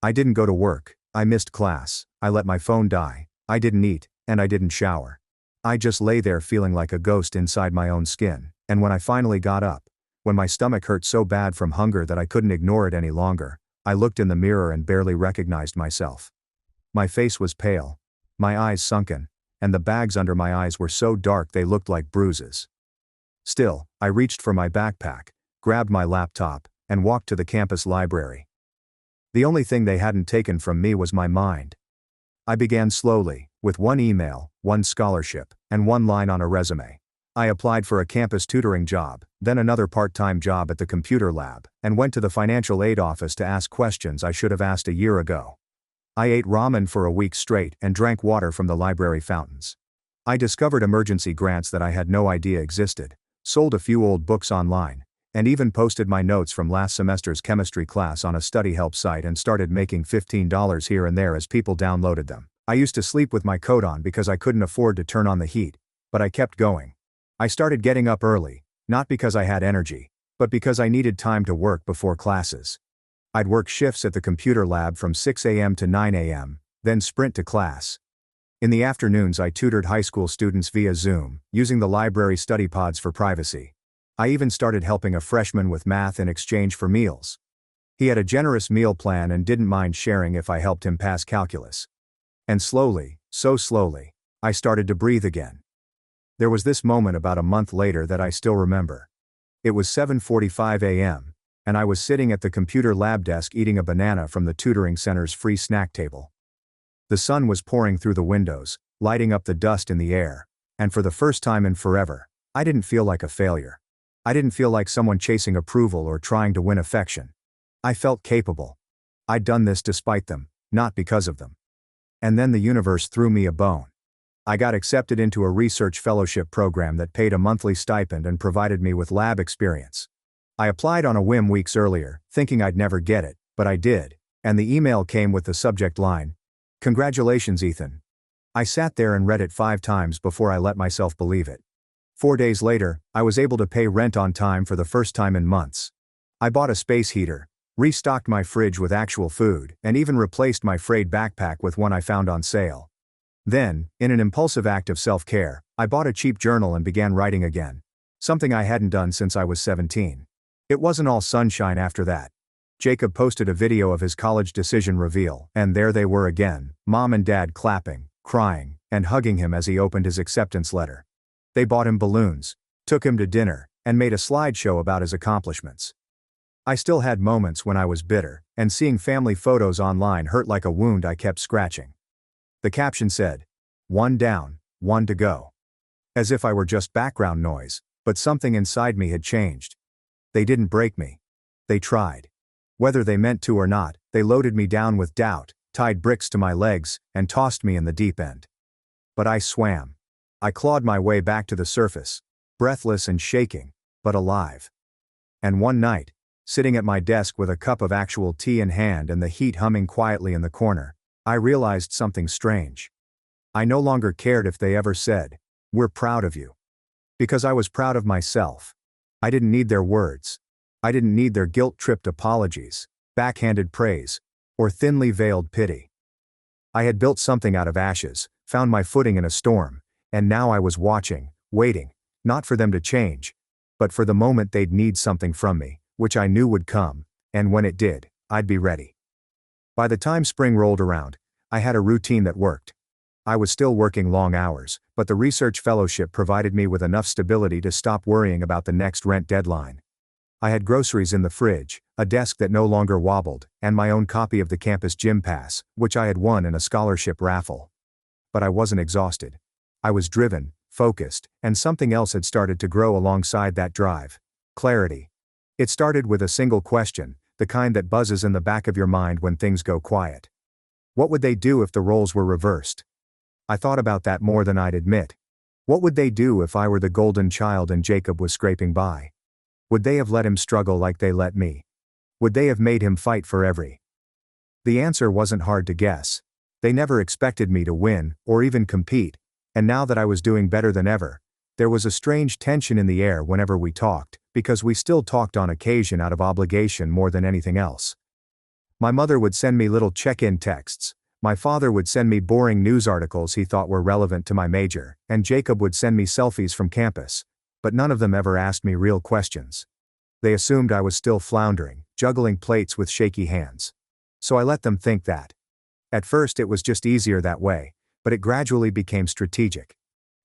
I didn't go to work, I missed class, I let my phone die, I didn't eat, and I didn't shower. I just lay there feeling like a ghost inside my own skin, and when I finally got up, when my stomach hurt so bad from hunger that I couldn't ignore it any longer, I looked in the mirror and barely recognized myself. My face was pale, my eyes sunken, and the bags under my eyes were so dark they looked like bruises. Still, I reached for my backpack, grabbed my laptop, and walked to the campus library. The only thing they hadn't taken from me was my mind. I began slowly, with 1 email, 1 scholarship, and 1 line on a resume. I applied for a campus tutoring job, then another part-time job at the computer lab, and went to the financial aid office to ask questions I should have asked a year ago. I ate ramen for a week straight and drank water from the library fountains. I discovered emergency grants that I had no idea existed, sold a few old books online, and even posted my notes from last semester's chemistry class on a study help site and started making $15 here and there as people downloaded them. I used to sleep with my coat on because I couldn't afford to turn on the heat, but I kept going. I started getting up early, not because I had energy, but because I needed time to work before classes. I'd work shifts at the computer lab from 6 a.m. to 9 a.m., then sprint to class. In the afternoons I tutored high school students via Zoom, using the library study pods for privacy. I even started helping a freshman with math in exchange for meals. He had a generous meal plan and didn't mind sharing if I helped him pass calculus. And slowly, so slowly, I started to breathe again. There was this moment about a month later that I still remember. It was 7:45 a.m., and I was sitting at the computer lab desk eating a banana from the tutoring center's free snack table. The sun was pouring through the windows, lighting up the dust in the air, and for the first time in forever, I didn't feel like a failure. I didn't feel like someone chasing approval or trying to win affection. I felt capable. I'd done this despite them, not because of them. And then the universe threw me a bone. I got accepted into a research fellowship program that paid a monthly stipend and provided me with lab experience. I applied on a whim weeks earlier, thinking I'd never get it, but I did, and the email came with the subject line, "Congratulations, Ethan." I sat there and read it 5 times before I let myself believe it. 4 days later, I was able to pay rent on time for the first time in months. I bought a space heater, restocked my fridge with actual food, and even replaced my frayed backpack with one I found on sale. Then, in an impulsive act of self-care, I bought a cheap journal and began writing again. Something I hadn't done since I was 17. It wasn't all sunshine after that. Jacob posted a video of his college decision reveal, and there they were again, Mom and Dad clapping, crying, and hugging him as he opened his acceptance letter. They bought him balloons, took him to dinner, and made a slideshow about his accomplishments. I still had moments when I was bitter, and seeing family photos online hurt like a wound I kept scratching. The caption said, "One down, one to go." As if I were just background noise, but something inside me had changed. They didn't break me. They tried. Whether they meant to or not, they loaded me down with doubt, tied bricks to my legs, and tossed me in the deep end. But I swam. I clawed my way back to the surface, breathless and shaking, but alive. And one night, sitting at my desk with a cup of actual tea in hand and the heat humming quietly in the corner, I realized something strange. I no longer cared if they ever said, "We're proud of you." Because I was proud of myself. I didn't need their words. I didn't need their guilt-tripped apologies, backhanded praise, or thinly veiled pity. I had built something out of ashes, found my footing in a storm, and now I was watching, waiting, not for them to change, but for the moment they'd need something from me, which I knew would come, and when it did, I'd be ready. By the time spring rolled around, I had a routine that worked. I was still working long hours, but the research fellowship provided me with enough stability to stop worrying about the next rent deadline. I had groceries in the fridge, a desk that no longer wobbled, and my own copy of the campus gym pass, which I had won in a scholarship raffle. But I wasn't exhausted. I was driven, focused, and something else had started to grow alongside that drive. Clarity. It started with a single question, the kind that buzzes in the back of your mind when things go quiet. What would they do if the roles were reversed? I thought about that more than I'd admit. What would they do if I were the golden child and Jacob was scraping by? Would they have let him struggle like they let me? Would they have made him fight for every? The answer wasn't hard to guess. They never expected me to win, or even compete, and now that I was doing better than ever, there was a strange tension in the air whenever we talked, because we still talked on occasion out of obligation more than anything else. My mother would send me little check-in texts, my father would send me boring news articles he thought were relevant to my major, and Jacob would send me selfies from campus, but none of them ever asked me real questions. They assumed I was still floundering, juggling plates with shaky hands. So I let them think that. At first it was just easier that way, but it gradually became strategic.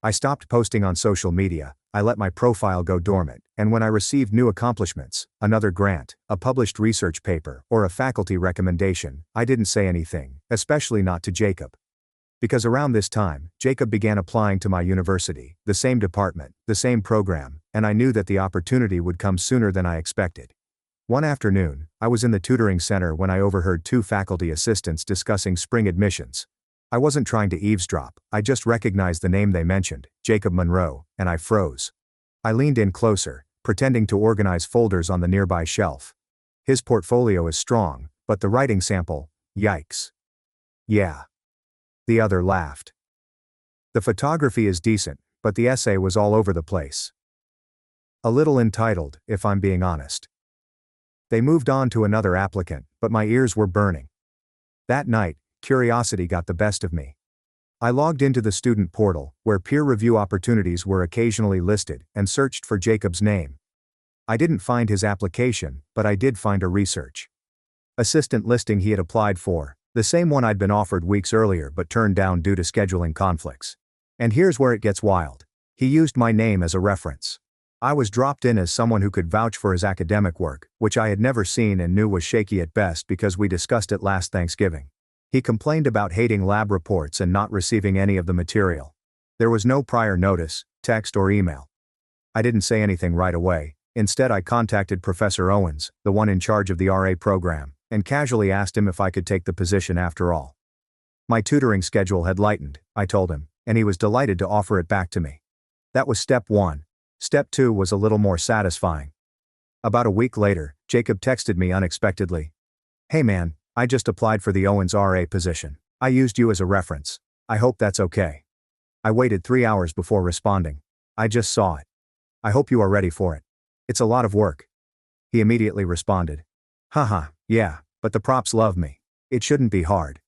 I stopped posting on social media, I let my profile go dormant, and when I received new accomplishments, another grant, a published research paper, or a faculty recommendation, I didn't say anything, especially not to Jacob. Because around this time, Jacob began applying to my university, the same department, the same program, and I knew that the opportunity would come sooner than I expected. One afternoon, I was in the tutoring center when I overheard two faculty assistants discussing spring admissions. I wasn't trying to eavesdrop, I just recognized the name they mentioned, Jacob Monroe, and I froze. I leaned in closer, pretending to organize folders on the nearby shelf. His portfolio is strong, but the writing sample, yikes. Yeah. The other laughed. The photography is decent, but the essay was all over the place. A little entitled, if I'm being honest. They moved on to another applicant, but my ears were burning. That night, curiosity got the best of me. I logged into the student portal, where peer review opportunities were occasionally listed, and searched for Jacob's name. I didn't find his application, but I did find a research assistant listing he had applied for, the same one I'd been offered weeks earlier but turned down due to scheduling conflicts. And here's where it gets wild. He used my name as a reference. I was dropped in as someone who could vouch for his academic work, which I had never seen and knew was shaky at best because we discussed it last Thanksgiving. He complained about hating lab reports and not receiving any of the material. There was no prior notice, text or email. I didn't say anything right away. Instead I contacted Professor Owens, the one in charge of the RA program, and casually asked him if I could take the position after all. My tutoring schedule had lightened, I told him, and he was delighted to offer it back to me. That was step 1. Step 2 was a little more satisfying. About a week later, Jacob texted me unexpectedly. "Hey man, I just applied for the Owens RA position. I used you as a reference. I hope that's okay." I waited 3 hours before responding. "I just saw it. I hope you are ready for it. It's a lot of work." He immediately responded. "Haha, yeah, but the props love me. It shouldn't be hard."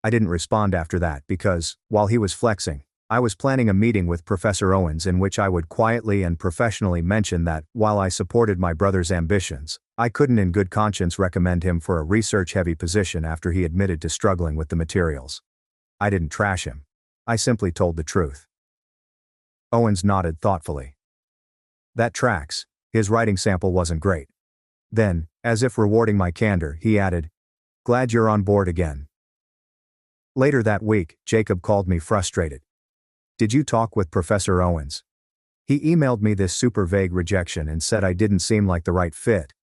I didn't respond after that because, while he was flexing, I was planning a meeting with Professor Owens in which I would quietly and professionally mention that, while I supported my brother's ambitions, I couldn't in good conscience recommend him for a research-heavy position after he admitted to struggling with the materials. I didn't trash him. I simply told the truth. Owens nodded thoughtfully. "That tracks. His writing sample wasn't great." Then, as if rewarding my candor, he added, "Glad you're on board again." Later that week, Jacob called me frustrated. "Did you talk with Professor Owens?" He emailed me this super vague rejection and said I didn't seem like the right fit.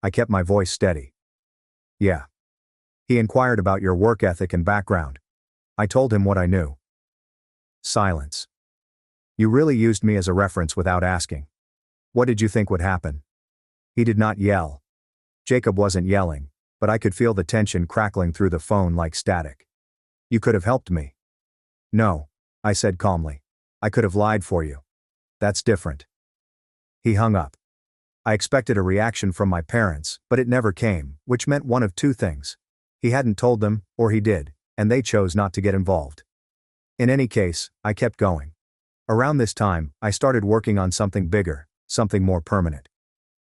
I kept my voice steady. "Yeah. He inquired about your work ethic and background." I told him what I knew. Silence. "You really used me as a reference without asking. What did you think would happen?" He did not yell. Jacob wasn't yelling, but I could feel the tension crackling through the phone like static. "You could have helped me." "No," I said calmly. "I could have lied for you. That's different." He hung up. I expected a reaction from my parents, but it never came, which meant one of two things. He hadn't told them, or he did, and they chose not to get involved. In any case, I kept going. Around this time, I started working on something bigger, something more permanent.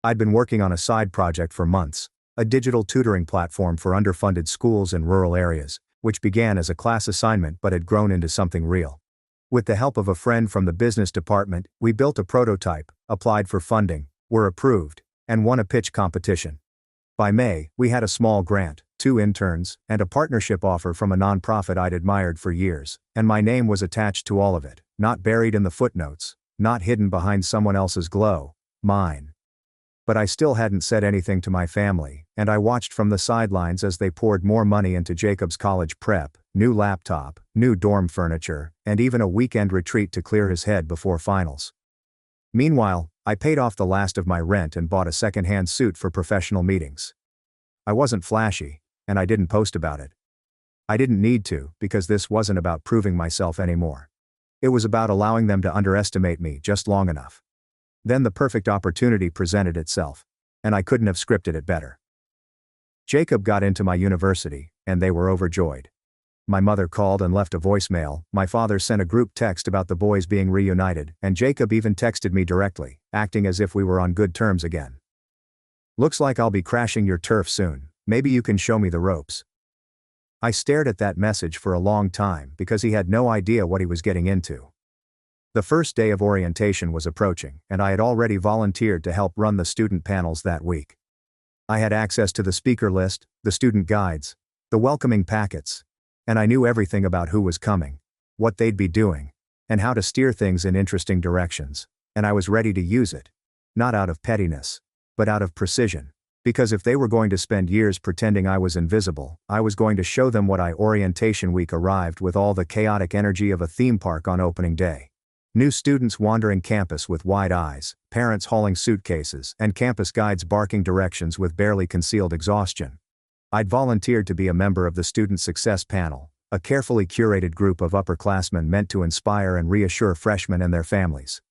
I'd been working on a side project for months, a digital tutoring platform for underfunded schools in rural areas, which began as a class assignment but had grown into something real. With the help of a friend from the business department, we built a prototype, applied for funding, were approved, and won a pitch competition. By May, we had a small grant, 2 interns, and a partnership offer from a nonprofit I'd admired for years, and my name was attached to all of it, not buried in the footnotes, not hidden behind someone else's glow, mine. But I still hadn't said anything to my family, and I watched from the sidelines as they poured more money into Jacob's college prep, new laptop, new dorm furniture, and even a weekend retreat to clear his head before finals. Meanwhile, I paid off the last of my rent and bought a second-hand suit for professional meetings. I wasn't flashy, and I didn't post about it. I didn't need to, because this wasn't about proving myself anymore. It was about allowing them to underestimate me just long enough. Then the perfect opportunity presented itself, and I couldn't have scripted it better. Jacob got into my university, and they were overjoyed. My mother called and left a voicemail, my father sent a group text about the boys being reunited, and Jacob even texted me directly, acting as if we were on good terms again. "Looks like I'll be crashing your turf soon, maybe you can show me the ropes." I stared at that message for a long time because he had no idea what he was getting into. The first day of orientation was approaching, and I had already volunteered to help run the student panels that week. I had access to the speaker list, the student guides, the welcoming packets, and I knew everything about who was coming, what they'd be doing, and how to steer things in interesting directions, and I was ready to use it. Not out of pettiness, but out of precision. Because if they were going to spend years pretending I was invisible, I was going to show them what orientation week arrived with all the chaotic energy of a theme park on opening day. New students wandering campus with wide eyes, parents hauling suitcases, and campus guides barking directions with barely concealed exhaustion. I'd volunteered to be a member of the Student Success Panel, a carefully curated group of upperclassmen meant to inspire and reassure freshmen and their families.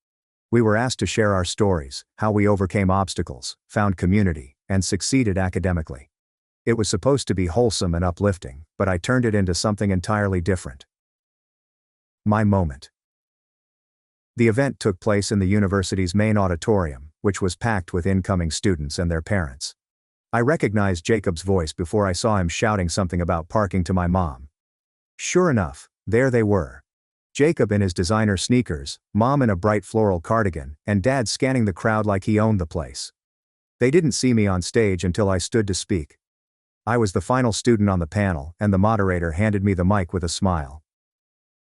We were asked to share our stories, how we overcame obstacles, found community, and succeeded academically. It was supposed to be wholesome and uplifting, but I turned it into something entirely different. My moment. The event took place in the university's main auditorium, which was packed with incoming students and their parents. I recognized Jacob's voice before I saw him shouting something about parking to my mom. Sure enough, there they were. Jacob in his designer sneakers, Mom in a bright floral cardigan, and Dad scanning the crowd like he owned the place. They didn't see me on stage until I stood to speak. I was the final student on the panel, and the moderator handed me the mic with a smile.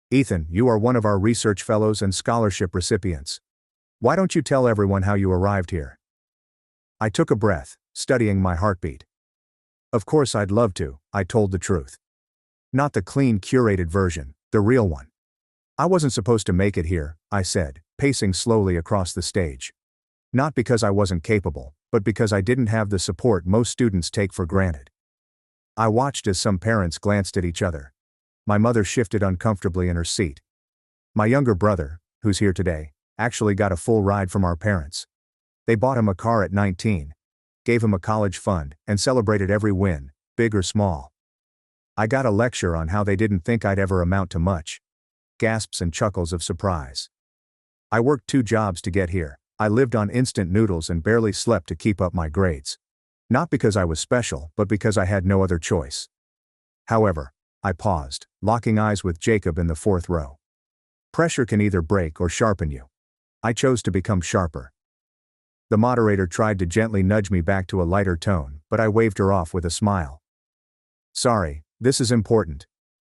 "Ethan, you are one of our research fellows and scholarship recipients. Why don't you tell everyone how you arrived here?" I took a breath, studying my heartbeat. Of course I'd love to, I told the truth. Not the clean, curated version, the real one. I wasn't supposed to make it here, I said, pacing slowly across the stage. Not because I wasn't capable, but because I didn't have the support most students take for granted. I watched as some parents glanced at each other. My mother shifted uncomfortably in her seat. My younger brother, who's here today, actually got a full ride from our parents. They bought him a car at 19, gave him a college fund, and celebrated every win, big or small. I got a lecture on how they didn't think I'd ever amount to much. Gasps and chuckles of surprise. I worked 2 jobs to get here. I lived on instant noodles and barely slept to keep up my grades. Not because I was special, but because I had no other choice. However, I paused, locking eyes with Jacob in the 4th row. Pressure can either break or sharpen you. I chose to become sharper. The moderator tried to gently nudge me back to a lighter tone, but I waved her off with a smile. Sorry, this is important.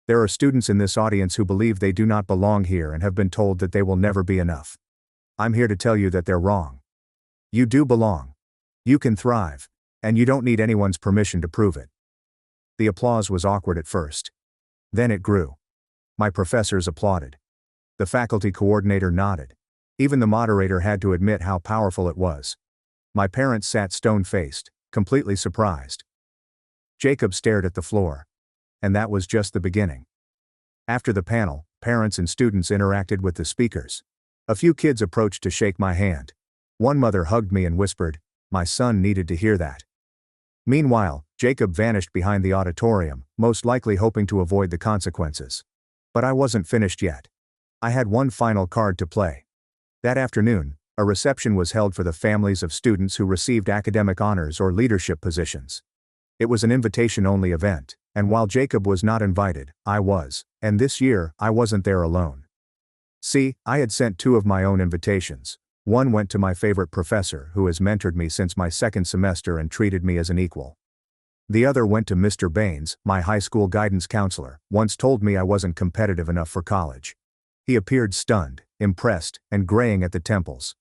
There are students in this audience who believe they do not belong here and have been told that they will never be enough. I'm here to tell you that they're wrong. You do belong. You can thrive. And you don't need anyone's permission to prove it. The applause was awkward at first. Then it grew. My professors applauded. The faculty coordinator nodded. Even the moderator had to admit how powerful it was. My parents sat stone-faced, completely surprised. Jacob stared at the floor. And that was just the beginning. After the panel, parents and students interacted with the speakers. A few kids approached to shake my hand. One mother hugged me and whispered, "My son needed to hear that." Meanwhile, Jacob vanished behind the auditorium, most likely hoping to avoid the consequences. But I wasn't finished yet. I had one final card to play. That afternoon, a reception was held for the families of students who received academic honors or leadership positions. It was an invitation-only event, and while Jacob was not invited, I was, and this year, I wasn't there alone. See, I had sent 2 of my own invitations. One went to my favorite professor who has mentored me since my second semester and treated me as an equal. The other went to Mr. Baines, my high school guidance counselor, once told me I wasn't competitive enough for college. He appeared stunned, impressed, and graying at the temples.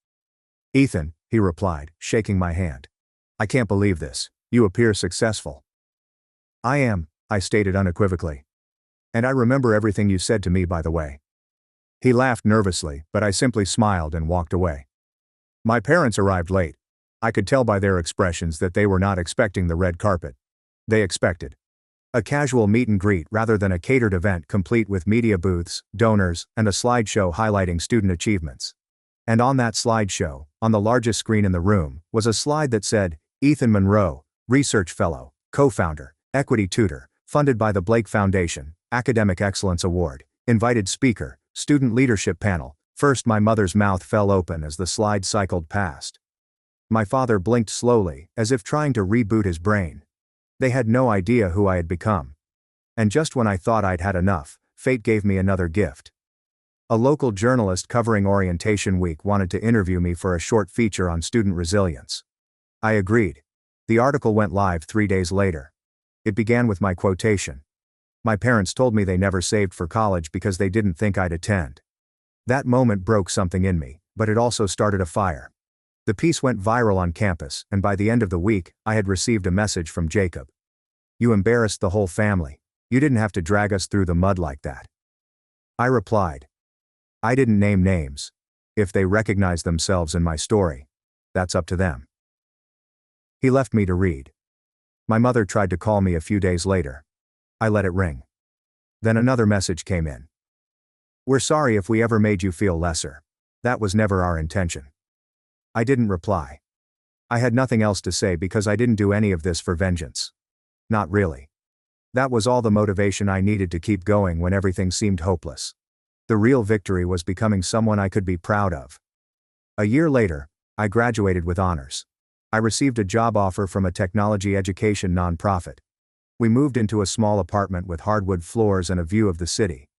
"Ethan," he replied, shaking my hand. "I can't believe this. You appear successful." "I am," I stated unequivocally. "And I remember everything you said to me, by the way." He laughed nervously, but I simply smiled and walked away. My parents arrived late. I could tell by their expressions that they were not expecting the red carpet. They expected a casual meet and greet rather than a catered event complete with media booths, donors, and a slideshow highlighting student achievements. And on that slideshow, on the largest screen in the room, was a slide that said, "Ethan Monroe, Research Fellow, Co-Founder, Equity Tutor, funded by the Blake Foundation, Academic Excellence Award, Invited Speaker, Student Leadership Panel." First my mother's mouth fell open as the slide cycled past. My father blinked slowly, as if trying to reboot his brain. They had no idea who I had become. And just when I thought I'd had enough, fate gave me another gift. A local journalist covering orientation week wanted to interview me for a short feature on student resilience. I agreed. The article went live 3 days later. It began with my quotation. "My parents told me they never saved for college because they didn't think I'd attend." That moment broke something in me, but it also started a fire. The piece went viral on campus, and by the end of the week, I had received a message from Jacob. "You embarrassed the whole family. You didn't have to drag us through the mud like that." I replied. "I didn't name names. If they recognize themselves in my story, that's up to them." He left me to read. My mother tried to call me a few days later. I let it ring. Then another message came in. "We're sorry if we ever made you feel lesser. That was never our intention." I didn't reply. I had nothing else to say because I didn't do any of this for vengeance. Not really. That was all the motivation I needed to keep going when everything seemed hopeless. The real victory was becoming someone I could be proud of. A year later, I graduated with honors. I received a job offer from a technology education nonprofit. We moved into a small apartment with hardwood floors and a view of the city.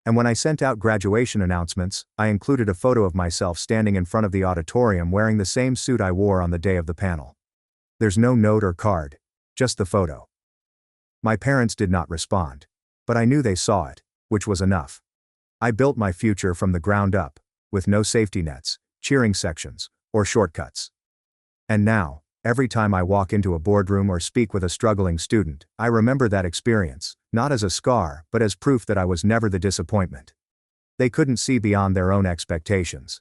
And when I sent out graduation announcements, I included a photo of myself standing in front of the auditorium wearing the same suit I wore on the day of the panel. There's no note or card, just the photo. My parents did not respond, but I knew they saw it, which was enough. I built my future from the ground up, with no safety nets, cheering sections, or shortcuts. And now, every time I walk into a boardroom or speak with a struggling student, I remember that experience, not as a scar, but as proof that I was never the disappointment. They couldn't see beyond their own expectations.